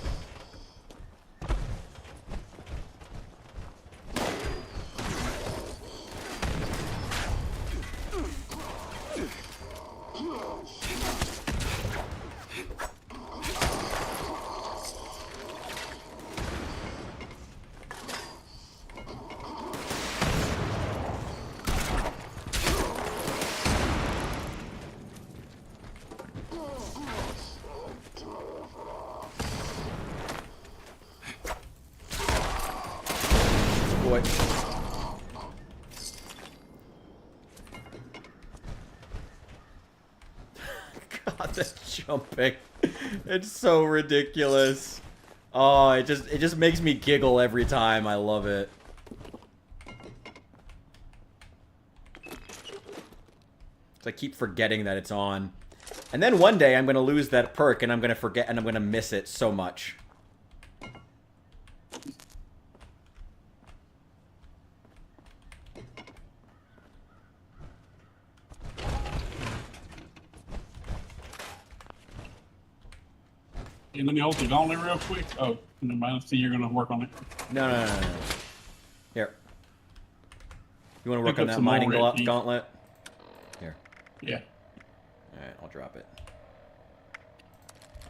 God, the jumping. It's so ridiculous. Oh, it just makes me giggle every time. I love it. So I keep forgetting that it's on. And then one day I'm going to lose that perk and I'm going to forget and I'm going to miss it so much. Hey, let me hold the gauntlet real quick. Oh, never mind. Let's see, you're going to work on it. No. Here. You want to work Pick on up that some mining more red teeth. gauntlet? Here. Yeah. Alright, I'll drop it.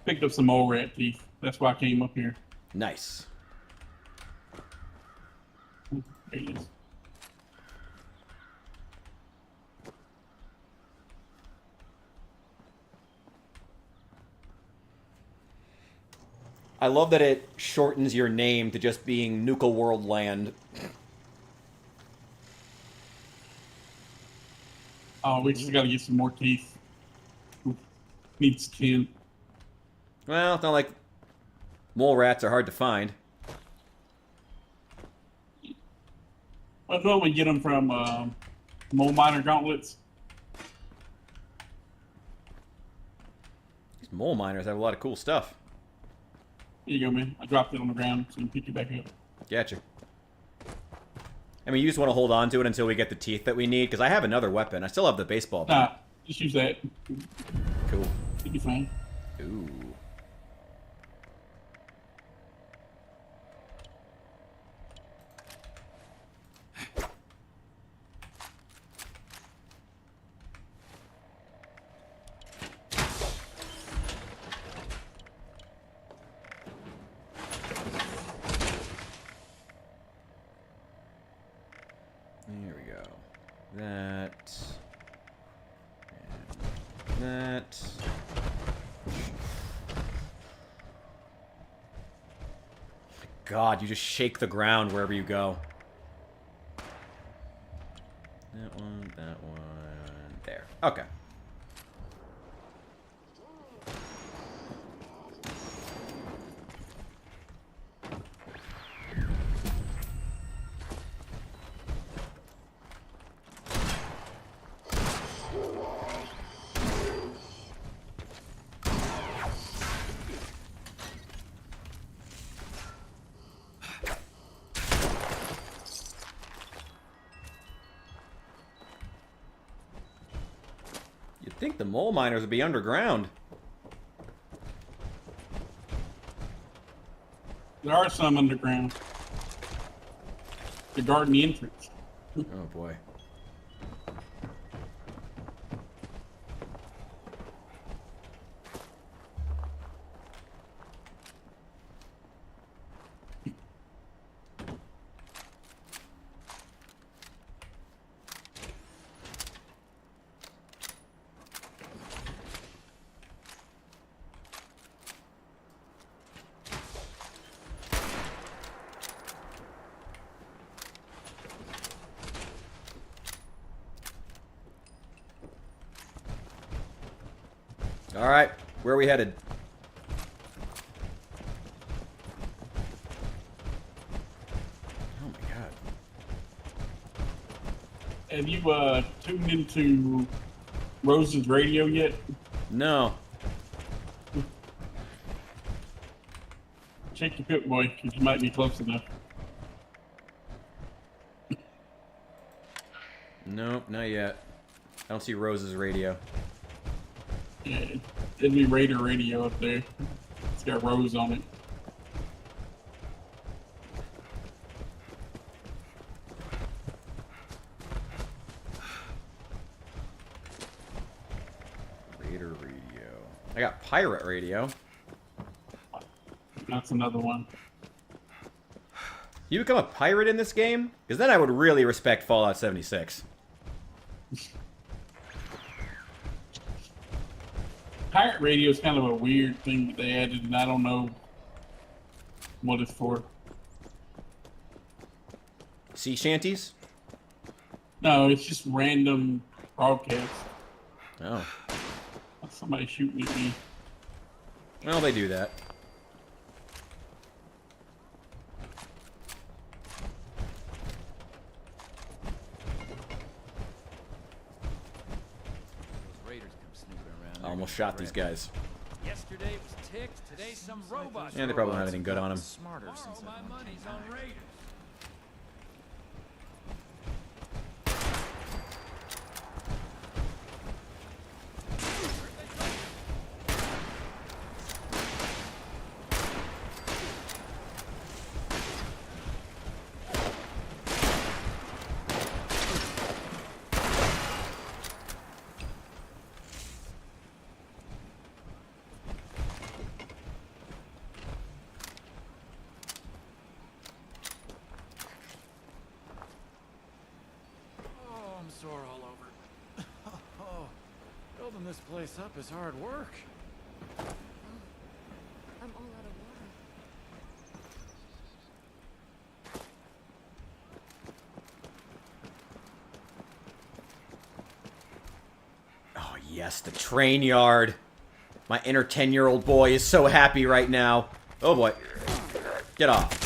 Picked up some more rat teeth. That's why I came up here. Nice. There it is. I love that it shortens your name to just being Nuka World Land. Oh, we just got to get some more teeth. Needs 10. Well, it's not like mole rats are hard to find. I normally get them from mole miner gauntlets. These mole miners have a lot of cool stuff. Here you go, man. I dropped it on the ground so you can pick it back up. Gotcha. I mean, you just want to hold on to it until we get the teeth that we need, because I have another weapon. I still have the baseball bat. Nah, just use that. Cool. It'll be fine. Ooh. There we go. That. And that. God, you just shake the ground wherever you go. That one, there. Okay. You'd think the mole miners would be underground. There are some underground. They're guarding the entrance. Oh boy. All right, where are we headed? Oh my god. Have you tuned into Rose's radio yet? No. check your Pip Boy, because you might be close enough. Nope, not yet. I don't see Rose's radio. Yeah, it'd be Raider Radio up there. It's got Rose on it. Raider radio. I got pirate radio. That's another one. You become a pirate in this game? Because then I would really respect Fallout 76. Pirate radio is kind of a weird thing that they added, and I don't know what it's for. Sea shanties? No, it's just random broadcasts. Oh. Somebody shooting at me. Well, they do that. Almost shot these guys. Yesterday was ticks, today some robots. Yeah, they probably don't have anything good on them. Smarter since my money's on Raiders. Sore all over. Oh, building this place up is hard work. I'm all out of water. Oh, yes, the train yard. My inner 10-year-old boy is so happy right now. Oh, boy. Get off.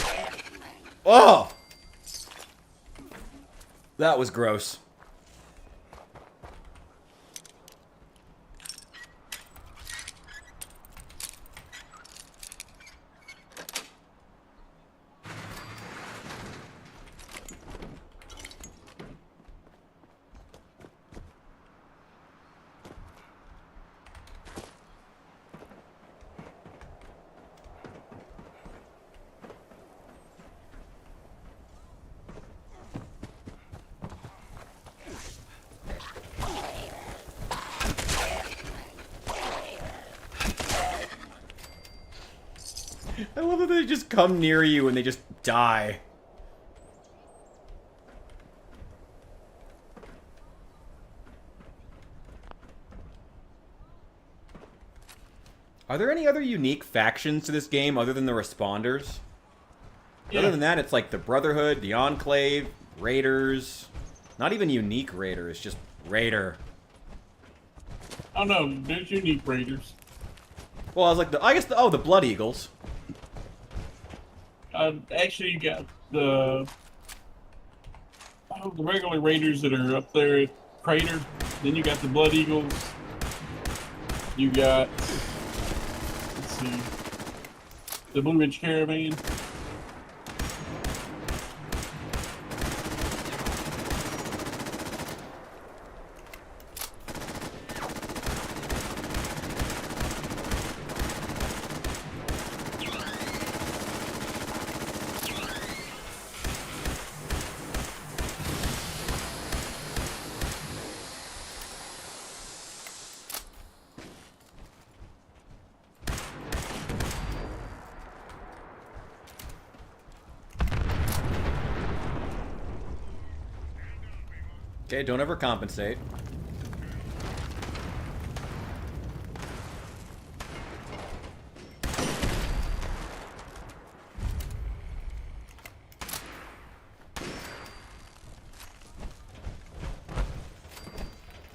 Oh! That was gross. I love that they just come near you and they just die. Are there any other unique factions to this game other than the Responders? Yeah. Other than that, it's like the Brotherhood, the Enclave, Raiders. Not even unique Raiders, just Raider. Oh no, there's unique Raiders. Well, I was like, the Blood Eagles. Actually, you got the regular Raiders that are up there at Crater. Then you got the Blood Eagles. You got, let's see, the Blue Ridge Caravan. Okay, don't overcompensate.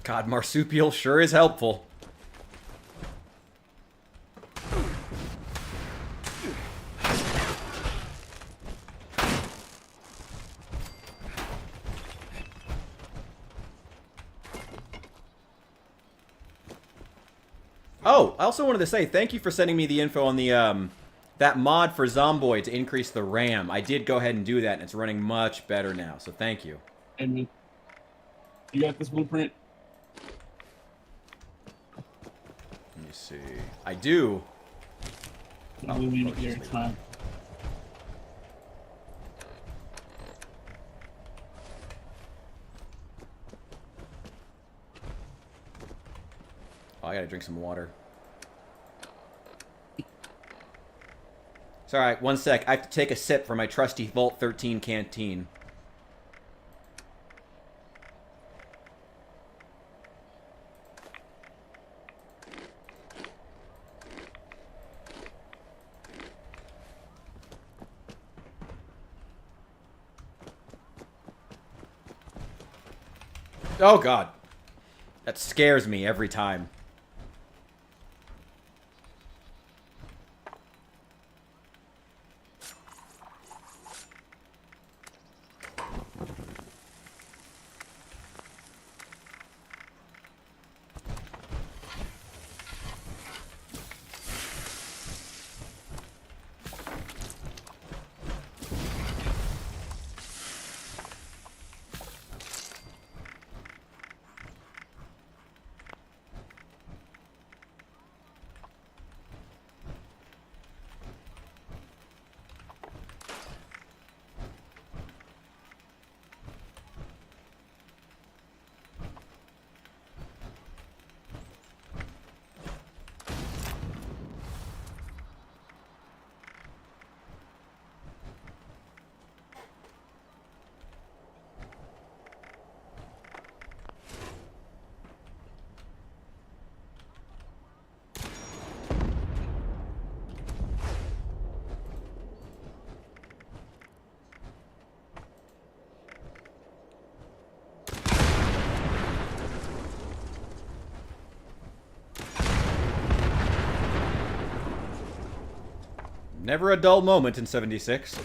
God, marsupial sure is helpful. Oh, I also wanted to say thank you for sending me the info on the that mod for Zomboid to increase the RAM, I did go ahead and do that, and it's running much better now. So thank you. And you got this blueprint? Let me see. I do. I'll leave it here. It's fine. Oh, I gotta drink some water. It's alright, one sec. I have to take a sip from my trusty Vault 13 canteen. Oh god. That scares me every time. Never a dull moment in 76.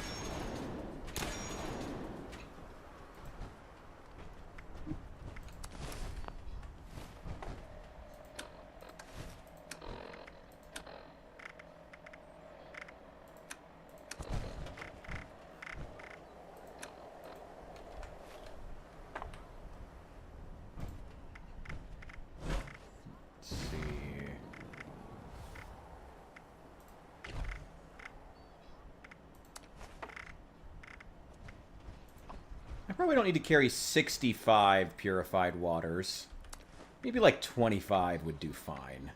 Probably don't need to carry 65 purified waters. Maybe like 25 would do fine.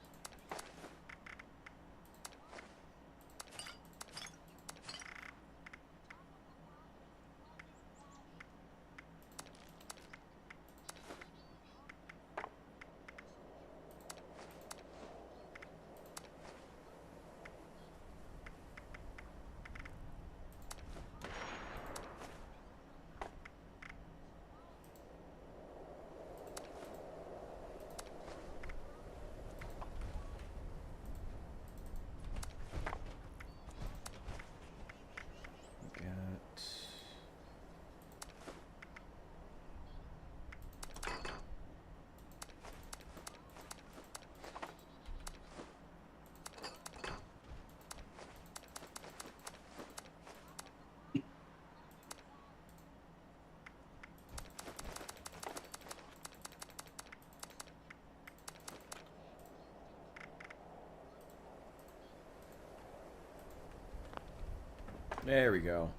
There we go.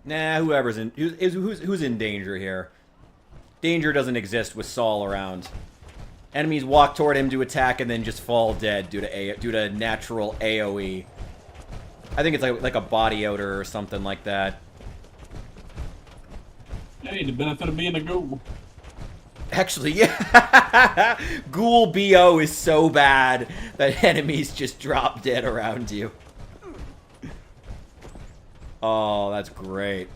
Nah, whoever's in who's in danger here. Danger doesn't exist with Saul around. Enemies walk toward him to attack and then just fall dead due to natural AoE. I think it's like a body odor or something like that. Hey, the benefit of being a ghoul. Actually, yeah. Ghoul BO is so bad that enemies just drop dead around you. Oh, that's great.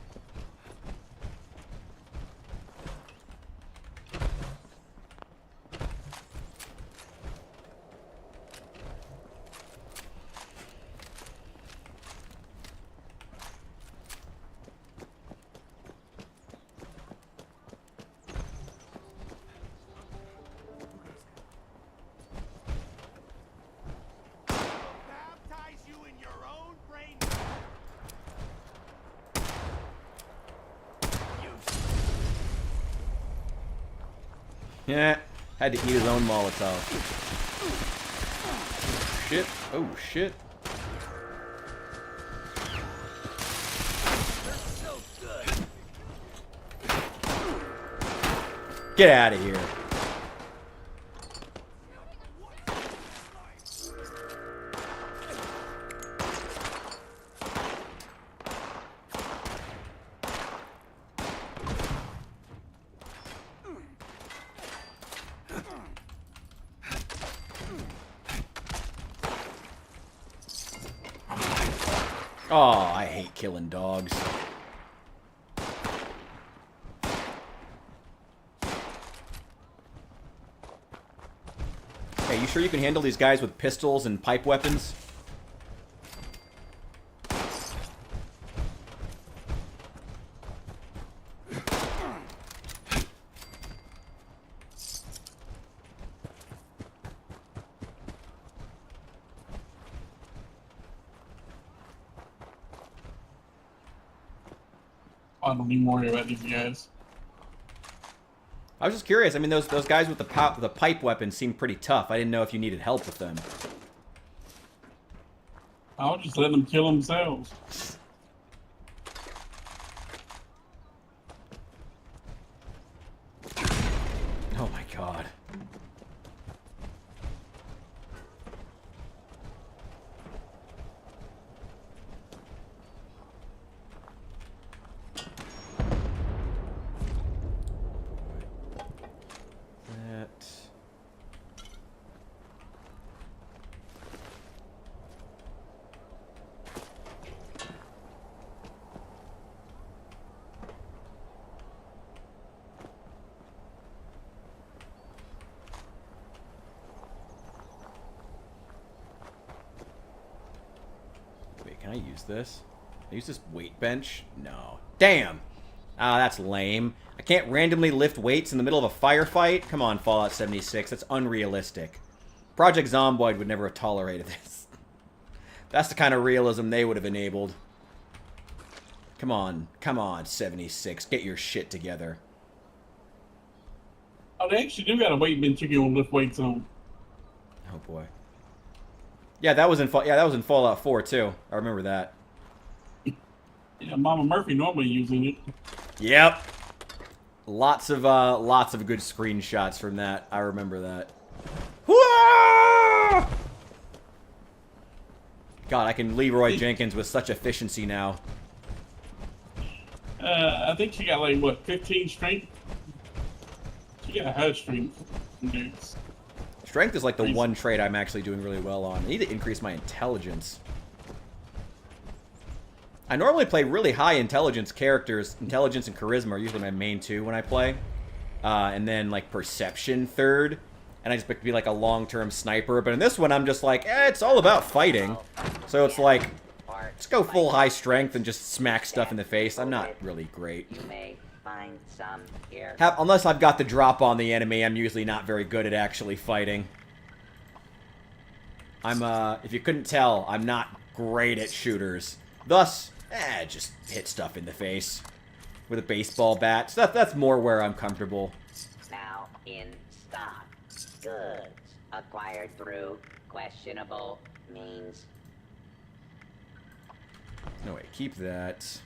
Yeah, had to eat his own Molotov. Shit. Oh, shit. Get out of here. Oh, I hate killing dogs. Hey, you sure you can handle these guys with pistols and pipe weapons? I don't even worry about these guys. I was just curious. I mean, those guys with the pipe weapons seem pretty tough. I didn't know if you needed help with them. I'll just let them kill themselves. Oh my god. Can I use this? Can I use this weight bench? No. Damn! Ah, that's lame. I can't randomly lift weights in the middle of a firefight? Come on, Fallout 76. That's unrealistic. Project Zomboid would never have tolerated this. That's the kind of realism they would have enabled. Come on. Come on, 76. Get your shit together. Oh, they actually do got a weight bench you can lift weights on. Oh, boy. Yeah, that was in Fallout 4 too. I remember that. Yeah, Mama Murphy normally using it. Yep. Lots of good screenshots from that. I remember that. Whoa! God, I can Leroy Jenkins with such efficiency now. I think she got like what, 15 strength? She got a high strength. Dudes. Strength is like the one trait I'm actually doing really well on. I need to increase my intelligence. I normally play really high intelligence characters. Intelligence and charisma are usually my main two when I play. And then like perception third. And I expect to be like a long-term sniper. But in this one I'm just like, it's all about fighting. So it's like, let's go full high strength and just smack stuff in the face. I'm not really great. You may find some here. Unless I've got the drop on the enemy, I'm usually not very good at actually fighting. If you couldn't tell, I'm not great at shooters. Thus, just hit stuff in the face with a baseball bat. So that's more where I'm comfortable. Now in stock. Goods acquired through questionable means. No, wait, keep that.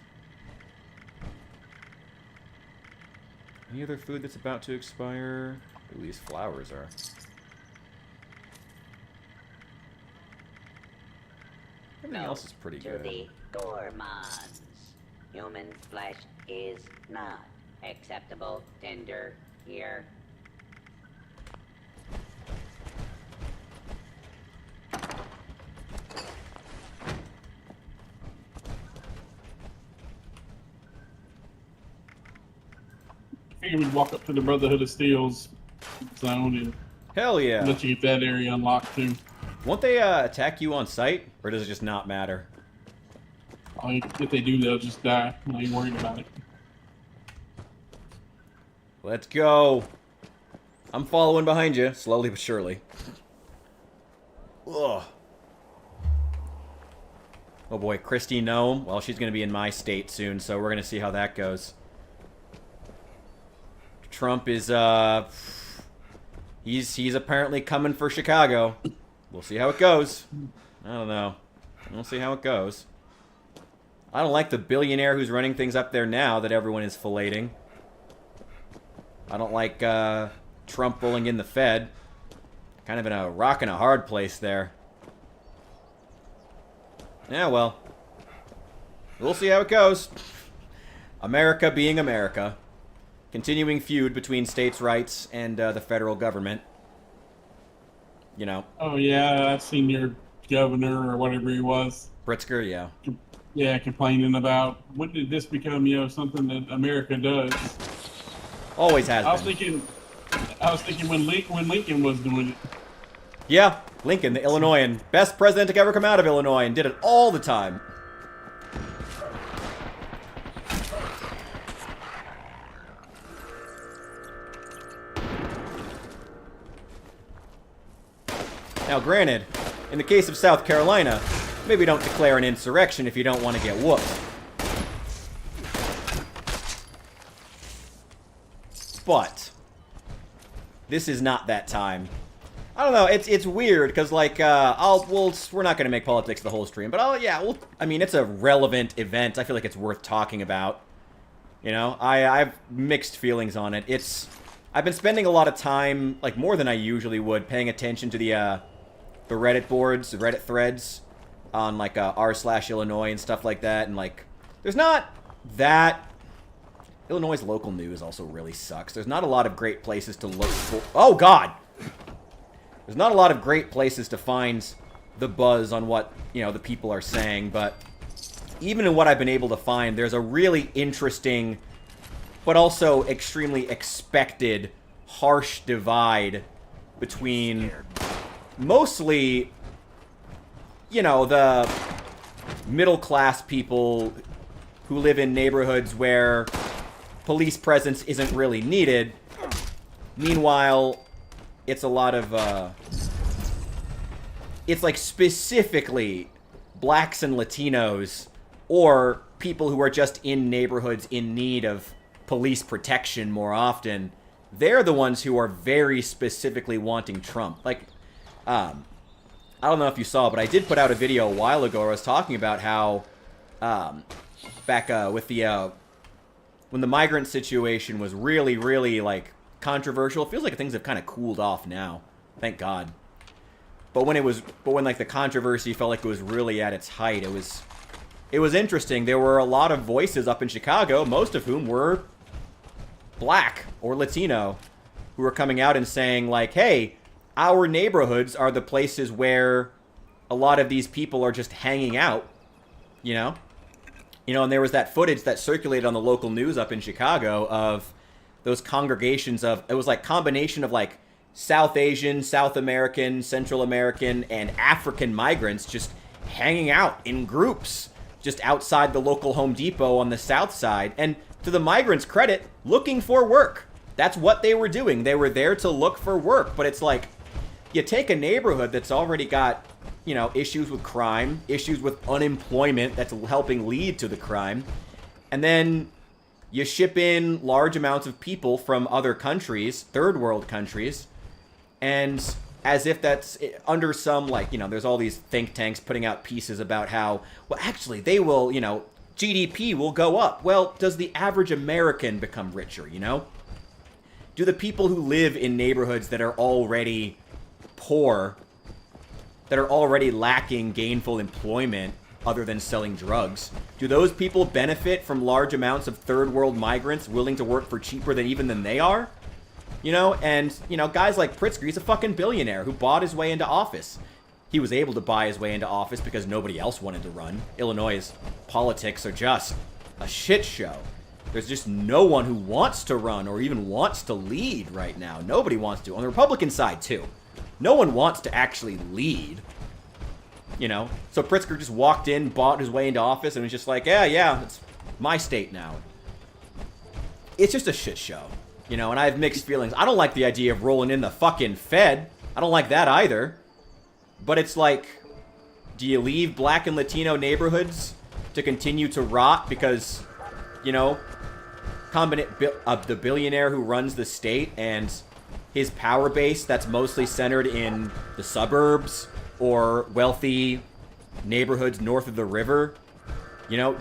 Any other food that's about to expire? At least flowers are. Everything else is pretty To good. the gourmands. Human flesh is not acceptable. Tender here. I figured we'd walk up to the Brotherhood of Steel's zone and Hell yeah. let you get that area unlocked too. Won't they attack you on sight? Or does it just not matter? If they do, they'll just die. I ain't worried about it. Let's go. I'm following behind you, slowly but surely. Ugh. Oh boy, Christy Gnome. Well, she's going to be in my state soon, so we're going to see how that goes. Trump is, He's apparently coming for Chicago. We'll see how it goes. I don't know. We'll see how it goes. I don't like the billionaire who's running things up there now that everyone is filleting. I don't like Trump rolling in the Fed. Kind of in a rock and a hard place there. Yeah, well. We'll see how it goes. America being America. Continuing feud between states' rights and the federal government. You know. Oh, yeah, that senior governor or whatever he was. Pritzker, yeah. Yeah, complaining about, when did this become, something that America does? Always has I was been. thinking when Lincoln was doing it. Yeah, Lincoln, the Illinoisan. Best president to ever come out of Illinois, and did it all the time. Now, granted, in the case of South Carolina, maybe don't declare an insurrection if you don't want to get whooped. But this is not that time. I don't know. It's weird because we're not gonna make politics the whole stream, but I mean, it's a relevant event. I feel like it's worth talking about. You know, I've mixed feelings on it. I've been spending a lot of time, like more than I usually would, paying attention to the Reddit boards, the Reddit threads on like r/Illinois and stuff like that, and like there's not that. Illinois' local news also really sucks. There's not a lot of great places to look for. Oh, God! There's not a lot of great places to find the buzz on what, the people are saying, but even in what I've been able to find, there's a really interesting, but also extremely expected, harsh divide between mostly, the middle-class people who live in neighborhoods where police presence isn't really needed. Meanwhile, it's a lot of, it's like specifically blacks and Latinos or people who are just in neighborhoods in need of police protection more often. They're the ones who are very specifically wanting Trump. Like, I don't know if you saw, but I did put out a video a while ago where I was talking about how, back with the, when the migrant situation was really, really, like, controversial. It feels like things have kind of cooled off now. Thank God. But when like, the controversy felt like it was really at its height, it was interesting. There were a lot of voices up in Chicago, most of whom were black or Latino, who were coming out and saying, like, hey, our neighborhoods are the places where a lot of these people are just hanging out, and there was that footage that circulated on the local news up in Chicago of those congregations of, it was like combination of like South Asian, South American, Central American, and African migrants just hanging out in groups just outside the local Home Depot on the south side. And to the migrants' credit, looking for work. That's what they were doing. They were there to look for work. But it's like, you take a neighborhood that's already got, issues with crime, issues with unemployment that's helping lead to the crime, and then you ship in large amounts of people from other countries, third world countries, and as if that's under some, like, there's all these think tanks putting out pieces about how, well, actually, they will, GDP will go up. Well, does the average American become richer, Do the people who live in neighborhoods that are already poor, that are already lacking gainful employment other than selling drugs, do those people benefit from large amounts of third world migrants willing to work for cheaper than they are? And, guys like Pritzker, he's a fucking billionaire who bought his way into office. He was able to buy his way into office because nobody else wanted to run. Illinois' politics are just a shit show. There's just no one who wants to run or even wants to lead right now. Nobody wants to. On the Republican side, too. No one wants to actually lead. So Pritzker just walked in, bought his way into office, and was just like, yeah, it's my state now. It's just a shit show. And I have mixed feelings. I don't like the idea of rolling in the fucking Fed. I don't like that either. But it's like, do you leave black and Latino neighborhoods to continue to rot because, the billionaire who runs the state and his power base that's mostly centered in the suburbs or wealthy neighborhoods north of the river, you know,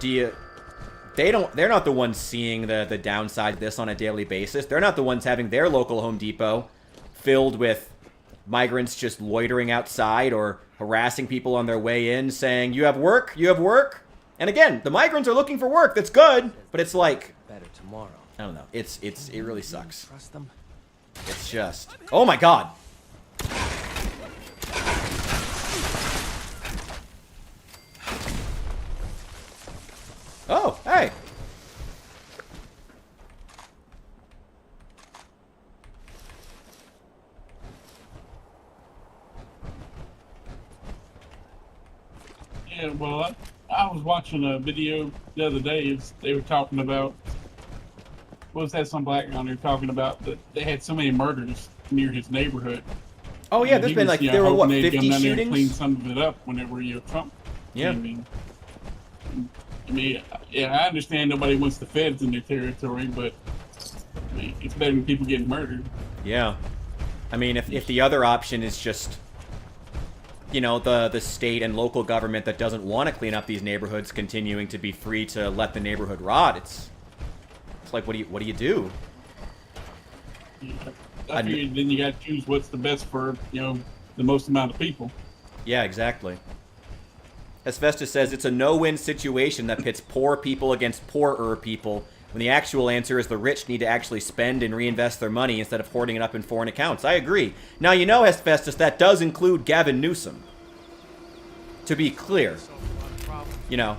they're not the ones seeing the downside of this on a daily basis. They're not the ones having their local Home Depot filled with migrants just loitering outside or harassing people on their way in saying, you have work, you have work. And again, the migrants are looking for work. That's good, but it's like, better tomorrow. I don't know. It really sucks. Trust them. It's just, oh my god. Oh, hey. Yeah, well, I was watching a video the other day. They were talking about, what was that, some black guy they were talking about that they had so many murders near his neighborhood. Oh yeah, there's been like, there were what, 50 shootings? Clean some of it up whenever Trump came in. I mean, yeah, I understand nobody wants the feds in their territory, but I mean, it's better than people getting murdered. Yeah. I mean, if the other option is just, you know, the state and local government that doesn't want to clean up these neighborhoods continuing to be free to let the neighborhood rot, it's like, what do you do? Yeah. I figured then you got to choose what's the best for, you know, the most amount of people. Yeah, exactly. Asbestos says it's a no-win situation that pits poor people against poorer people, when the actual answer is the rich need to actually spend and reinvest their money instead of hoarding it up in foreign accounts. I agree. Now, you know, Asbestos, that does include Gavin Newsom. To be clear. You know,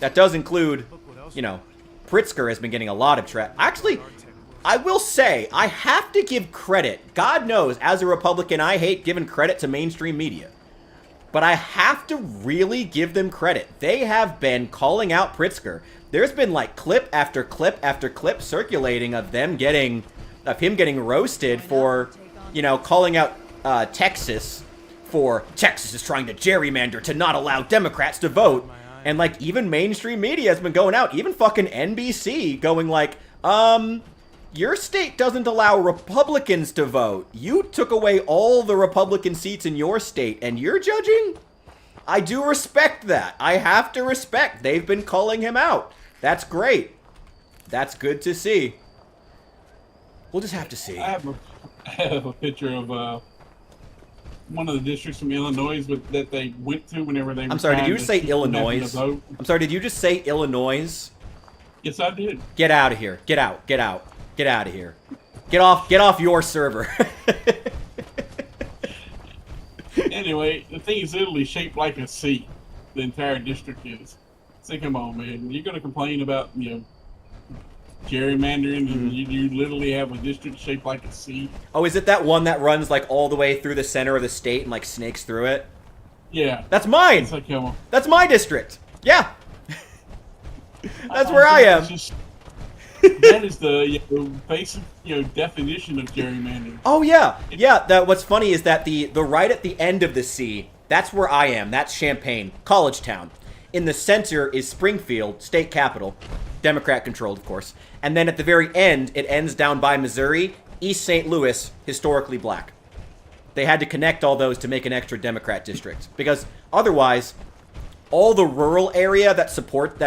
that does include, you know, Pritzker has been getting a lot of trash. Actually, I will say, I have to give credit. God knows, as a Republican, I hate giving credit to mainstream media. But I have to really give them credit. They have been calling out Pritzker. There's been like clip after clip after clip circulating of him getting roasted for, you know, calling out Texas for Texas is trying to gerrymander to not allow Democrats to vote. And like even mainstream media has been going out, even fucking NBC going like, your state doesn't allow Republicans to vote. You took away all the Republican seats in your state, and you're judging? I do respect that. I have to respect. They've been calling him out. That's great. That's good to see. We'll just have to see. I have a picture of one of the districts from Illinois that they went to whenever they were I'm sorry, did you just say to Illinois? vote. I'm sorry, did you just say Illinois? Yes, I did. Get out of here. Get out. Get out. Get out of here. Get off your server. Anyway, the thing is literally shaped like a C. The entire district is. So come on, man. You're going to complain about, you know, gerrymandering, and you literally have a district shaped like a C. Oh, is it that one that runs like all the way through the center of the state and like snakes through it? Yeah. That's mine. It's like, come on. That's my district. Yeah. That's where I am. That is the basic, definition of gerrymandering. Oh yeah, yeah. What's funny is that the right at the end of the C, that's where I am. That's Champaign, college town. In the center is Springfield, state capital, Democrat controlled, of course. And then at the very end, it ends down by Missouri, East St. Louis, historically black. They had to connect all those to make an extra Democrat district because otherwise, all the rural area that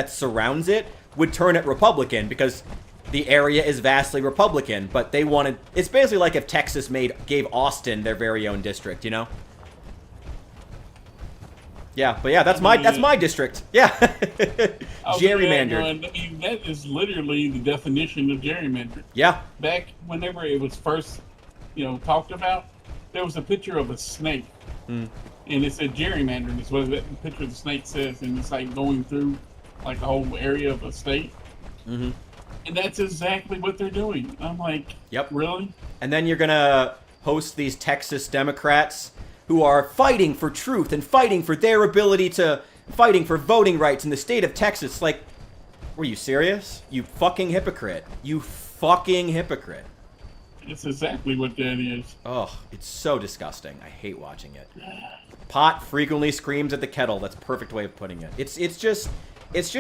surrounds it would turn it Republican because the area is vastly Republican, but they wanted, it's basically like if Texas gave Austin their very own district, you know? Yeah, but yeah, that's my district. Yeah. Gerrymandered. I mean, that is literally the definition of gerrymandering. Yeah. Back whenever it was first, talked about, there was a picture of a snake. And it said gerrymandering is what that picture of the snake says, and it's like going through like the whole area of a state. And that's exactly what they're doing. I'm like, yep. Really? And then you're gonna host these Texas Democrats who are fighting for truth and fighting for their ability to, fighting for voting rights in the state of Texas. Like, were you serious? You fucking hypocrite. You fucking hypocrite. It's exactly what that is. Oh, it's so disgusting. I hate watching it. Pot frequently screams at the kettle. That's a perfect way of putting it. It's just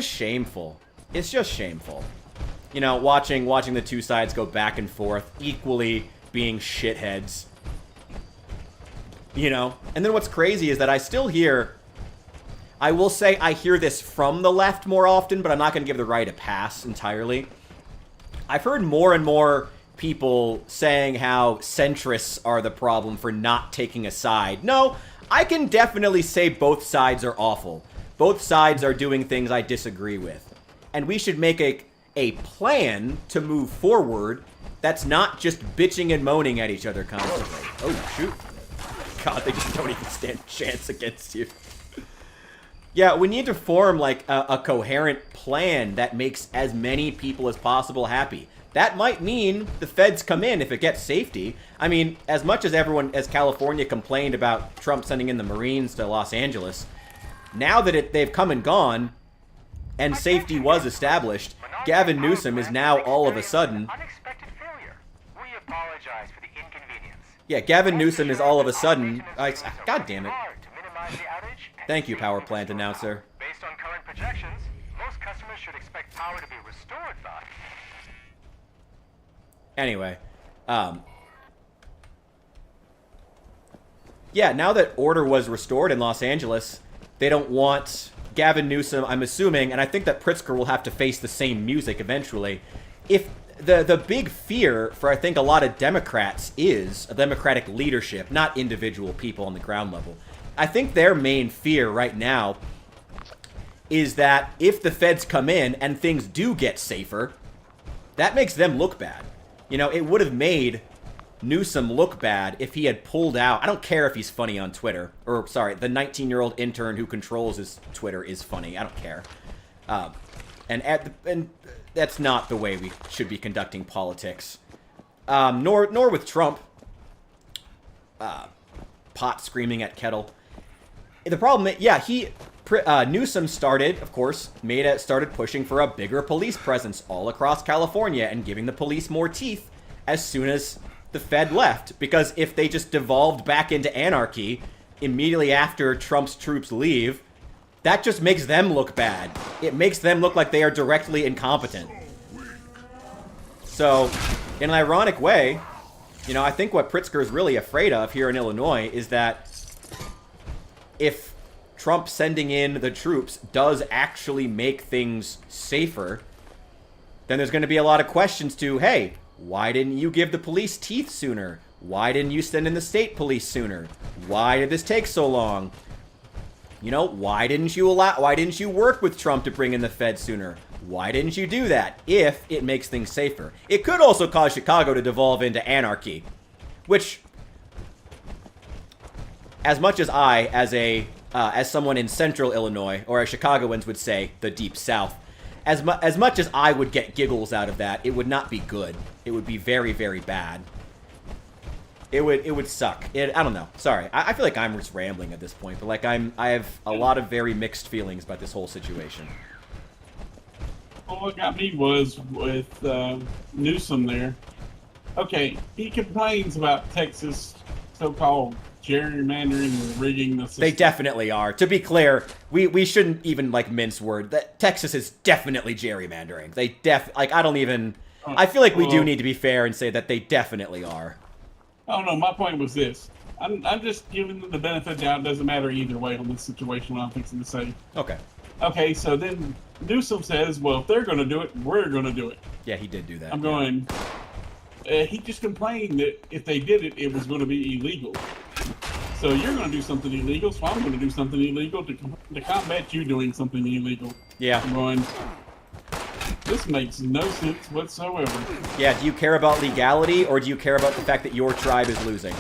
shameful. It's just shameful. You know, watching the two sides go back and forth, equally being shitheads. You know? And then what's crazy is that I still hear... I will say I hear this from the left more often, but I'm not going to give the right a pass entirely. I've heard more and more people saying how centrists are the problem for not taking a side. No, I can definitely say both sides are awful. Both sides are doing things I disagree with. And we should make a plan to move forward that's not just bitching and moaning at each other constantly. Oh, shoot. God, they just don't even stand a chance against you. Yeah, we need to form, like, a coherent plan that makes as many people as possible happy. That might mean the feds come in if it gets safety. I mean, as much as as California complained about Trump sending in the Marines to Los Angeles, now that they've come and gone, and safety was established, Gavin Newsom is now all of a sudden... Yeah, Gavin Newsom is all of a sudden... God damn it. Thank you, power plant announcer. Based on current projections, most customers should expect power to be restored by... Anyway, yeah, now that order was restored in Los Angeles, they don't want Gavin Newsom, I'm assuming, and I think that Pritzker will have to face the same music eventually. If the big fear for, I think, a lot of Democrats is a Democratic leadership, not individual people on the ground level. I think their main fear right now is that if the feds come in and things do get safer, that makes them look bad. You know, it would have made Newsom look bad if he had pulled out. I don't care if he's funny on Twitter. Or, sorry, the 19-year-old intern who controls his Twitter is funny. I don't care. And that's not the way we should be conducting politics. Nor with Trump. Pot screaming at kettle. The problem, yeah, Newsom started, of course, started pushing for a bigger police presence all across California and giving the police more teeth as soon as the Fed left. Because if they just devolved back into anarchy immediately after Trump's troops leave, that just makes them look bad. It makes them look like they are directly incompetent. So, in an ironic way, you know, I think what Pritzker is really afraid of here in Illinois is that if Trump sending in the troops does actually make things safer, then there's going to be a lot of questions to, hey, why didn't you give the police teeth sooner? Why didn't you send in the state police sooner? Why did this take so long? You know, why didn't you work with Trump to bring in the feds sooner? Why didn't you do that if it makes things safer? It could also cause Chicago to devolve into anarchy, which, as much as I, as someone in central Illinois, or as Chicagoans would say, the deep south, as much as I would get giggles out of that, it would not be good. It would be very, very bad. It would suck. I don't know. Sorry. I feel like I'm just rambling at this point, but like I have a lot of very mixed feelings about this whole situation. Well, what got me was with Newsom there. Okay, he complains about Texas so-called gerrymandering and rigging the system. They definitely are. To be clear, we shouldn't even like mince word. That Texas is definitely gerrymandering. I feel like we do need to be fair and say that they definitely are. Oh no, my point was this. I'm just giving them the benefit of the doubt. It doesn't matter either way on this situation, what I'm fixing to say. Okay. Okay, so then Newsom says, well, if they're going to do it, we're going to do it. Yeah, he did do that. I'm going, he just complained that if they did it, it was going to be illegal. So you're going to do something illegal, so I'm going to do something illegal to combat you doing something illegal. Yeah. I'm going, this makes no sense whatsoever. Yeah, do you care about legality, or do you care about the fact that your tribe is losing?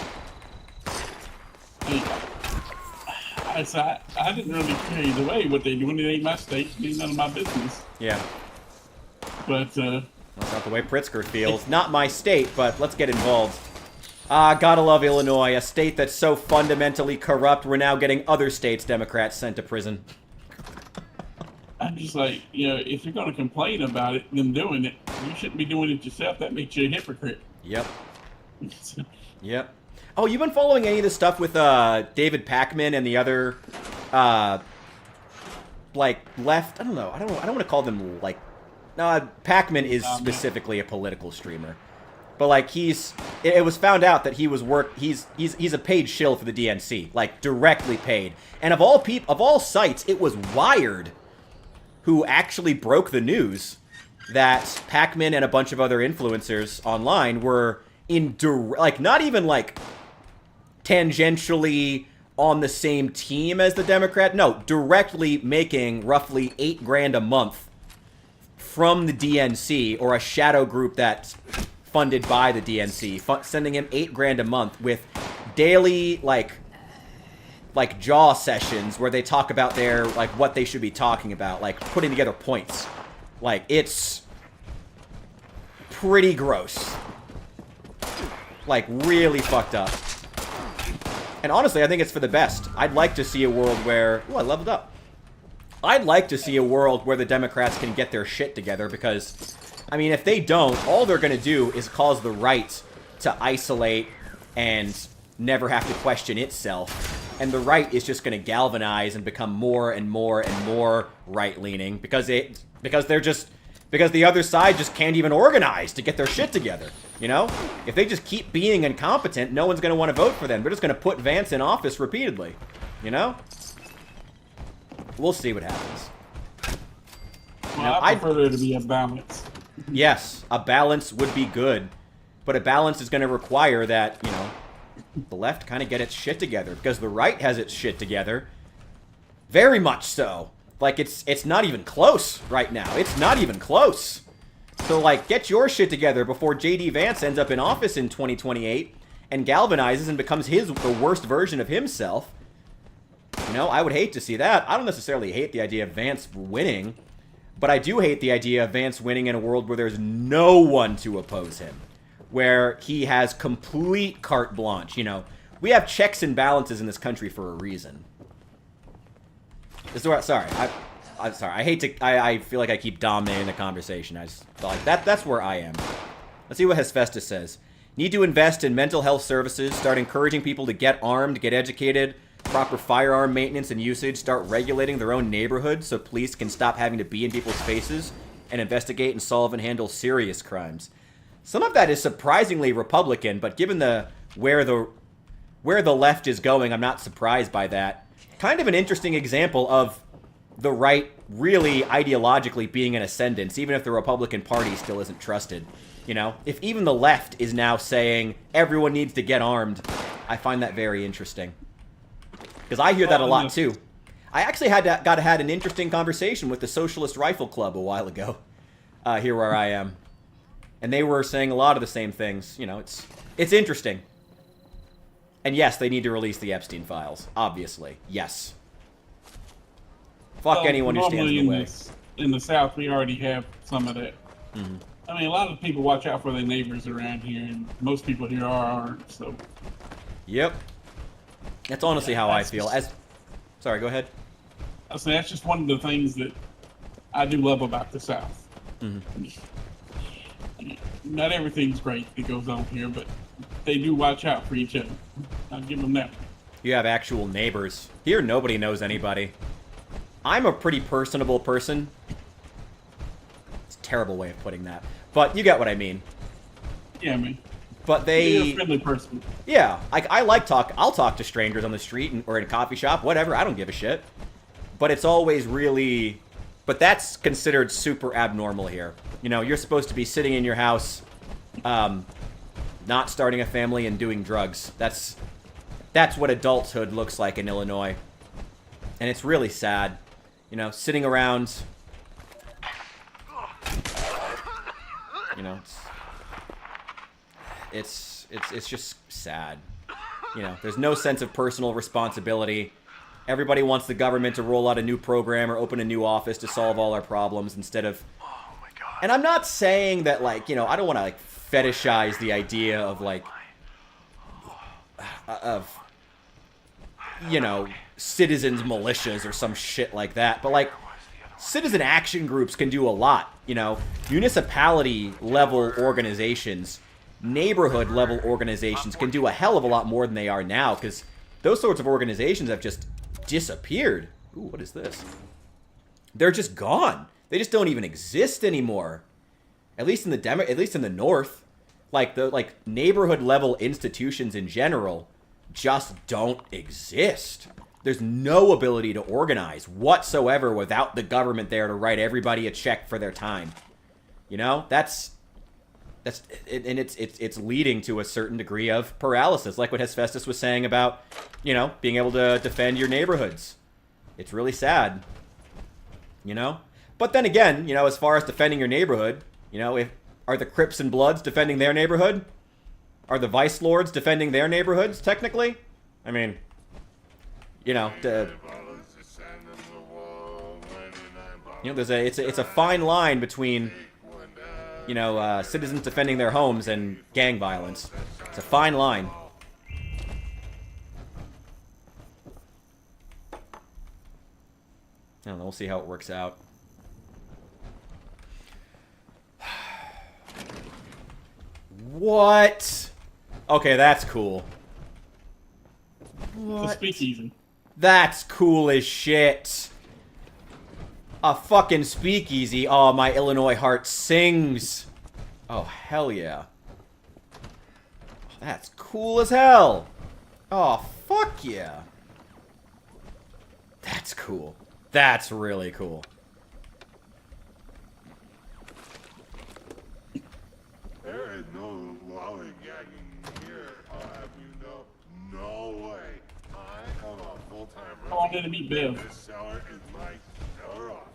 I didn't really care either way. What they doing, it ain't my state. It ain't none of my business. Yeah. But, that's not the way Pritzker feels. Not my state, but let's get involved. Gotta love Illinois, a state that's so fundamentally corrupt, we're now getting other states' Democrats sent to prison. I'm just like, you know, if you're going to complain about it, them doing it, you shouldn't be doing it yourself. That makes you a hypocrite. Yep. Yep. Oh, you've been following any of this stuff with David Pakman and the other, like, left? I don't know. I don't want to call them, like... Pakman is specifically a political streamer. But like it was found out that he's a paid shill for the DNC, like directly paid. And of all sites, it was Wired who actually broke the news that Pac-Man and a bunch of other influencers online were not even like tangentially on the same team as the Democrat. No, directly making roughly $8,000 a month from the DNC or a shadow group that's funded by the DNC, sending him $8,000 a month with daily like jaw sessions where they talk about their like what they should be talking about, like putting together points. Like it's pretty gross. Like really fucked up. And honestly, I think it's for the best. I'd like to see a world where... Ooh, I leveled up. I'd like to see a world where the Democrats can get their shit together because, I mean, if they don't, all they're going to do is cause the right to isolate and never have to question itself. And the right is just going to galvanize and become more and more and more right-leaning because the other side just can't even organize to get their shit together. You know? If they just keep being incompetent, no one's going to want to vote for them. They're just going to put Vance in office repeatedly. You know? We'll see what happens. Well, I prefer there to be a balance. Yes, a balance would be good. But a balance is going to require that, you know, the left kind of get its shit together. Because the right has its shit together. Very much so. Like, it's not even close right now. It's not even close. So, like, get your shit together before J.D. Vance ends up in office in 2028 and galvanizes and becomes the worst version of himself. You know, I would hate to see that. I don't necessarily hate the idea of Vance winning, but I do hate the idea of Vance winning in a world where there's no one to oppose him, where he has complete carte blanche. You know, we have checks and balances in this country for a reason. Sorry, I'm sorry. I feel like I keep dominating the conversation. I just feel like that's where I am. Let's see what Hephaestus says. Need to invest in mental health services, start encouraging people to get armed, get educated, proper firearm maintenance and usage, start regulating their own neighborhood so police can stop having to be in people's faces and investigate and solve and handle serious crimes. Some of that is surprisingly Republican, but given where the left is going, I'm not surprised by that. Kind of an interesting example of the right really ideologically being in ascendance, even if the Republican Party still isn't trusted. You know, if even the left is now saying everyone needs to get armed, I find that very interesting. Because I hear that a lot too. I actually had an interesting conversation with the Socialist Rifle Club a while ago, here where I am, and they were saying a lot of the same things. You know, it's interesting. And yes, they need to release the Epstein files. Obviously, yes. Fuck anyone who stands in the way. In the South, we already have some of that. Mm-hmm. I mean, a lot of people watch out for their neighbors around here, and most people here are armed, so... Yep. That's honestly how I feel. Sorry, go ahead. I say that's just one of the things that I do love about the South. Mm-hmm. Not everything's great that goes on here, but they do watch out for each other. I'll give them that. You have actual neighbors. Here, nobody knows anybody. I'm a pretty personable person. It's a terrible way of putting that. But you get what I mean. Yeah, man. But You're a friendly person. Yeah, I like talk. I'll talk to strangers on the street or in a coffee shop, whatever. I don't give a shit. But it's always really... But that's considered super abnormal here. You know, you're supposed to be sitting in your house, not starting a family and doing drugs. That's what adulthood looks like in Illinois. And it's really sad. You know, sitting around... You know, it's just sad. You know, there's no sense of personal responsibility. Everybody wants the government to roll out a new program or open a new office to solve all our problems instead of... Oh my God. And I'm not saying that, like, you know, I don't want to, like, fetishize the idea of, like... of... you know, citizens militias or some shit like that. But, like, citizen action groups can do a lot, you know. Municipality-level organizations, neighborhood-level organizations can do a hell of a lot more than they are now, because those sorts of organizations have just disappeared. Ooh, what is this? They're just gone. They just don't even exist anymore. At least in the North. Like the neighborhood level institutions in general just don't exist. There's no ability to organize whatsoever without the government there to write everybody a check for their time. You know, that's and it's leading to a certain degree of paralysis, like what Hephaestus was saying about, you know, being able to defend your neighborhoods. It's really sad, you know. But then again, you know, as far as defending your neighborhood, you know, are the Crips and Bloods defending their neighborhood? Are the Vice Lords defending their neighborhoods? Technically, I mean, you know, it's a fine line between, you know, citizens defending their homes and gang violence. It's a fine line. I don't know. We'll see how it works out. What? Okay, that's cool. What? The speakeasy. That's cool as shit. A fucking speakeasy. Oh, my Illinois heart sings. Oh, hell yeah. That's cool as hell. Oh, fuck yeah. That's cool. That's really cool. There is no lollygagging here. I'll have you know. No way. I am a full-time Come on in and meet Bev. This cellar is my cellar office.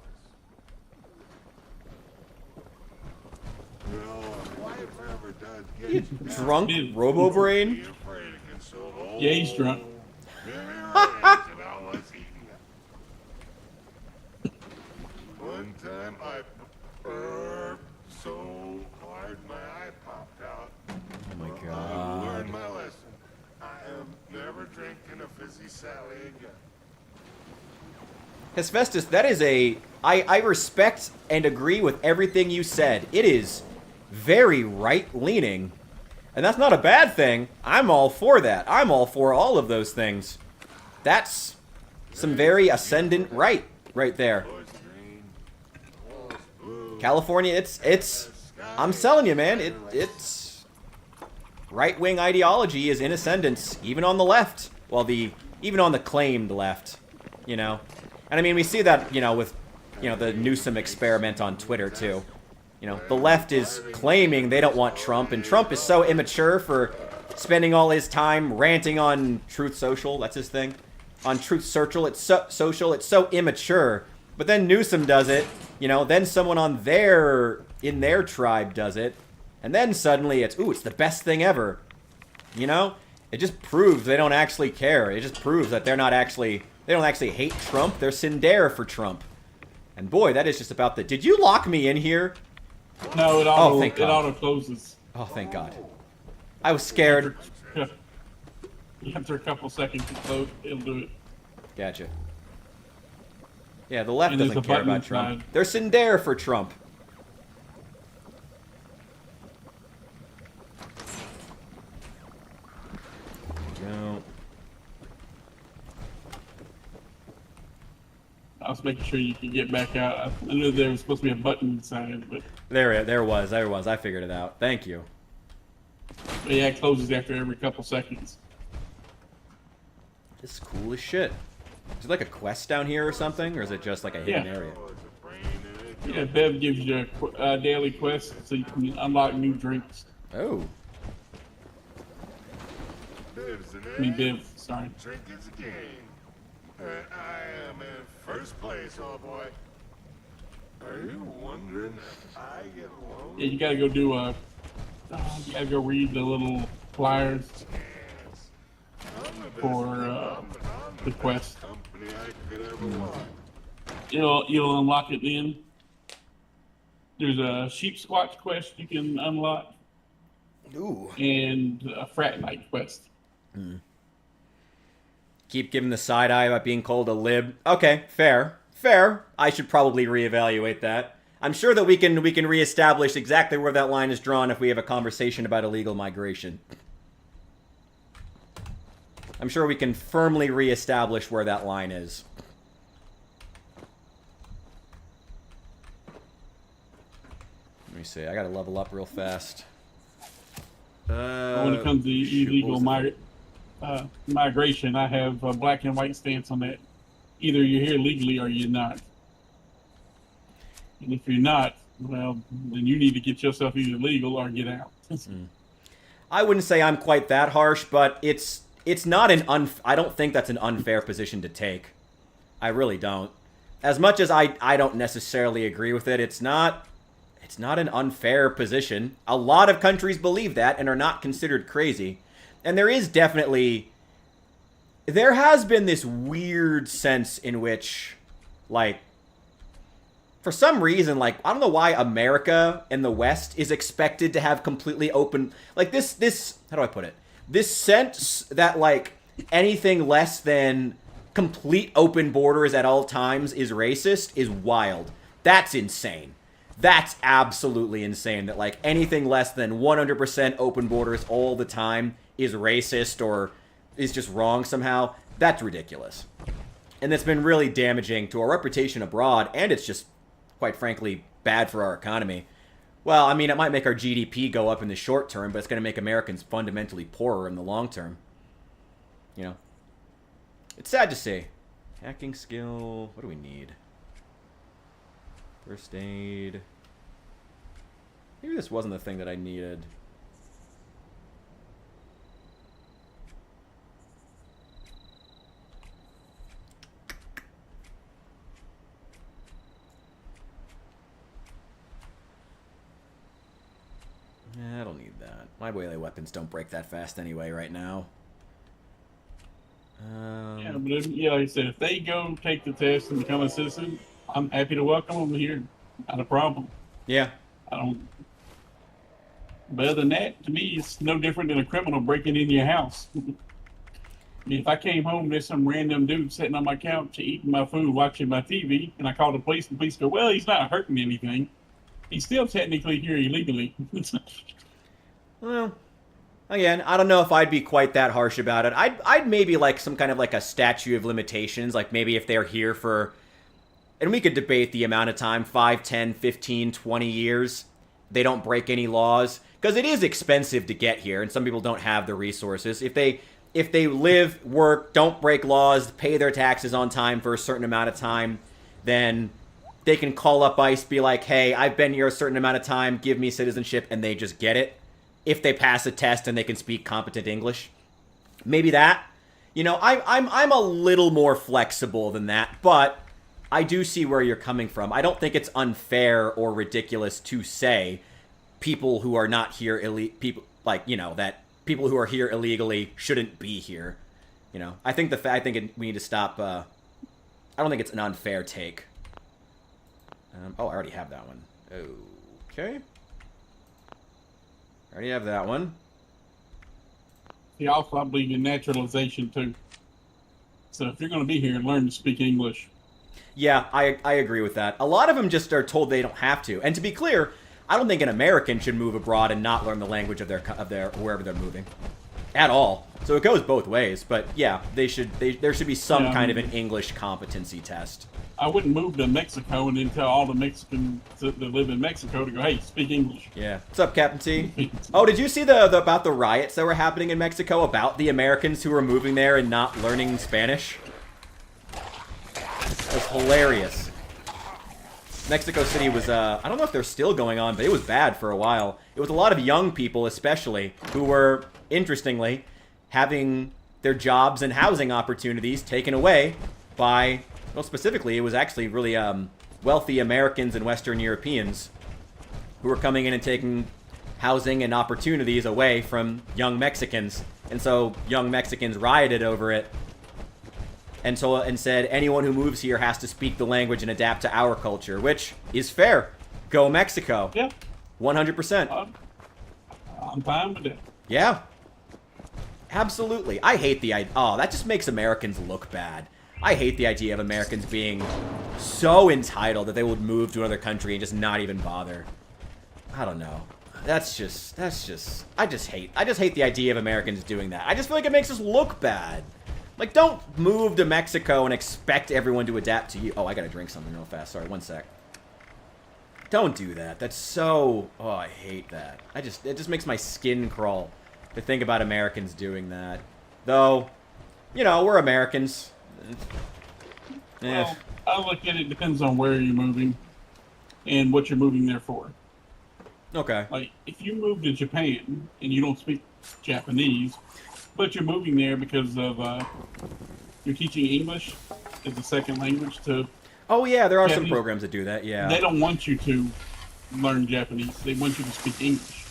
Well, if I ever does get You drunk Robo-Brain? Yeah, he's drunk. One time I burped so hard my eye popped out. Oh my I god. learned my lesson. I am never drinking a fizzy Sally again. Hephaestus, that is a... I respect and agree with everything you said. It is very right-leaning. And that's not a bad thing. I'm all for that. I'm all for all of those things. That's some very ascendant right there. California, it's I'm telling you, man, it's right-wing ideology is in ascendance, even on the left. Well, even on the claimed left, you know. And I mean, we see that, you know, with, you know, the Newsom experiment on Twitter too. You know, the left is claiming they don't want Trump, and Trump is so immature for spending all his time ranting on Truth Social. That's his thing. On Truth Social, it's so immature. But then Newsom does it, you know, then someone in their tribe does it, and then suddenly it's the best thing ever. You know? It just proves they don't actually care. It just proves that they don't actually hate Trump. They're Sindare for Trump. And boy, that is just about the... Did you lock me in here? No, it auto closes. Oh, thank God. I was scared. After a couple seconds, it'll do it. Gotcha. Yeah, the left And there's doesn't a care button about Trump. inside. They're Sindare for Trump. Go. I was making sure you could get back out. I knew there was supposed to be a button inside, but There was. I figured it out. Thank you. yeah, it closes after every couple seconds. This is cool as shit. Is it like a quest down here or something? Or is it just like a hidden Yeah. area? Yeah, Bev gives you a daily quest so you can unlock new drinks. Oh. I mean, Bev, sorry. Drink is a game. And I am in first place, oh boy. Are you wondering if I get along? Yeah, you gotta go do you gotta go read the little flyers for the quest. Company I could ever want. You'll unlock it then. There's a sheep squatch quest you can unlock. Ooh. And a frat night quest. Keep giving the side eye about being called a lib. Okay, fair. I should probably reevaluate that. I'm sure that we can reestablish exactly where that line is drawn if we have a conversation about illegal migration. I'm sure we can firmly reestablish where that line is. Let me see. I gotta level up real fast. When it comes to illegal migration, I have a black and white stance on that. Either you're here legally or you're not. And if you're not, well, then you need to get yourself either legal or get out. I wouldn't say I'm quite that harsh, but it's not an I don't think that's an unfair position to take. I really don't. As much as I don't necessarily agree with it, it's not an unfair position. A lot of countries believe that and are not considered crazy. And there has been this weird sense in which, like, for some reason, like, I don't know why America and the West is expected to have completely open, like, this, how do I put it? This sense that, like, anything less than complete open borders at all times is racist is wild. That's insane. That's absolutely insane that, like, anything less than 100% open borders all the time is racist or is just wrong somehow. That's ridiculous. And it's been really damaging to our reputation abroad, and it's just, quite frankly, bad for our economy. Well, I mean, it might make our GDP go up in the short term, but it's going to make Americans fundamentally poorer in the long term. You know? It's sad to see. Hacking skill. What do we need? First aid. Maybe this wasn't the thing that I needed. I don't need that. My melee weapons don't break that fast anyway right now. Yeah, but like I said, if they go take the test and become a citizen, I'm happy to welcome them here. Not a problem. Yeah. I don't. But other than that, to me, it's no different than a criminal breaking into your house. I mean, if I came home, there's some random dude sitting on my couch eating my food, watching my TV, and I call the police, and the police go, well, he's not hurting anything. He's still technically here illegally. Well, again, I don't know if I'd be quite that harsh about it. I'd maybe like some kind of like a statute of limitations, like maybe if they're here for, and we could debate the amount of time, 5, 10, 15, 20 years, they don't break any laws, because it is expensive to get here, and some people don't have the resources. If they live, work, don't break laws, pay their taxes on time for a certain amount of time, then they can call up ICE, be like, hey, I've been here a certain amount of time, give me citizenship, and they just get it. If they pass a test and they can speak competent English. Maybe that. You know, I'm a little more flexible than that, but I do see where you're coming from. I don't think it's unfair or ridiculous to say people who are not here people like, you know, that people who are here illegally shouldn't be here. You know, I think we need to stop. I don't think it's an unfair take. Oh, I already have that one. Okay. I already have that one. Yeah, also, I believe in naturalization, too. So if you're going to be here, learn to speak English. Yeah, I agree with that. A lot of them just are told they don't have to. And to be clear, I don't think an American should move abroad and not learn the language of their wherever they're moving. At all. So it goes both ways. But yeah, there should be some kind of an English competency test. I wouldn't move to Mexico and then tell all the Mexicans that live in Mexico to go, hey, speak English. Yeah. What's up, Captain T? Oh, did you see about the riots that were happening in Mexico about the Americans who were moving there and not learning Spanish? It was hilarious. Mexico City was, I don't know if they're still going on, but it was bad for a while. It was a lot of young people, especially, who were, interestingly, having their jobs and housing opportunities taken away by... Well, specifically, it was actually really wealthy Americans and Western Europeans who were coming in and taking housing and opportunities away from young Mexicans. And so young Mexicans rioted over it and said anyone who moves here has to speak the language and adapt to our culture, which is fair. Go Mexico. Yeah. 100%. I'm fine with it. Yeah. Absolutely. I hate the idea. Oh, that just makes Americans look bad. I hate the idea of Americans being so entitled that they would move to another country and just not even bother. I don't know. I just hate the idea of Americans doing that. I just feel like it makes us look bad. Like, don't move to Mexico and expect everyone to adapt to you. Oh, I gotta drink something real fast. Sorry, one sec. Don't do that. That's so... Oh, I hate that. It just makes my skin crawl to think about Americans doing that. Though, you know, we're Americans. Well, I look at it depends on where you're moving and what you're moving there for. Okay. Like, if you move to Japan and you don't speak Japanese, but you're moving there because of you're teaching English as a second language to... Oh, yeah, there are Japanese, some programs that do that, yeah. They don't want you to learn Japanese. They want you to speak English.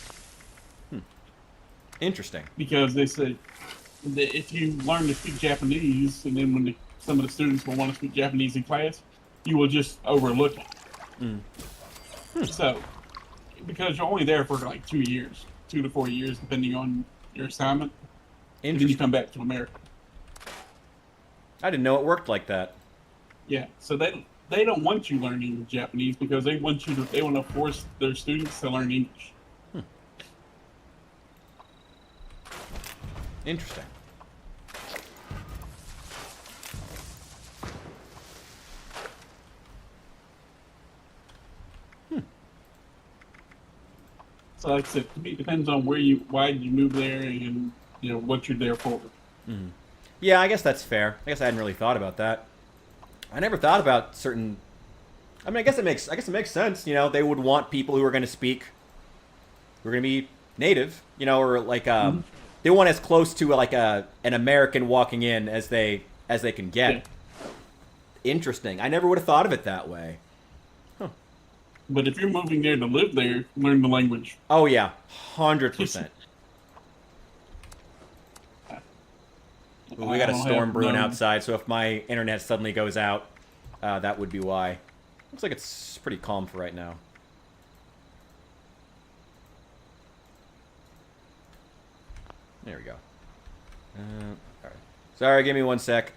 Interesting. Because they say that if you learn to speak Japanese, and then when some of the students will want to speak Japanese in class, you will just overlook it. So, because you're only there for like 2 years, 2 to 4 years, depending on your assignment, and then you come back to America. I didn't know it worked like that. Yeah, so they don't want you learning Japanese because they want to force their students to learn English. Interesting. So like I said, to me, it depends on why you move there and you know what you're there for. Yeah, I guess that's fair. I guess I hadn't really thought about that. I never thought about certain... I mean, I guess it makes sense. You know, they would want people who are going to speak... who are going to be native, you know, or like... They want as close to like an American walking in as they can get. Yeah. Interesting. I never would have thought of it that way. Huh. But if you're moving there to live there, learn the language. Oh, yeah. 100%. We got a storm brewing outside, so if my internet suddenly goes out, that would be why. Looks like it's pretty calm for right now. There we go. All right. Sorry, give me 1 sec.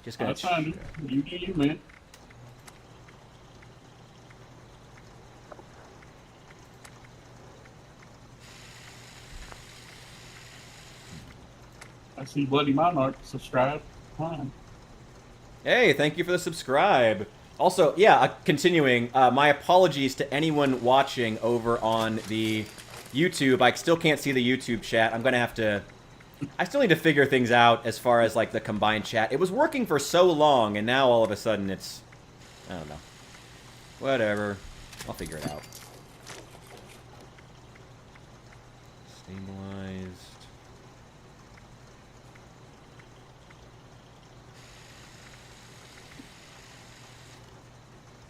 Just gonna... That's fine. You do you, man. I see Bloody Monarch subscribe. Fine. Hey, thank you for the subscribe. Also, yeah, continuing, my apologies to anyone watching over on the YouTube. I still can't see the YouTube chat. I'm gonna have to... I still need to figure things out as far as, like, the combined chat. It was working for so long, and now all of a sudden it's... I don't know. Whatever. I'll figure it out. Stabilized.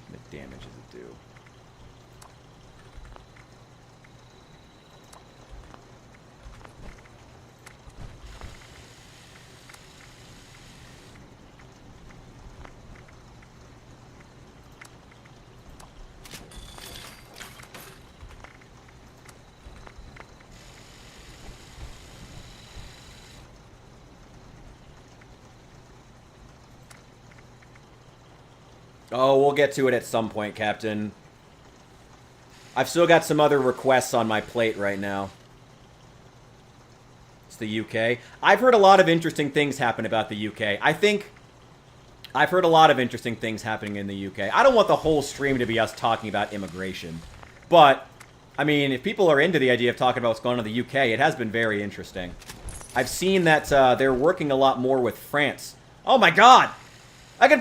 What damage does it do? Oh, we'll get to it at some point, Captain. I've still got some other requests on my plate right now. It's the UK. I've heard a lot of interesting things happen about the UK. I think I've heard a lot of interesting things happening in the UK. I don't want the whole stream to be us talking about immigration. But, I mean, if people are into the idea of talking about what's going on in the UK, it has been very interesting. I've seen that they're working a lot more with France. Oh my god! I can